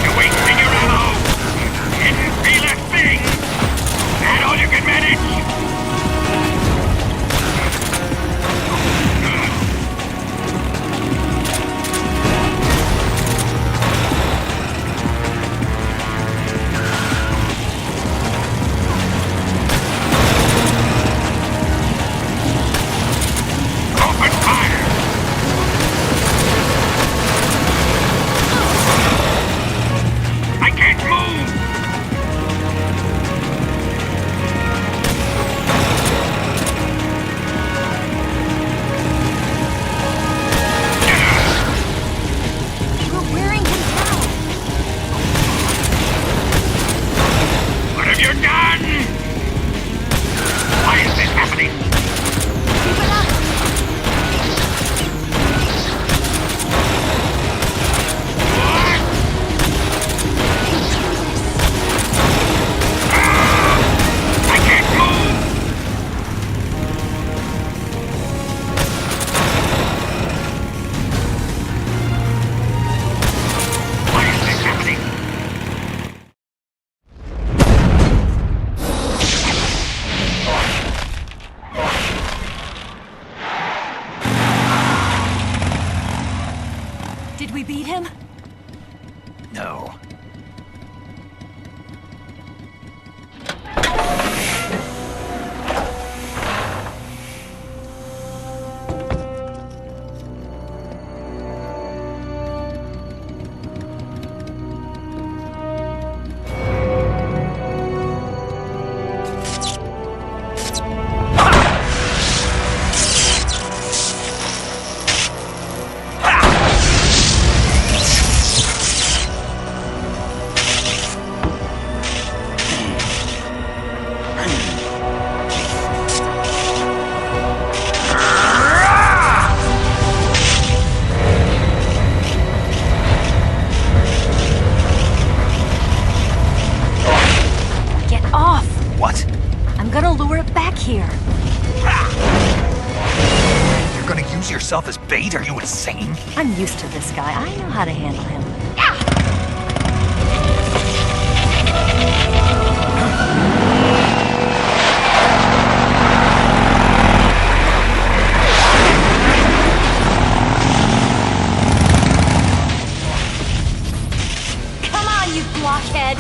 You're wasting your ammo! Didn't feel a thing! That all here. You're gonna use yourself as bait? Are you insane? I'm used to this guy. I know how to handle him. Come on, you blockhead!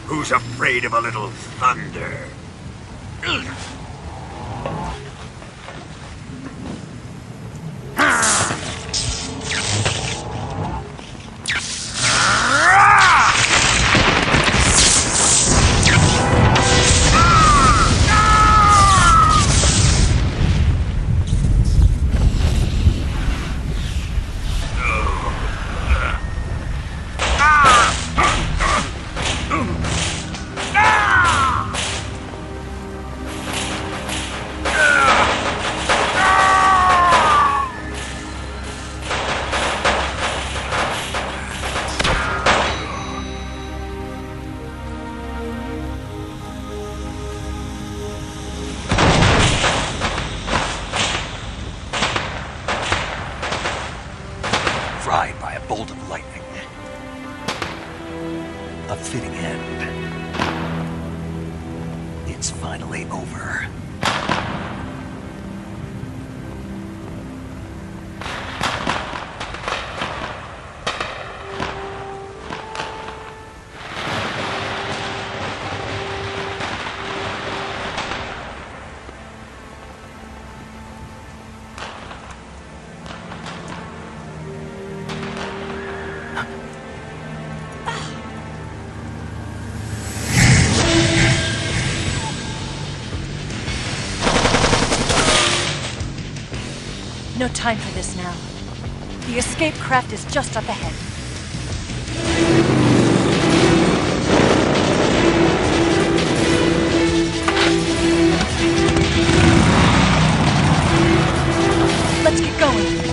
Who's afraid of a little thunder? Fried by a bolt of lightning. A fitting end. It's finally over. No time for this now. The escape craft is just up ahead. Let's get going.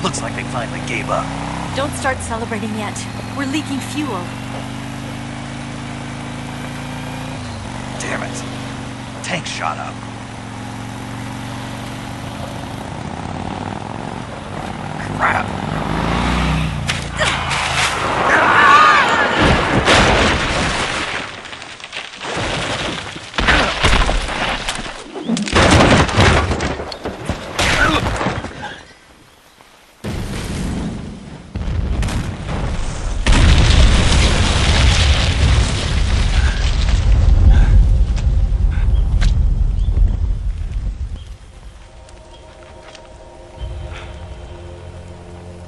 Looks like they finally gave up. Don't start celebrating yet. We're leaking fuel. Damn it. Tank shot up. Crap.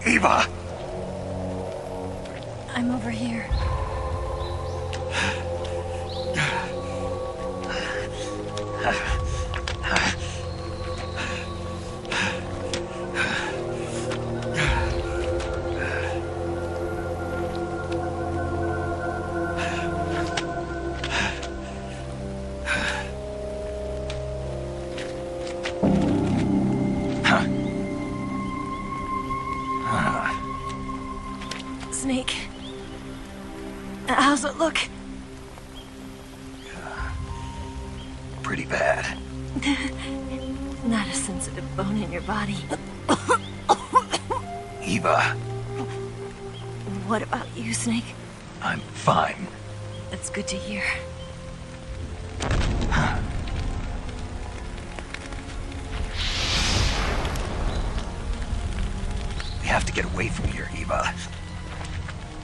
Eva! I'm over here. Snake. How's it look? Pretty bad. Not a sensitive bone in your body. Eva, What about you, Snake? I'm fine. That's good to hear. We have to get away from here, Eva.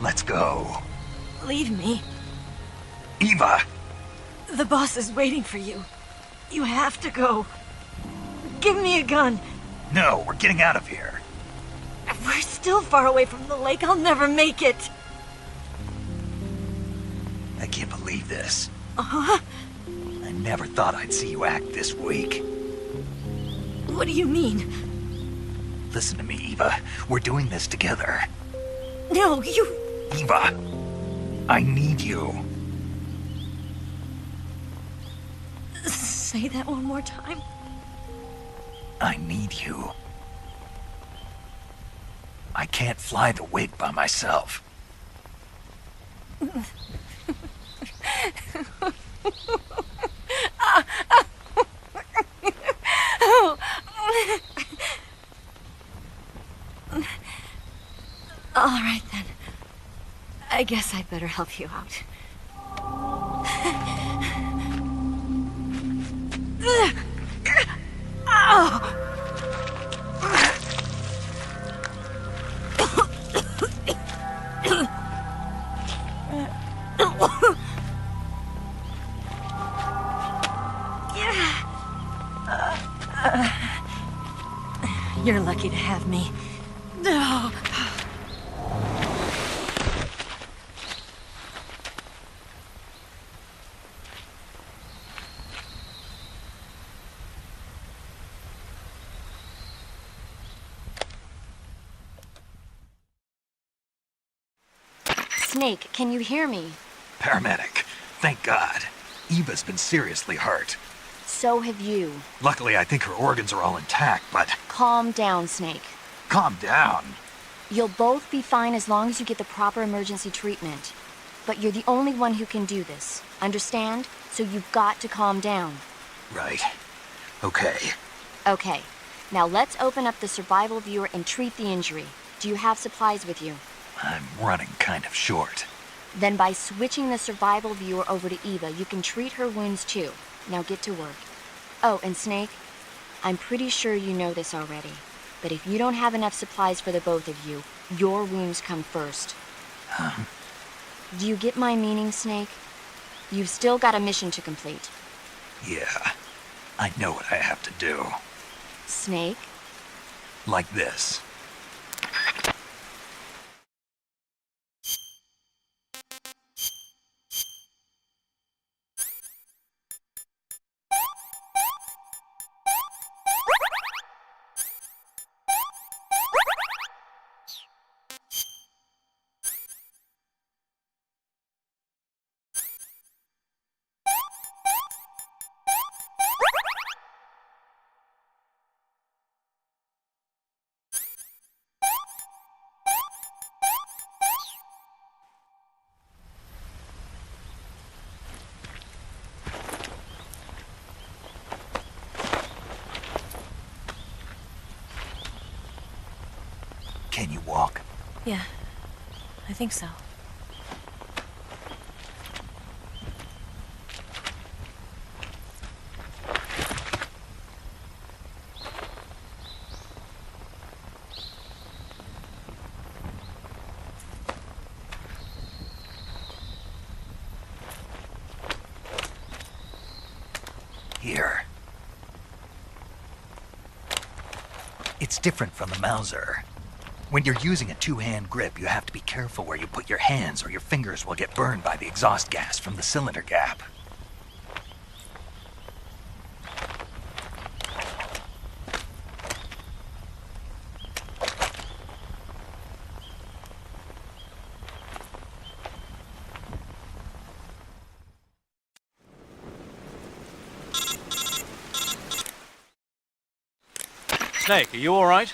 Let's go. Leave me. Eva! The boss is waiting for you. You have to go. Give me a gun. No, we're getting out of here. We're still far away from the lake. I'll never make it. I can't believe this. Uh-huh. I never thought I'd see you act this weak. What do you mean? Listen to me, Eva. We're doing this together. No, you... Eva, I need you. Say that one more time. I need you. I can't fly the wig by myself. All right, then. I guess I'd better help you out. You're lucky to have me. No. Snake, can you hear me? Paramedic, thank God. Eva's been seriously hurt. So have you. Luckily, I think her organs are all intact, but... Calm down, Snake. Calm down. You'll both be fine as long as you get the proper emergency treatment. But you're the only one who can do this. Understand? So you've got to calm down. Right. Okay. Okay. Now let's open up the survival viewer and treat the injury. Do you have supplies with you? I'm running kind of short. Then by switching the survival viewer over to Eva, you can treat her wounds too. Now get to work. Oh, and Snake, I'm pretty sure you know this already, but if you don't have enough supplies for the both of you, your wounds come first. Huh? Do you get my meaning, Snake? You've still got a mission to complete. Yeah, I know what I have to do. Snake? Like this. Can you walk? Yeah, I think so. Here. It's different from the Mauser. When you're using a two-hand grip, you have to be careful where you put your hands or your fingers will get burned by the exhaust gas from the cylinder gap. Snake, are you all right?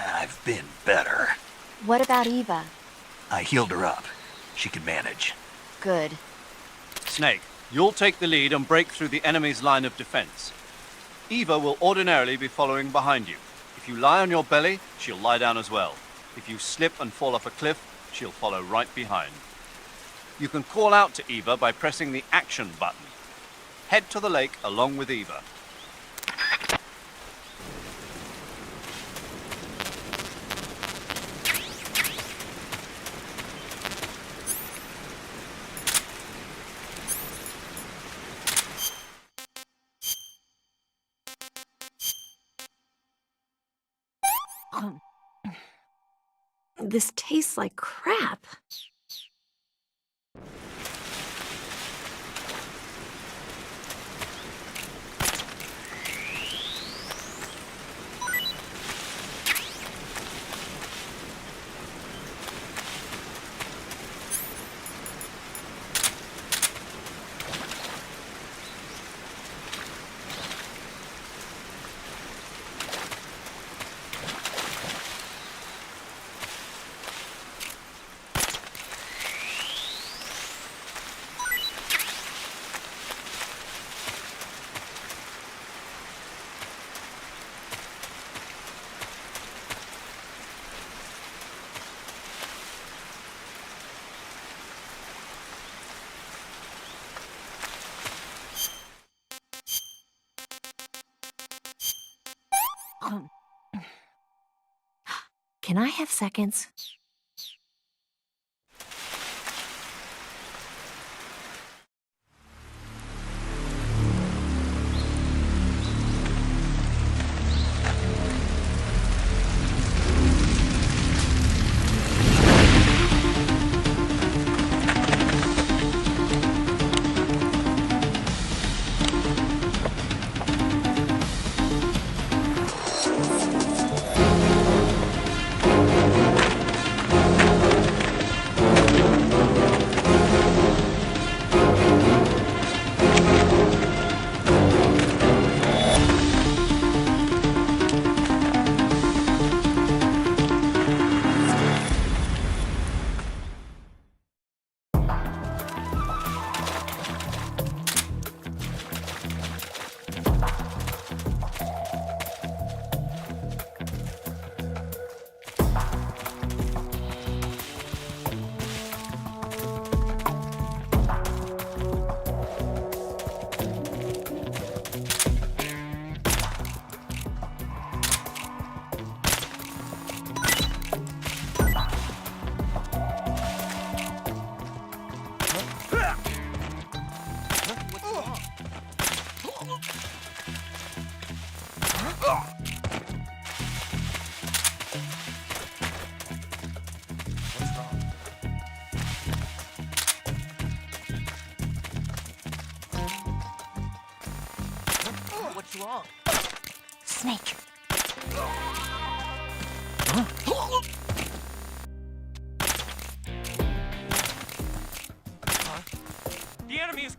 I've been better. What about Eva? I healed her up. She can manage. Good. Snake, you'll take the lead and break through the enemy's line of defense. Eva will ordinarily be following behind you. If you lie on your belly, she'll lie down as well. If you slip and fall off a cliff, she'll follow right behind. You can call out to Eva by pressing the action button. Head to the lake along with Eva. This tastes like crap. Can I have seconds? What's wrong? Snake. The enemy is...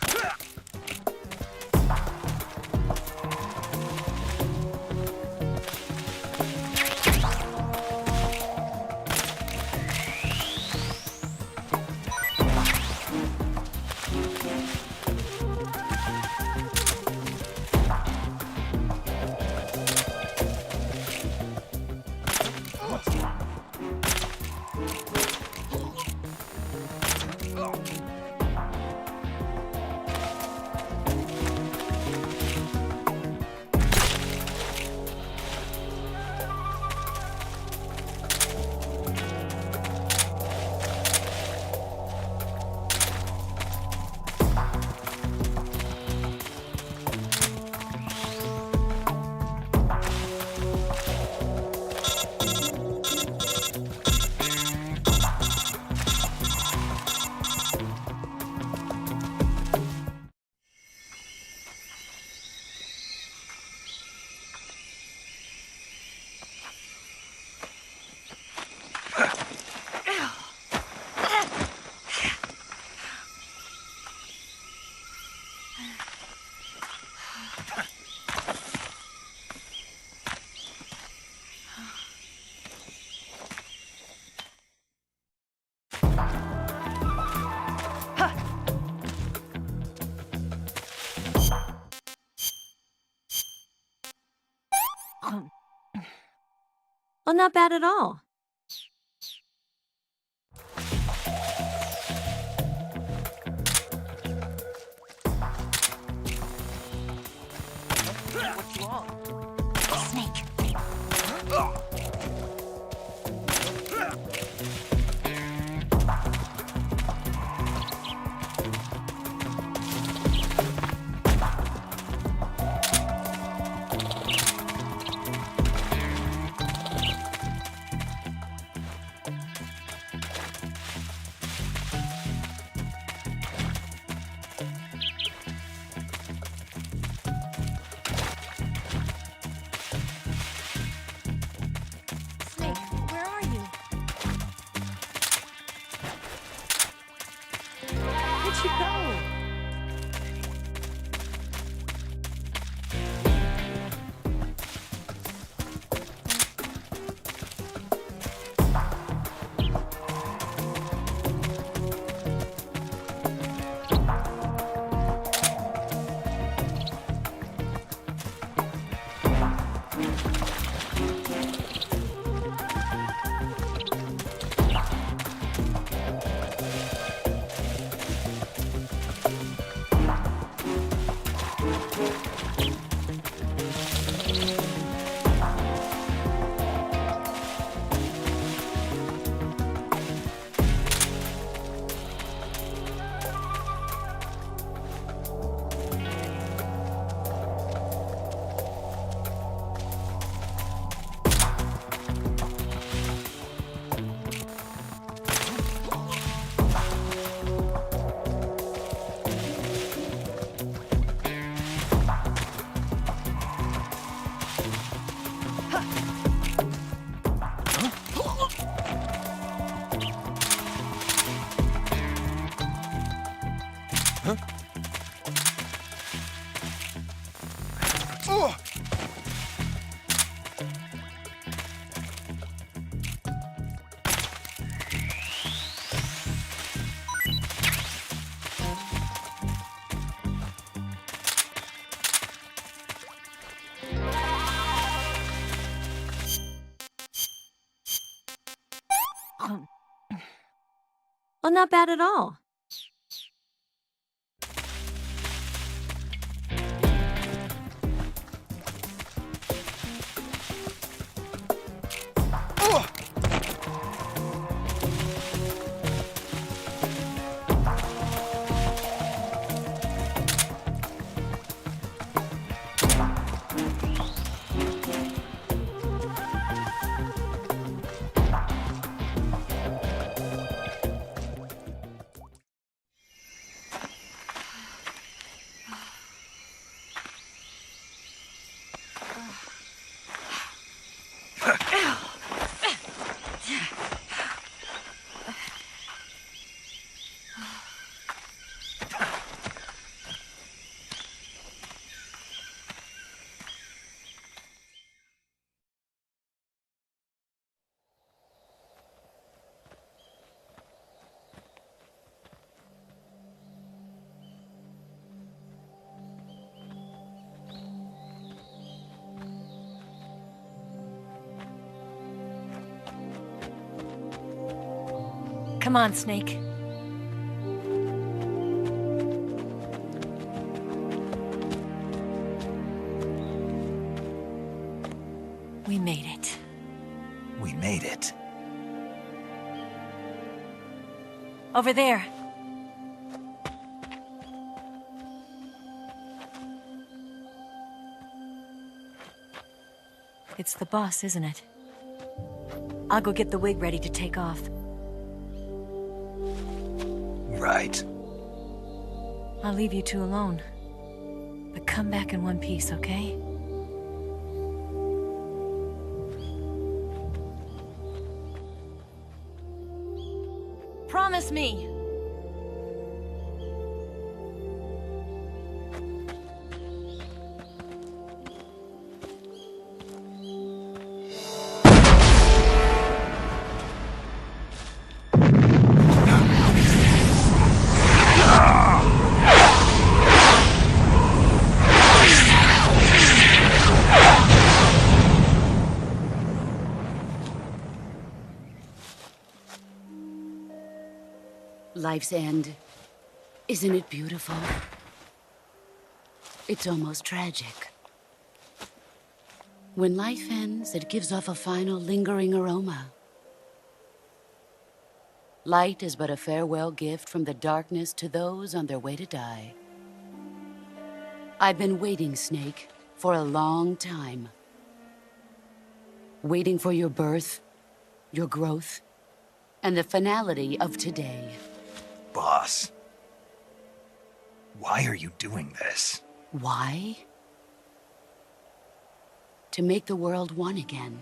Well, not bad at all. What you want? Snake. Snake, where are you? Where'd you go? Well, not bad at all. Come on, Snake. We made it. We made it. Over there. It's the boss, isn't it? I'll go get the wig ready to take off. Right. I'll leave you two alone. But come back in one piece, okay? Promise me! Life's end. Isn't it beautiful? It's almost tragic. When life ends, it gives off a final lingering aroma. Light is but a farewell gift from the darkness to those on their way to die. I've been waiting, Snake, for a long time. Waiting for your birth, your growth, and the finality of today. Boss, why are you doing this? Why? To make the world one again.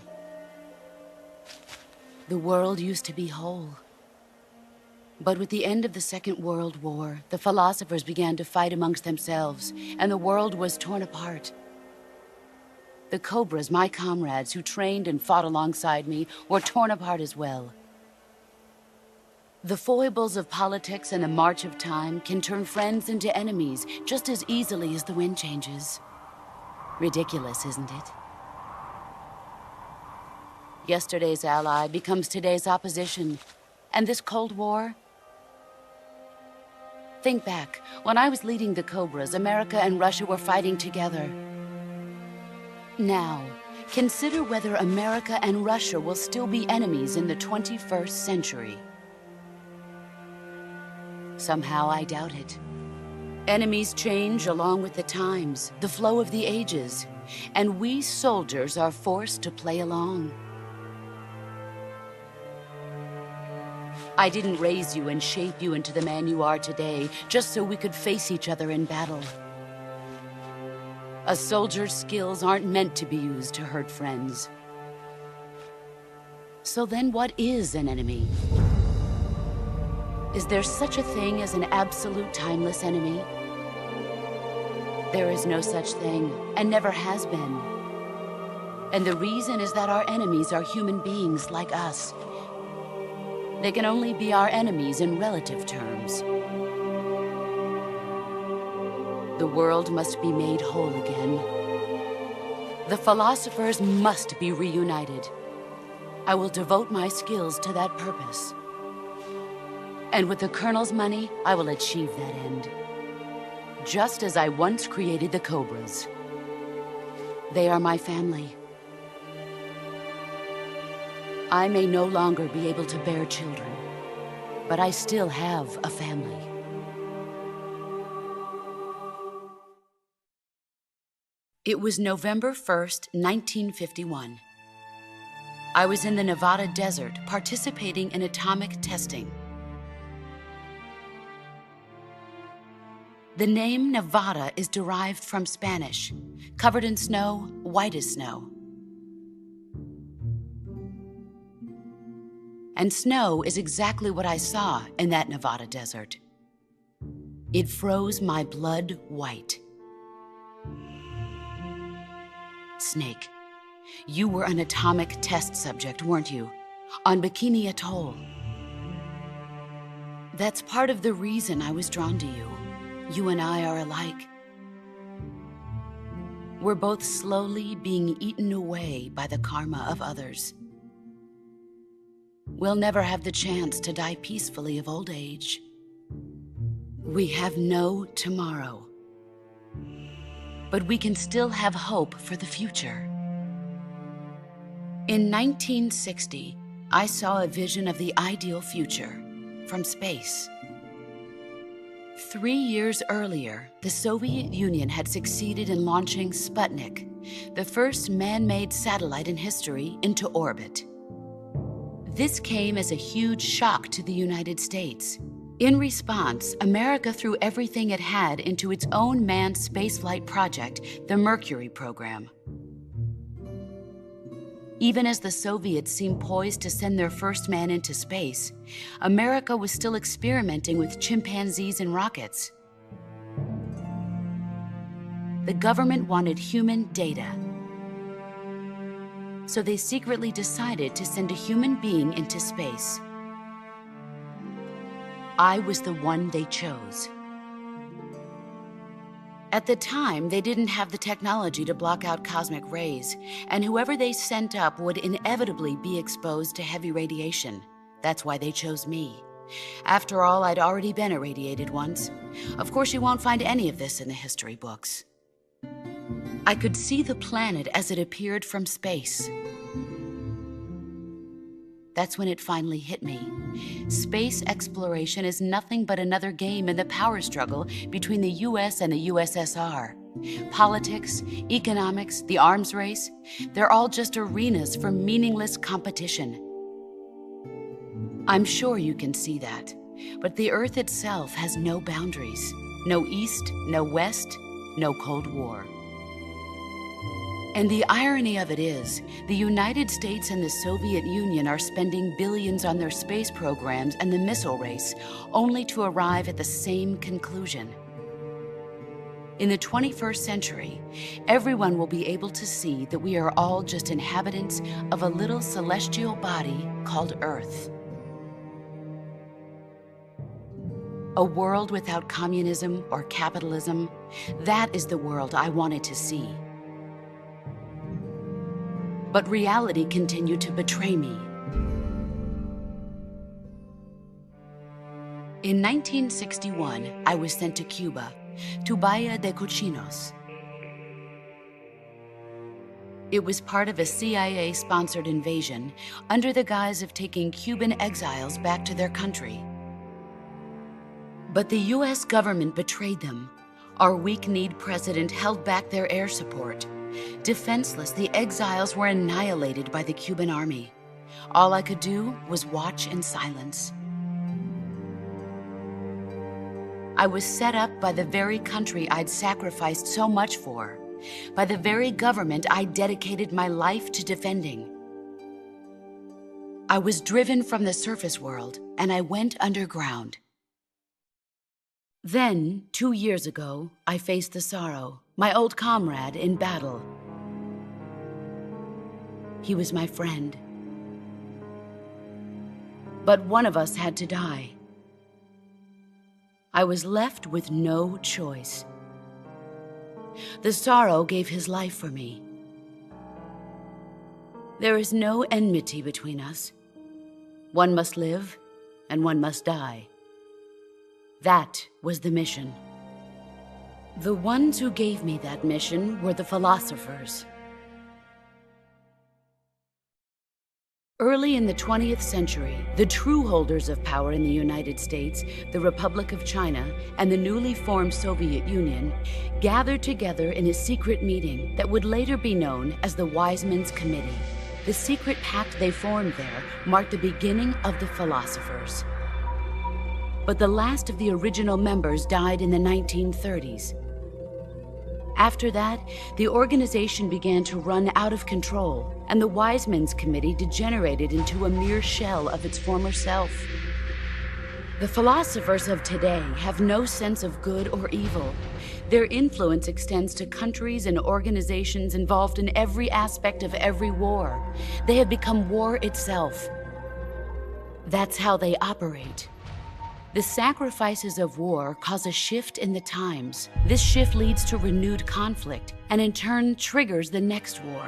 The world used to be whole. But with the end of the Second World War, the philosophers began to fight amongst themselves, and the world was torn apart. The Cobras, my comrades who trained and fought alongside me, were torn apart as well. The foibles of politics and the march of time can turn friends into enemies just as easily as the wind changes. Ridiculous, isn't it? Yesterday's ally becomes today's opposition, and this Cold War... Think back. When I was leading the Cobras, America and Russia were fighting together. Now, consider whether America and Russia will still be enemies in the 21st century. Somehow I doubt it. Enemies change along with the times, the flow of the ages, and we soldiers are forced to play along. I didn't raise you and shape you into the man you are today just so we could face each other in battle. A soldier's skills aren't meant to be used to hurt friends. So then what is an enemy? Is there such a thing as an absolute timeless enemy? There is no such thing, and never has been. And the reason is that our enemies are human beings like us. They can only be our enemies in relative terms. The world must be made whole again. The philosophers must be reunited. I will devote my skills to that purpose. And with the Colonel's money, I will achieve that end. Just as I once created the Cobras. They are my family. I may no longer be able to bear children, but I still have a family. It was November 1st, 1951. I was in the Nevada desert participating in atomic testing. The name Nevada is derived from Spanish, covered in snow, white as snow. And snow is exactly what I saw in that Nevada desert. It froze my blood white. Snake, you were an atomic test subject, weren't you? On Bikini Atoll. That's part of the reason I was drawn to you. You and I are alike. We're both slowly being eaten away by the karma of others. We'll never have the chance to die peacefully of old age. We have no tomorrow. But we can still have hope for the future. In 1960, I saw a vision of the ideal future from space. 3 years earlier, the Soviet Union had succeeded in launching Sputnik, the first man-made satellite in history, into orbit. This came as a huge shock to the United States. In response, America threw everything it had into its own manned spaceflight project, the Mercury program. Even as the Soviets seemed poised to send their first man into space, America was still experimenting with chimpanzees and rockets. The government wanted human data. So they secretly decided to send a human being into space. I was the one they chose. At the time, they didn't have the technology to block out cosmic rays, and whoever they sent up would inevitably be exposed to heavy radiation. That's why they chose me. After all, I'd already been irradiated once. Of course, you won't find any of this in the history books. I could see the planet as it appeared from space. That's when it finally hit me. Space exploration is nothing but another game in the power struggle between the US and the USSR. Politics, economics, the arms race, they're all just arenas for meaningless competition. I'm sure you can see that, but the Earth itself has no boundaries. No East, no West, no Cold War. And the irony of it is, the United States and the Soviet Union are spending billions on their space programs and the missile race, only to arrive at the same conclusion. In the 21st century, everyone will be able to see that we are all just inhabitants of a little celestial body called Earth. A world without communism or capitalism, that is the world I wanted to see. But reality continued to betray me. In 1961, I was sent to Cuba, to Bahia de Cochinos. It was part of a CIA-sponsored invasion under the guise of taking Cuban exiles back to their country. But the US government betrayed them. Our weak-kneed president held back their air support. Defenseless, the exiles were annihilated by the Cuban army. All I could do was watch in silence. I was set up by the very country I'd sacrificed so much for, by the very government I dedicated my life to defending. I was driven from the surface world, and I went underground. Then, 2 years ago, I faced the Sorrow, my old comrade in battle. He was my friend. But one of us had to die. I was left with no choice. The Sorrow gave his life for me. There is no enmity between us. One must live, and one must die. That was the mission. The ones who gave me that mission were the philosophers. Early in the 20th century, the true holders of power in the United States, the Republic of China, and the newly formed Soviet Union gathered together in a secret meeting that would later be known as the Wiseman's Committee. The secret pact they formed there marked the beginning of the philosophers. But the last of the original members died in the 1930s. After that, the organization began to run out of control, and the Wiseman's Committee degenerated into a mere shell of its former self. The philosophers of today have no sense of good or evil. Their influence extends to countries and organizations involved in every aspect of every war. They have become war itself. That's how they operate. The sacrifices of war cause a shift in the times. This shift leads to renewed conflict, and in turn triggers the next war.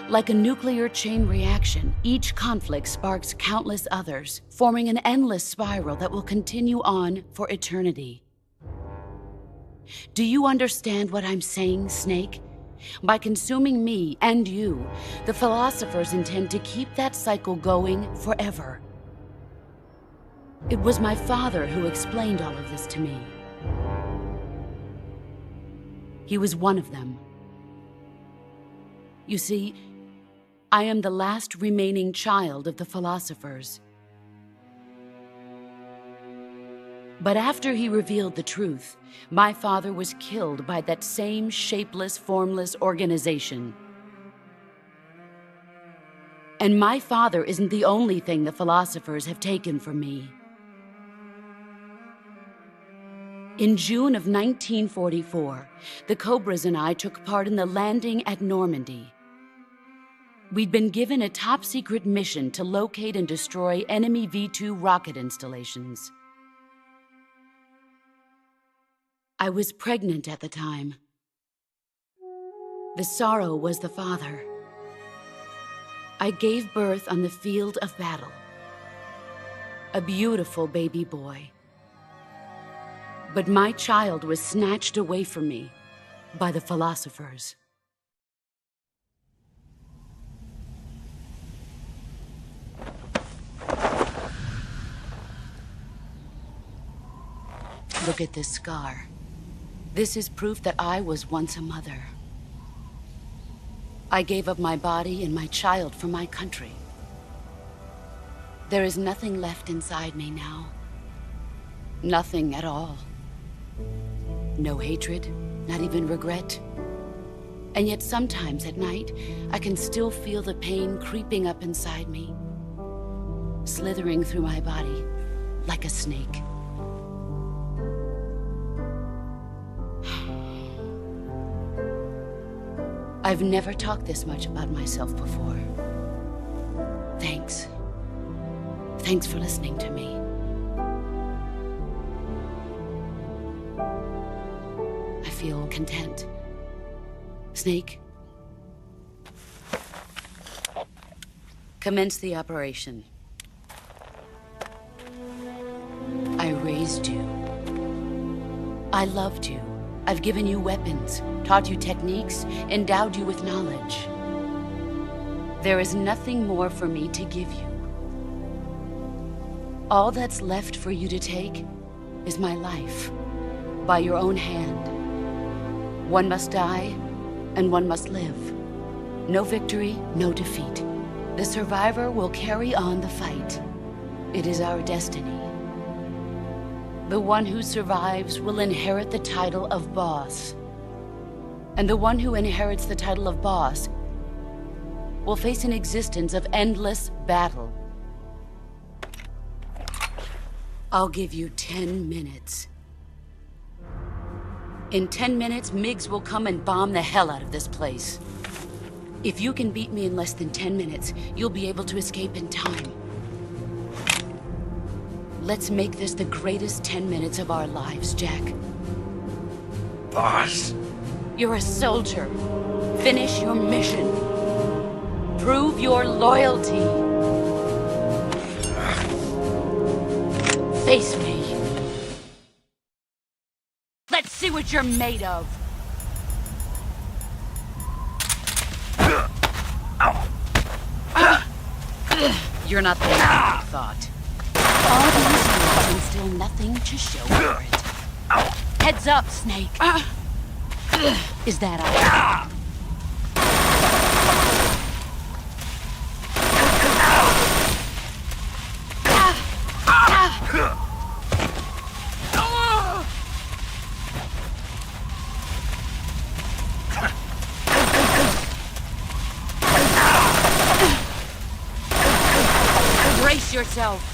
Like a nuclear chain reaction, each conflict sparks countless others, forming an endless spiral that will continue on for eternity. Do you understand what I'm saying, Snake? By consuming me and you, the philosophers intend to keep that cycle going forever. It was my father who explained all of this to me. He was one of them. You see, I am the last remaining child of the philosophers. But after he revealed the truth, my father was killed by that same shapeless, formless organization. And my father isn't the only thing the philosophers have taken from me. In June of 1944, the Cobras and I took part in the landing at Normandy. We'd been given a top-secret mission to locate and destroy enemy V-2 rocket installations. I was pregnant at the time. The Sorrow was the father. I gave birth on the field of battle. a beautiful baby boy. But my child was snatched away from me by the philosophers. Look at this scar. This is proof that I was once a mother. I gave up my body and my child for my country. There is nothing left inside me now. Nothing at all. No hatred, not even regret. And yet sometimes at night, I can still feel the pain creeping up inside me, slithering through my body like a snake. I've never talked this much about myself before. Thanks. Thanks for listening to me. I feel content. Snake, commence the operation. I raised you. I loved you. I've given you weapons, taught you techniques, endowed you with knowledge. There is nothing more for me to give you. All that's left for you to take is my life, by your own hand. One must die, and one must live. No victory, no defeat. The survivor will carry on the fight. It is our destiny. The one who survives will inherit the title of boss. And the one who inherits the title of boss will face an existence of endless battle. I'll give you 10 minutes. In 10 minutes, MiGs will come and bomb the hell out of this place. If you can beat me in less than 10 minutes, you'll be able to escape in time. Let's make this the greatest 10 minutes of our lives, Jack. Boss. You're a soldier. Finish your mission. Prove your loyalty. Face me. Let's see what you're made of. You're not the man I thought. All these years and still nothing to show for it. Heads up, Snake. Is that all? Brace yourself.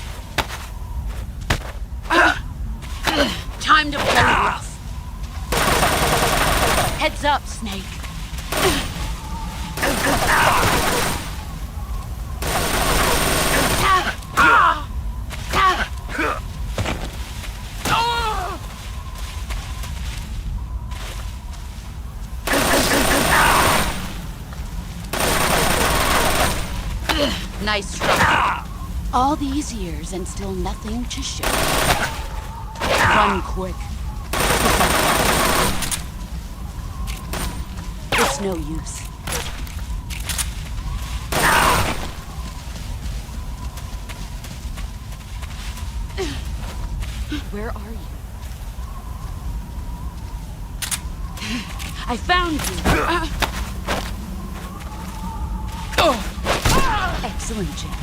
Time to blow rough. Heads up, Snake. Nice try. All these years and still nothing to show. Run quick. It's no use. Where are you? I found you. Excellent, Jack.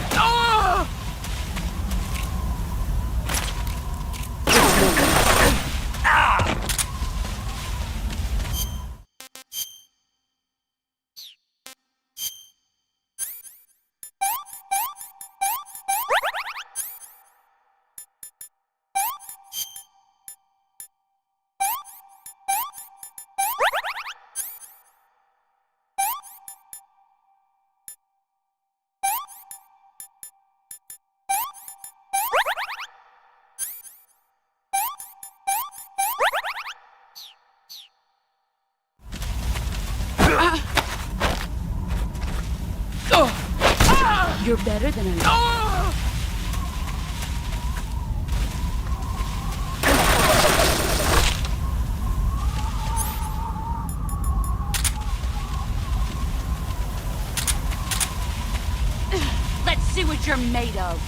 You're better than I what you're made of.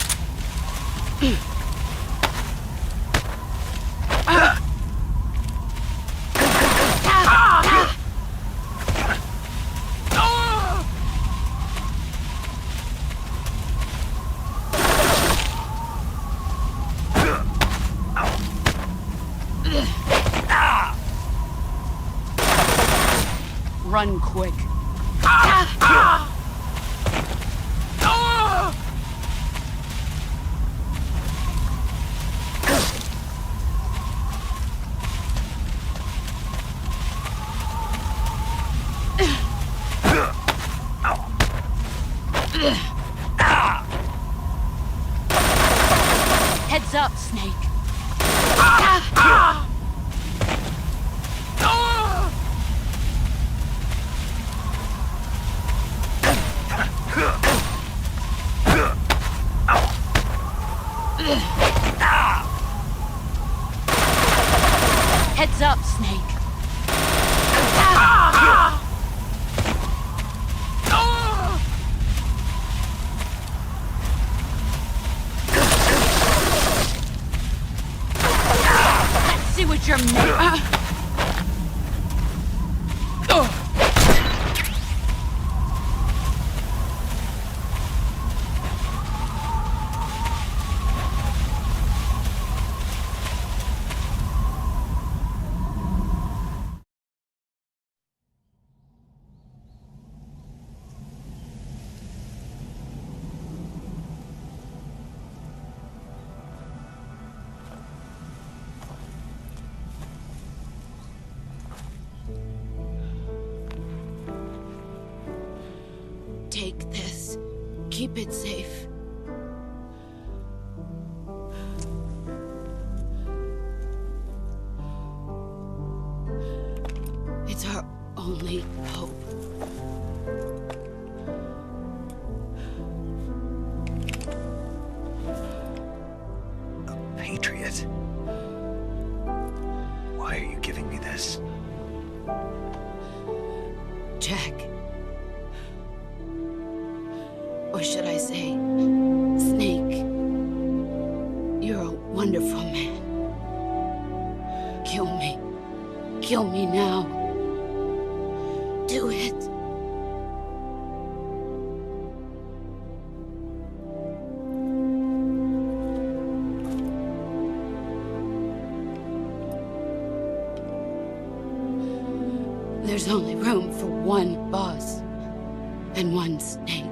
Run quick. Heads up, Snake. Heads up, Snake. Let's see what you're made. Take this. Keep it safe. It's our only hope. A patriot? Why are you giving me this? Jack. Or should I say, Snake, you're a wonderful man. Kill me. Kill me now. Do it. There's only room for one boss and one Snake.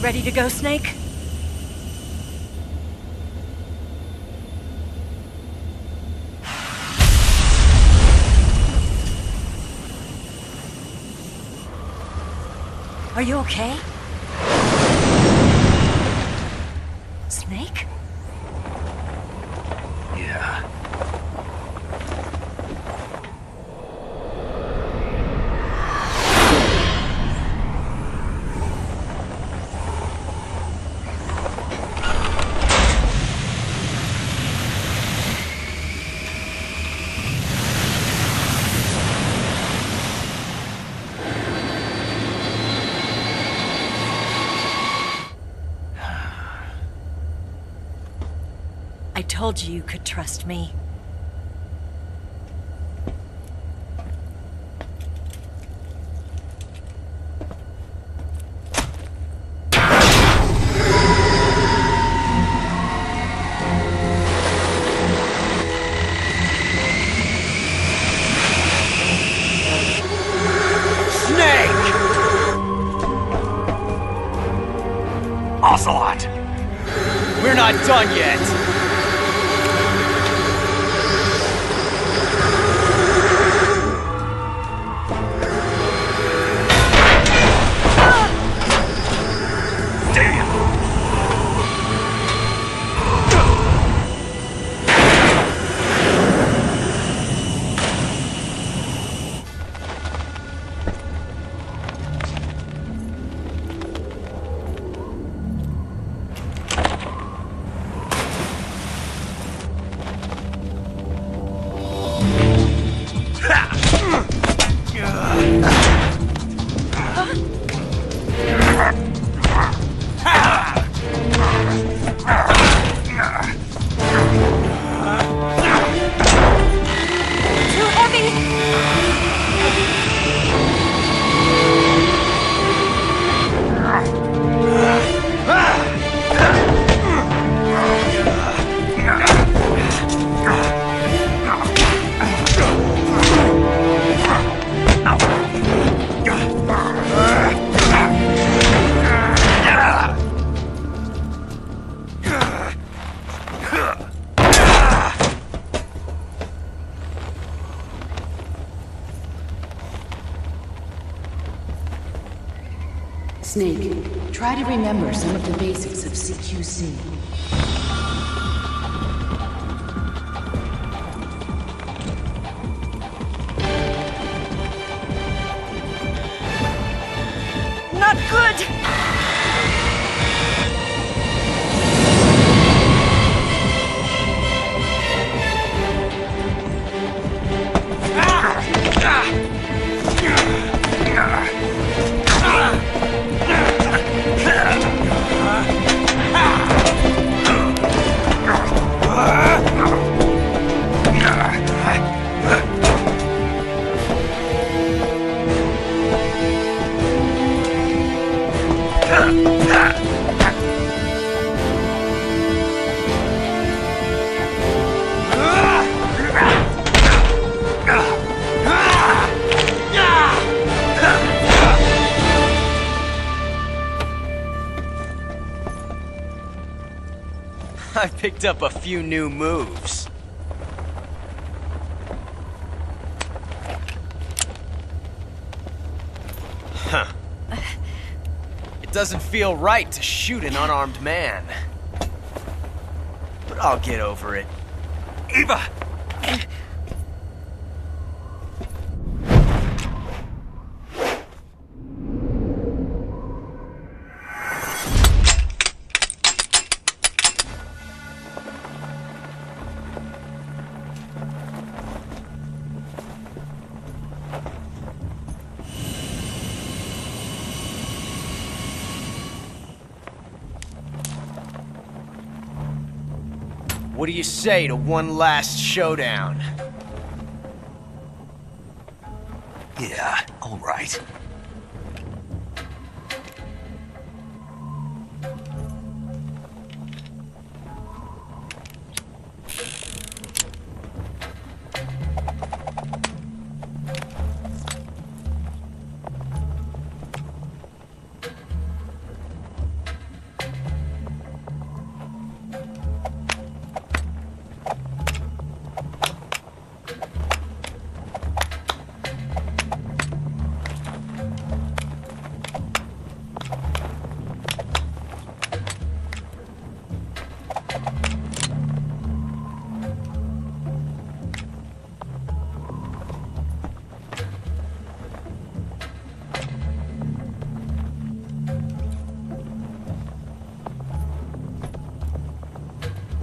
Ready to go, Snake? Are you okay? Snake? Yeah. I told you you could trust me. Snake! Ocelot! We're not done yet! Snake, try to remember some of the basics of CQC. Not good! I picked up a few new moves. Huh. It doesn't feel right to shoot an unarmed man. But I'll get over it. Eva! What do you say to one last showdown? Yeah, all right.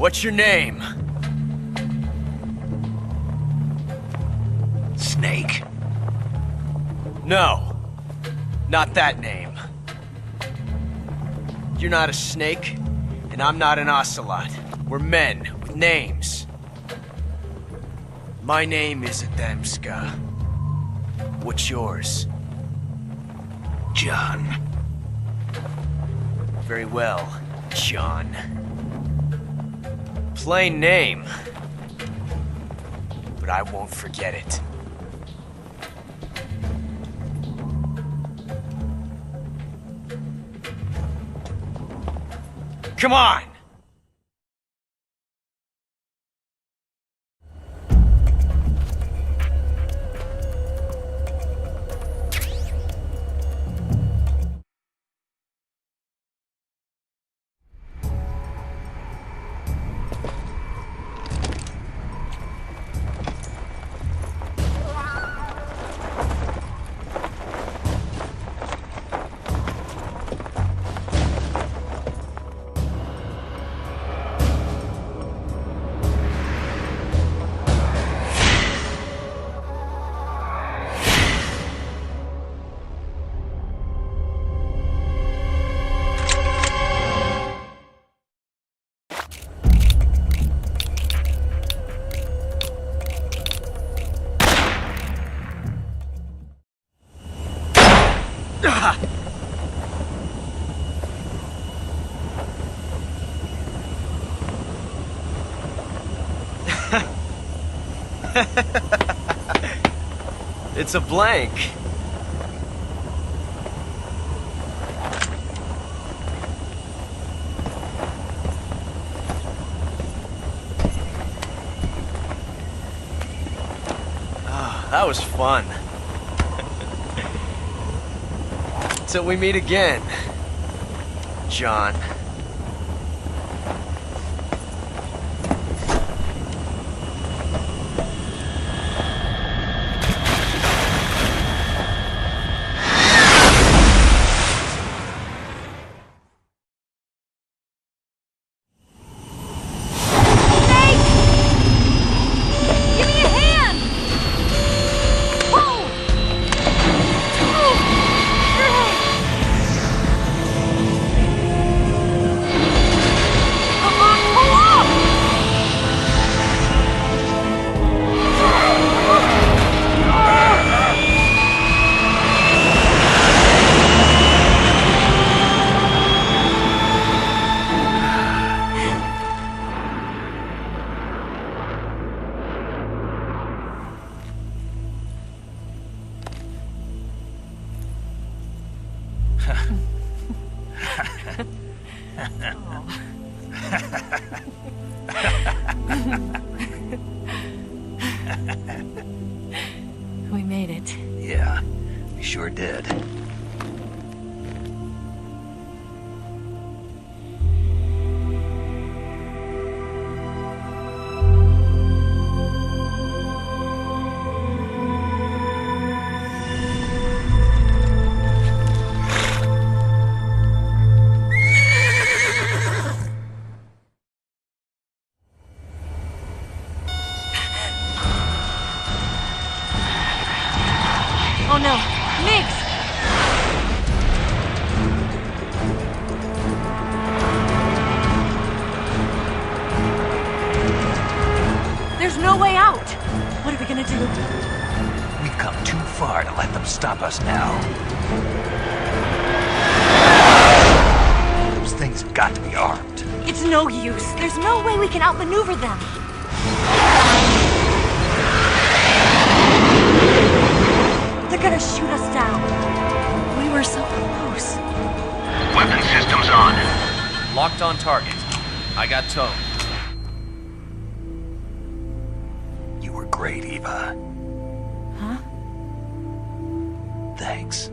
What's your name? Snake? No. Not that name. You're not a snake, and I'm not an ocelot. We're men with names. My name is Adamska. What's yours? John. Very well, John. Plain name. But I won't forget it. Come on! It's a blank. Oh, that was fun. Till we meet again, John. We made it. Yeah, we sure did. Oh no, Miggs! There's no way out! What are we gonna do? We've come too far to let them stop us now. Those things have got to be armed. It's no use. There's no way we can outmaneuver them. They're gonna shoot us down. We were so close. Weapon systems on. Locked on target. I got towed. You were great, Eva. Huh? Thanks.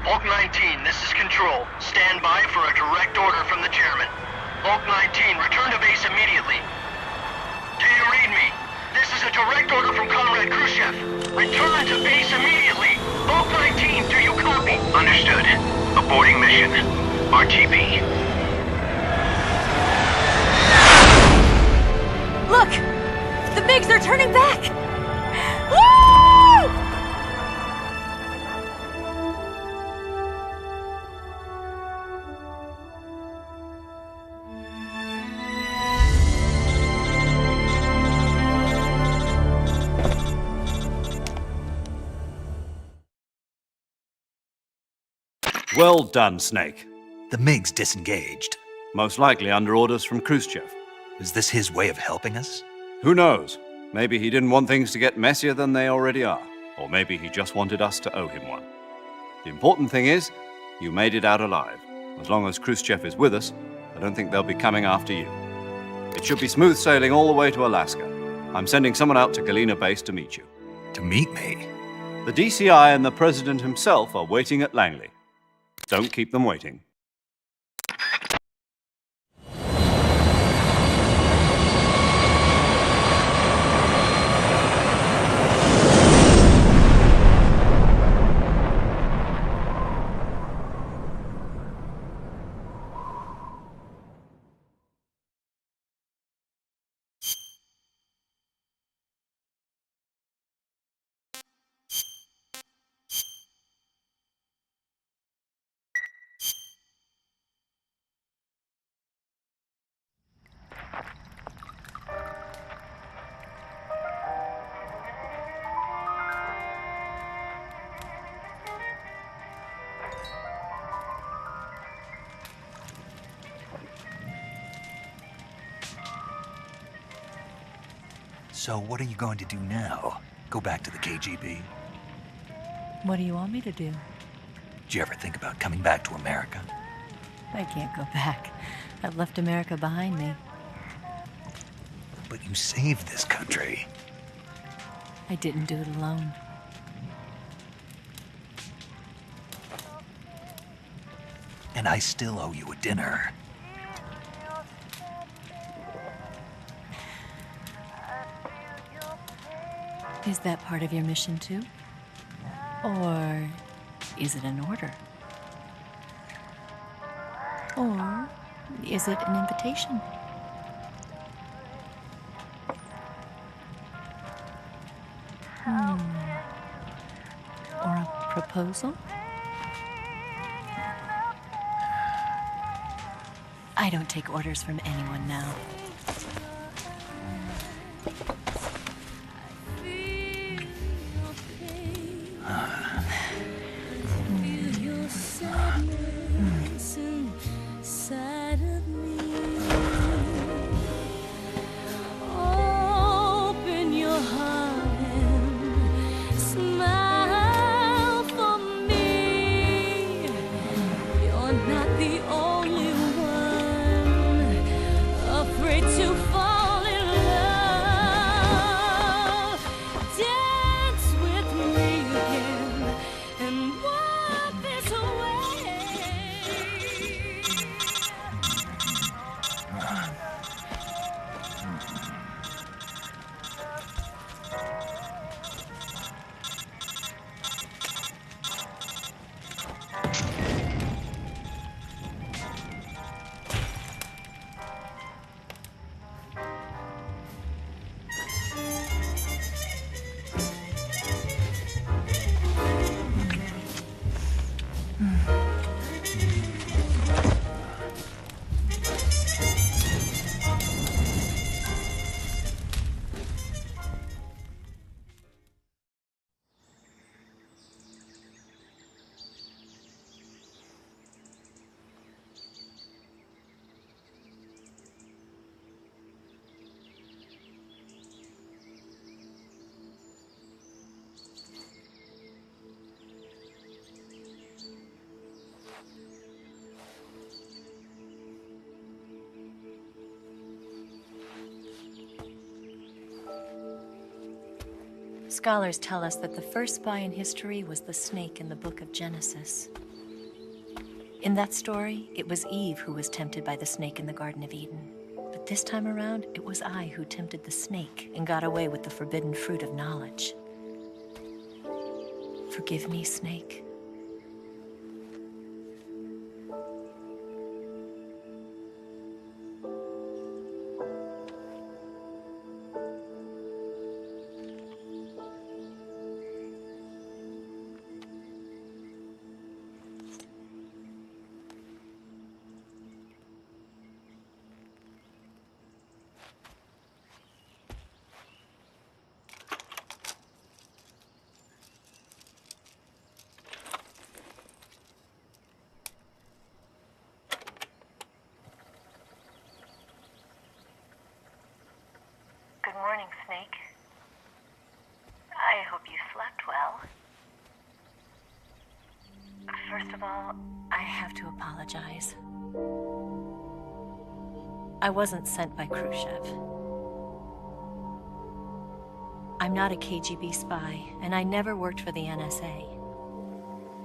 Hulk 19, this is Control. Stand by for a direct order from the chairman. Hulk 19, return to base immediately. Do you read me? This is a direct order from Comrade Khrushchev. Return to base immediately. Bulk 19, do you copy? Understood. Aborting mission. RTB. Look! The MiGs are turning back! Woo! Well done, Snake. The MiGs disengaged. Most likely under orders from Khrushchev. Is this his way of helping us? Who knows? Maybe he didn't want things to get messier than they already are. Or maybe he just wanted us to owe him one. The important thing is, you made it out alive. As long as Khrushchev is with us, I don't think they'll be coming after you. It should be smooth sailing all the way to Alaska. I'm sending someone out to Galena Base to meet you. To meet me? The DCI and the President himself are waiting at Langley. Don't keep them waiting. So what are you going to do now? Go back to the KGB? What do you want me to do? Did you ever think about coming back to America? I can't go back. I've left America behind me. But you saved this country. I didn't do it alone. And I still owe you a dinner. Is that part of your mission too? Or is it an order? Or is it an invitation? Or a proposal? I don't take orders from anyone now. Scholars tell us that the first spy in history was the snake in the book of Genesis. In that story, it was Eve who was tempted by the snake in the Garden of Eden. But But this time around, it was I who tempted the snake and got away with the forbidden fruit of knowledge. Forgive me, Snake. Good morning, Snake. I hope you slept well. First of all, I have to apologize. I wasn't sent by Khrushchev. I'm not a KGB spy, and I never worked for the NSA.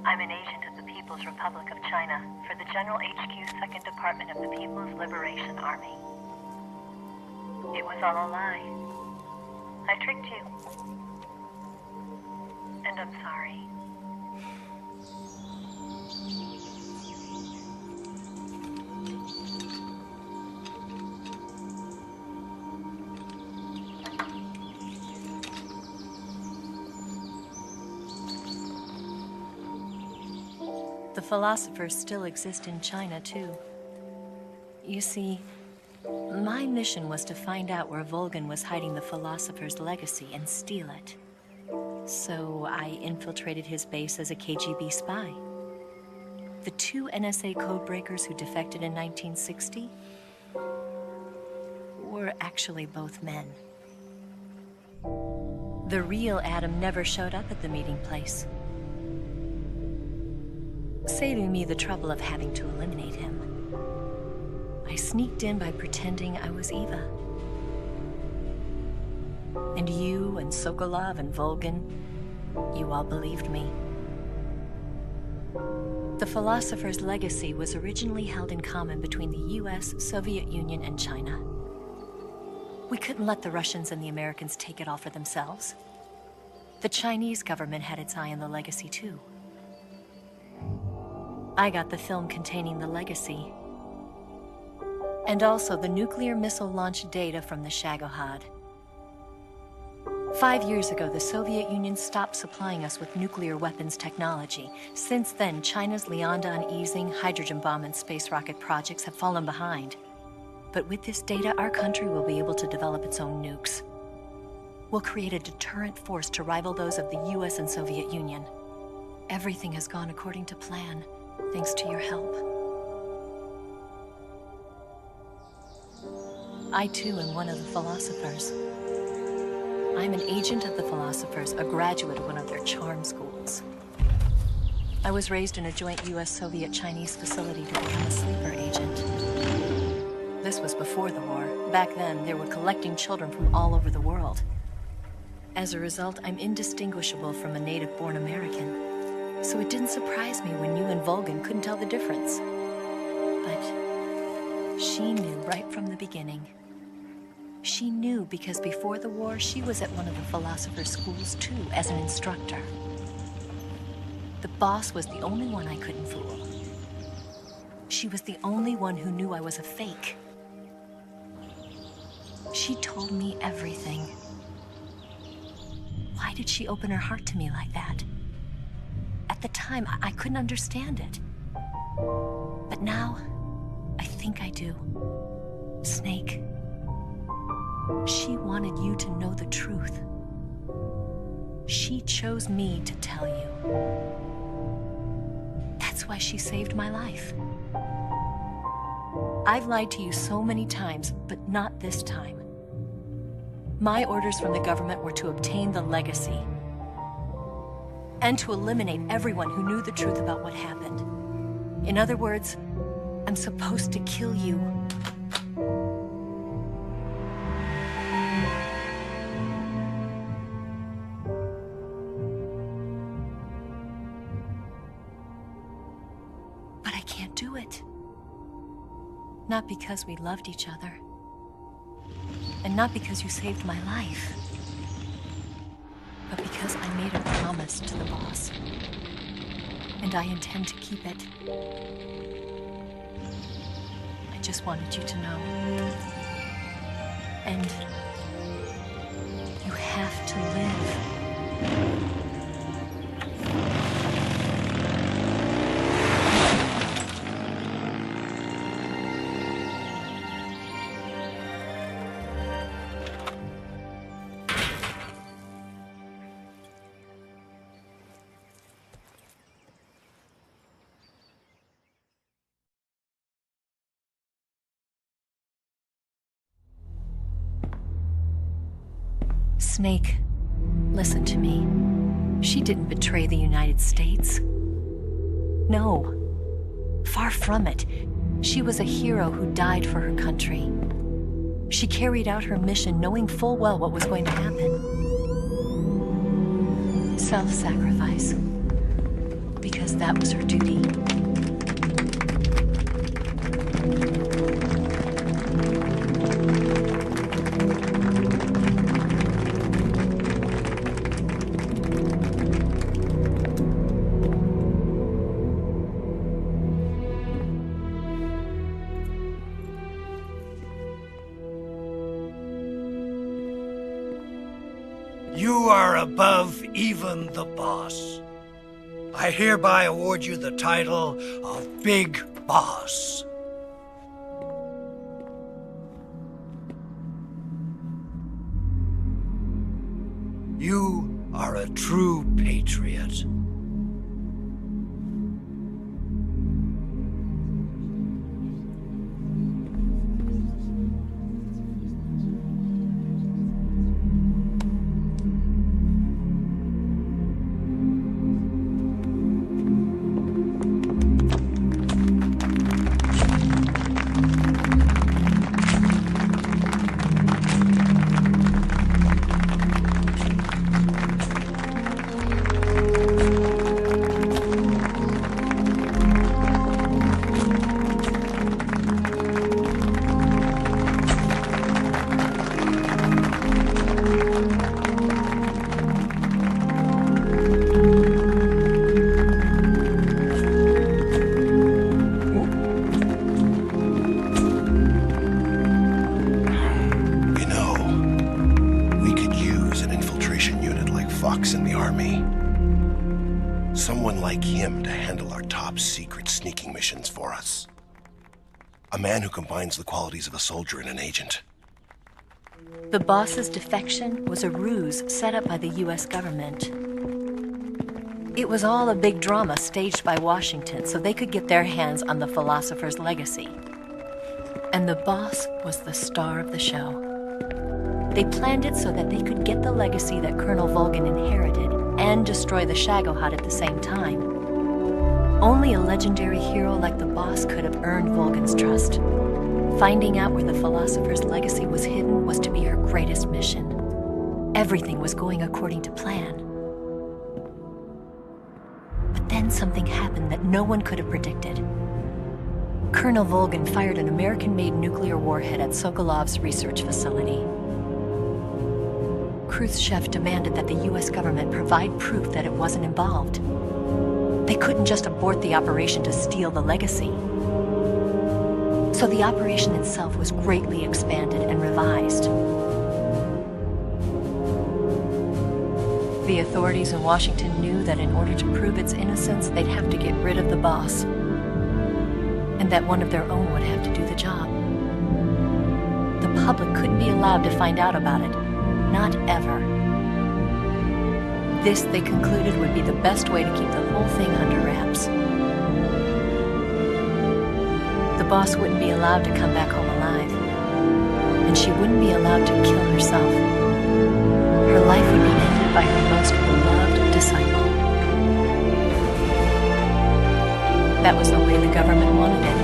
I'm an agent of the People's Republic of China for the General HQ 2nd Department of the People's Liberation Army. It was all a lie. I tricked you. And I'm sorry. The philosophers still exist in China, too. You see, my mission was to find out where Volgin was hiding the philosopher's legacy and steal it. So I infiltrated his base as a KGB spy. The 2 NSA codebreakers who defected in 1960 were actually both men. The real Adam never showed up at the meeting place, saving me the trouble of having to eliminate him. I sneaked in by pretending I was Eva. And you and Sokolov and Volgin, you all believed me. The philosopher's legacy was originally held in common between the US, Soviet Union, and China. We couldn't let the Russians and the Americans take it all for themselves. The Chinese government had its eye on the legacy too. I got the film containing the legacy, and also the nuclear missile launch data from the Shagohod. 5 years ago, the Soviet Union stopped supplying us with nuclear weapons technology. Since then, China's Liaodong easing, hydrogen bomb, and space rocket projects have fallen behind. But with this data, our country will be able to develop its own nukes. We'll create a deterrent force to rival those of the US and Soviet Union. Everything has gone according to plan, thanks to your help. I too am one of the philosophers. I'm an agent of the philosophers, a graduate of one of their charm schools. I was raised in a joint US-Soviet-Chinese facility to become a sleeper agent. This was before the war. Back then, they were collecting children from all over the world. As a result, I'm indistinguishable from a native-born American. So it didn't surprise me when you and Volgin couldn't tell the difference. But she knew right from the beginning. She knew because before the war, she was at one of the philosopher's schools too, as an instructor. The boss was the only one I couldn't fool. She was the only one who knew I was a fake. She told me everything. Why did she open her heart to me like that? At the time, I couldn't understand it. But now, I think I do. Snake. She wanted you to know the truth. She chose me to tell you. That's why she saved my life. I've lied to you so many times, but not this time. My orders from the government were to obtain the legacy and to eliminate everyone who knew the truth about what happened. In other words, I'm supposed to kill you. But I can't do it. Not because we loved each other, And not because you saved my life, but because I made a promise to the boss. And I intend to keep it. I just wanted you to know. And you have to live. Snake, listen to me. She didn't betray the United States. No. Far from it. She was a hero who died for her country. She carried out her mission knowing full well what was going to happen. Self-sacrifice. Because that was her duty. You are above even the boss. I hereby award you the title of Big Boss. You are a true patriot. In the army. Someone like him to handle our top secret sneaking missions for us. A man who combines the qualities of a soldier and an agent. The boss's defection was a ruse set up by the US government. It was all a big drama staged by Washington so they could get their hands on the philosopher's legacy. And the boss was the star of the show. They planned it so that they could get the legacy that Colonel Volgin inherited and destroy the Shagohod at the same time. Only a legendary hero like the boss could have earned Volgin's trust. Finding out where the philosopher's legacy was hidden was to be her greatest mission. Everything was going according to plan. But then something happened that no one could have predicted. Colonel Volgin fired an American-made nuclear warhead at Sokolov's research facility. Khrushchev demanded that the US government provide proof that it wasn't involved. They couldn't just abort the operation to steal the legacy. So the operation itself was greatly expanded and revised. The authorities in Washington knew that in order to prove its innocence, they'd have to get rid of the boss. And that one of their own would have to do the job. The public couldn't be allowed to find out about it. Not ever. This, they concluded, would be the best way to keep the whole thing under wraps. The boss wouldn't be allowed to come back home alive. And she wouldn't be allowed to kill herself. Her life would be ended by her most beloved disciple. That was the way the government wanted it.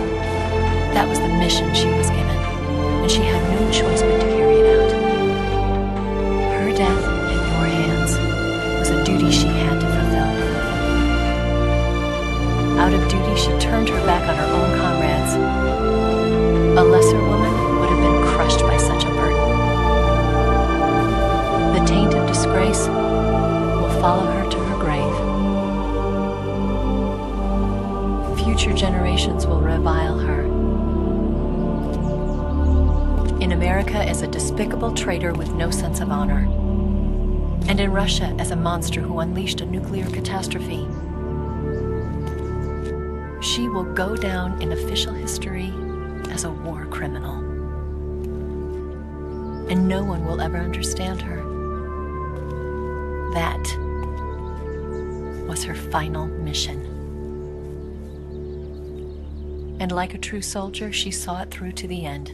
That was the mission she was given. And she had no choice but to carry it out. Her death in your hands was a duty she had to fulfill. Out of duty, she turned her back on her own comrades. A lesser woman would have been crushed by such a burden. America as a despicable traitor with no sense of honor, and in Russia as a monster who unleashed a nuclear catastrophe. She will go down in official history as a war criminal. And no one will ever understand her. That was her final mission. And like a true soldier, she saw it through to the end.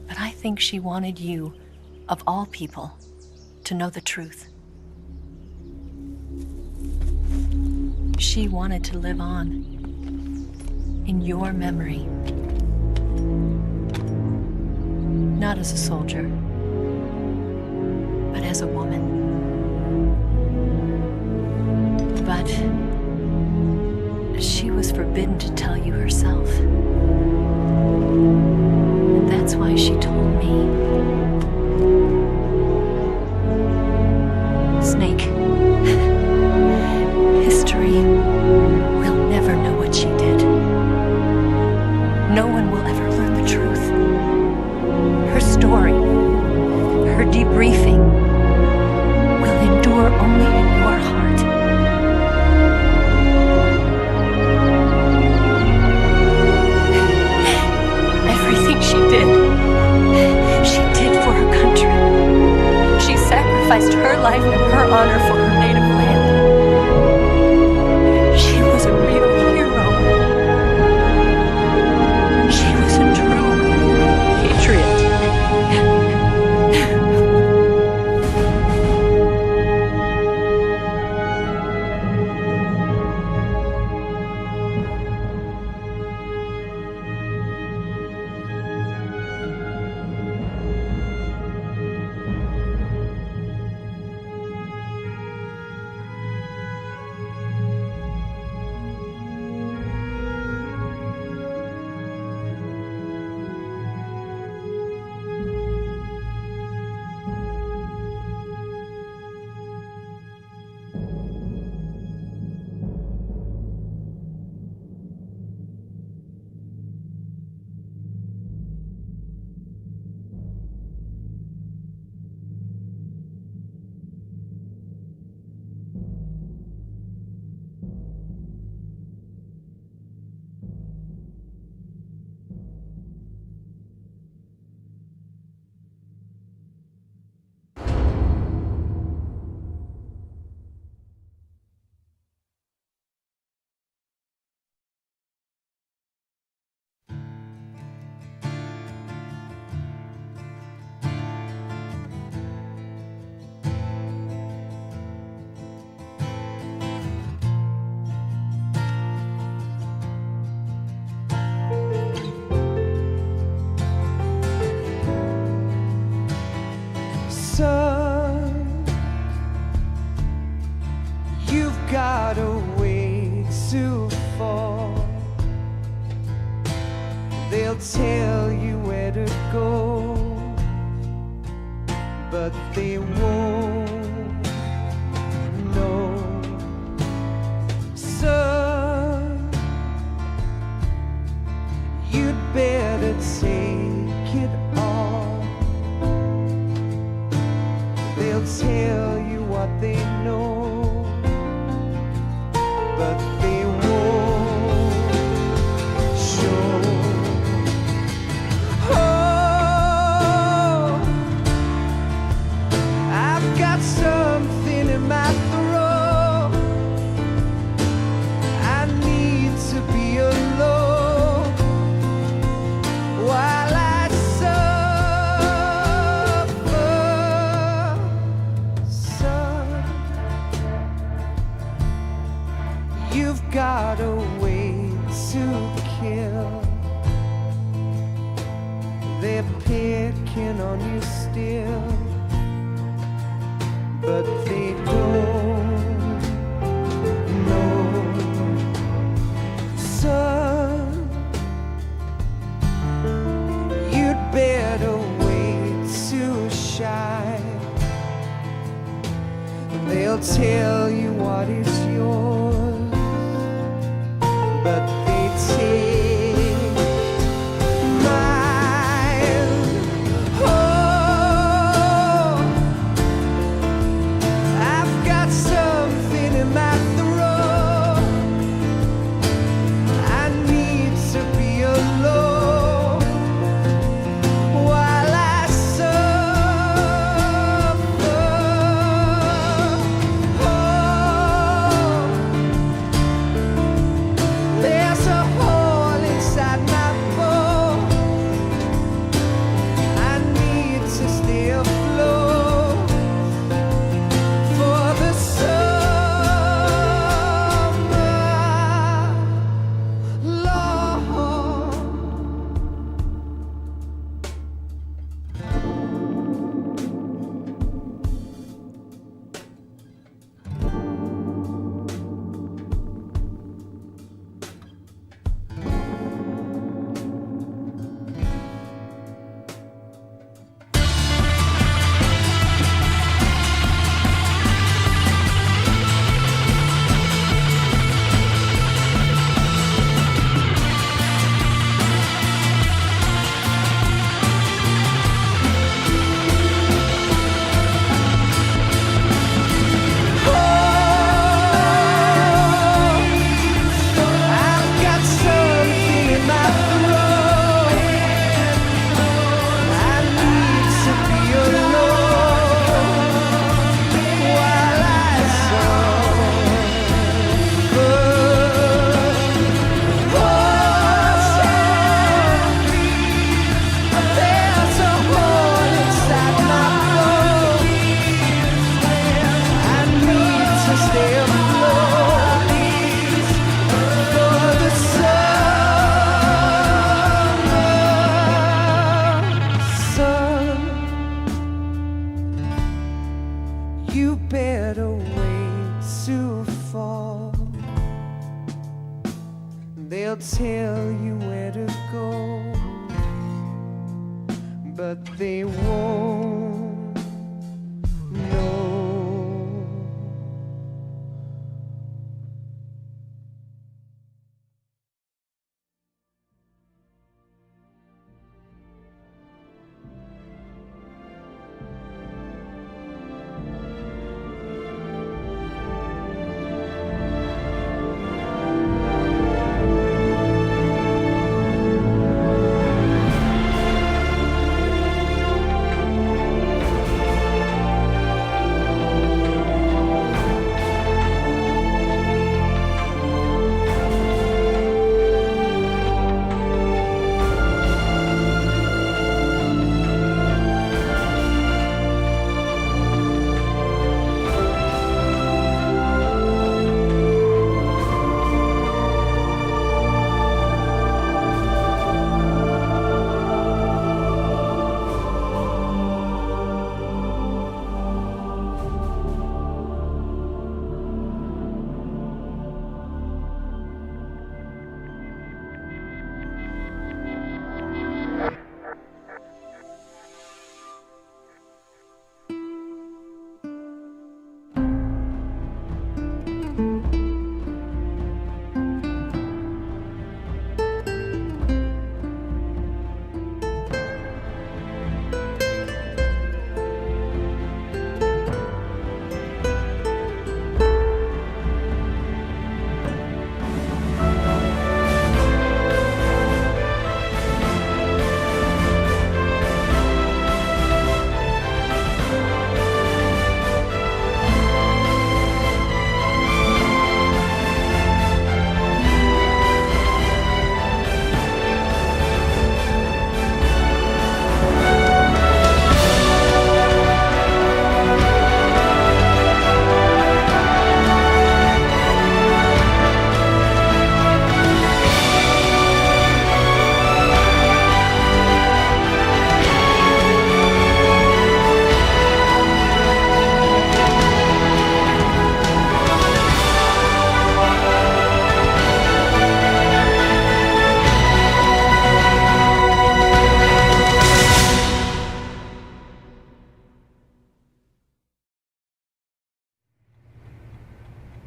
But I think she wanted you, of all people, to know the truth. She wanted to live on in your memory. Not as a soldier, but as a woman. But she was forbidden to tell you herself. And that's why she told me. Snake, history will never know what she did. No one will ever learn the truth. Her story, her debriefing, will endure only in your heart. Everything she did for her country. She sacrificed her life and her honor for her native land. She was a real hero. She was a true patriot. got a way to fall. They'll tell you where to go, but they won't know. Son, you'd better take it all. They'll tell you what they know, but they won't show. Oh, I've got something in my throat. I need to be alone while I suffer. Son, you've got a way to kill. They're picking on you still, but they don't know. Son, you'd better wait to shine. They'll tell you what is yours, but they take tell you where to go, but they won't know.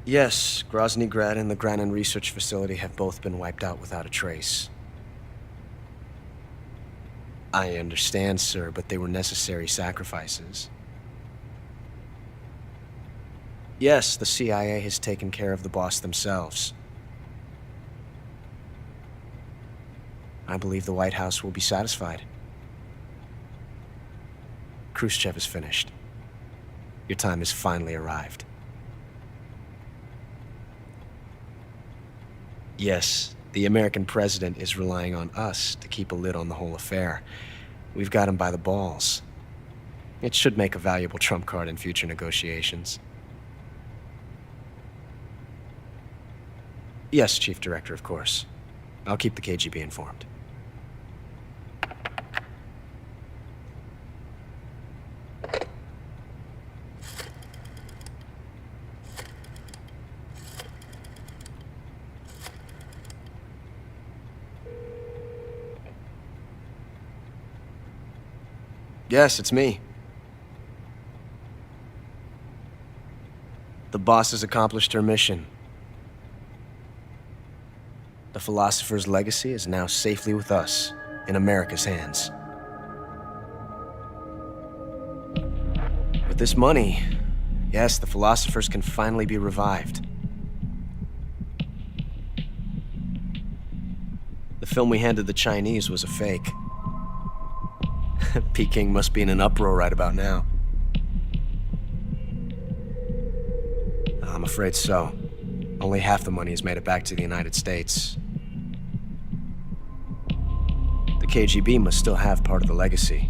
Yes, Grozny Grad and the Granin Research Facility have both been wiped out without a trace. I understand, sir, but they were necessary sacrifices. Yes, the CIA has taken care of the boss themselves. I believe the White House will be satisfied. Khrushchev is finished. Your time has finally arrived. Yes, the American president is relying on us to keep a lid on the whole affair. We've got him by the balls. It should make a valuable trump card in future negotiations. Yes, Chief Director, of course. I'll keep the KGB informed. Yes, it's me. The boss has accomplished her mission. The philosopher's legacy is now safely with us, in America's hands. With this money, yes, the philosophers can finally be revived. The film we handed the Chinese was a fake. Peking must be in an uproar right about now. I'm afraid so. Only half the money has made it back to the United States. The KGB must still have part of the legacy.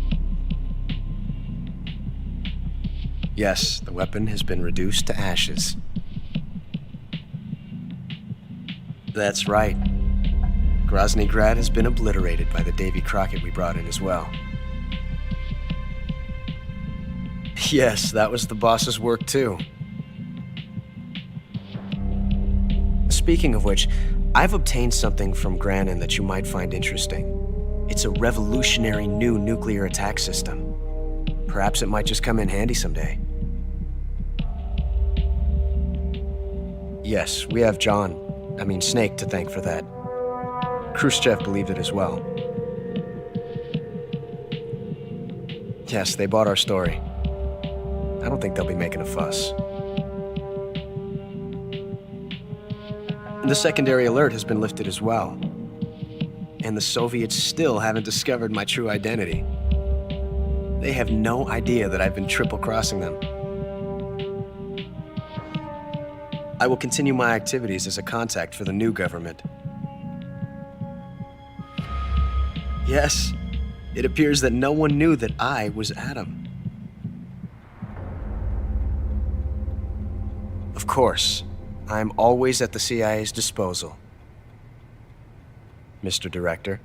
Yes, the weapon has been reduced to ashes. That's right. Grozny Grad has been obliterated by the Davy Crockett we brought in as well. Yes, that was the boss's work too. Speaking of which, I've obtained something from Granin that you might find interesting. It's a revolutionary new nuclear attack system. Perhaps it might just come in handy someday. Yes, we have Snake to thank for that. Khrushchev believed it as well. Yes, they bought our story. I don't think they'll be making a fuss. The secondary alert has been lifted as well. And the Soviets still haven't discovered my true identity. They have no idea that I've been triple-crossing them. I will continue my activities as a contact for the new government. Yes, it appears that no one knew that I was Adam. Of course, I'm always at the CIA's disposal, Mr. Director.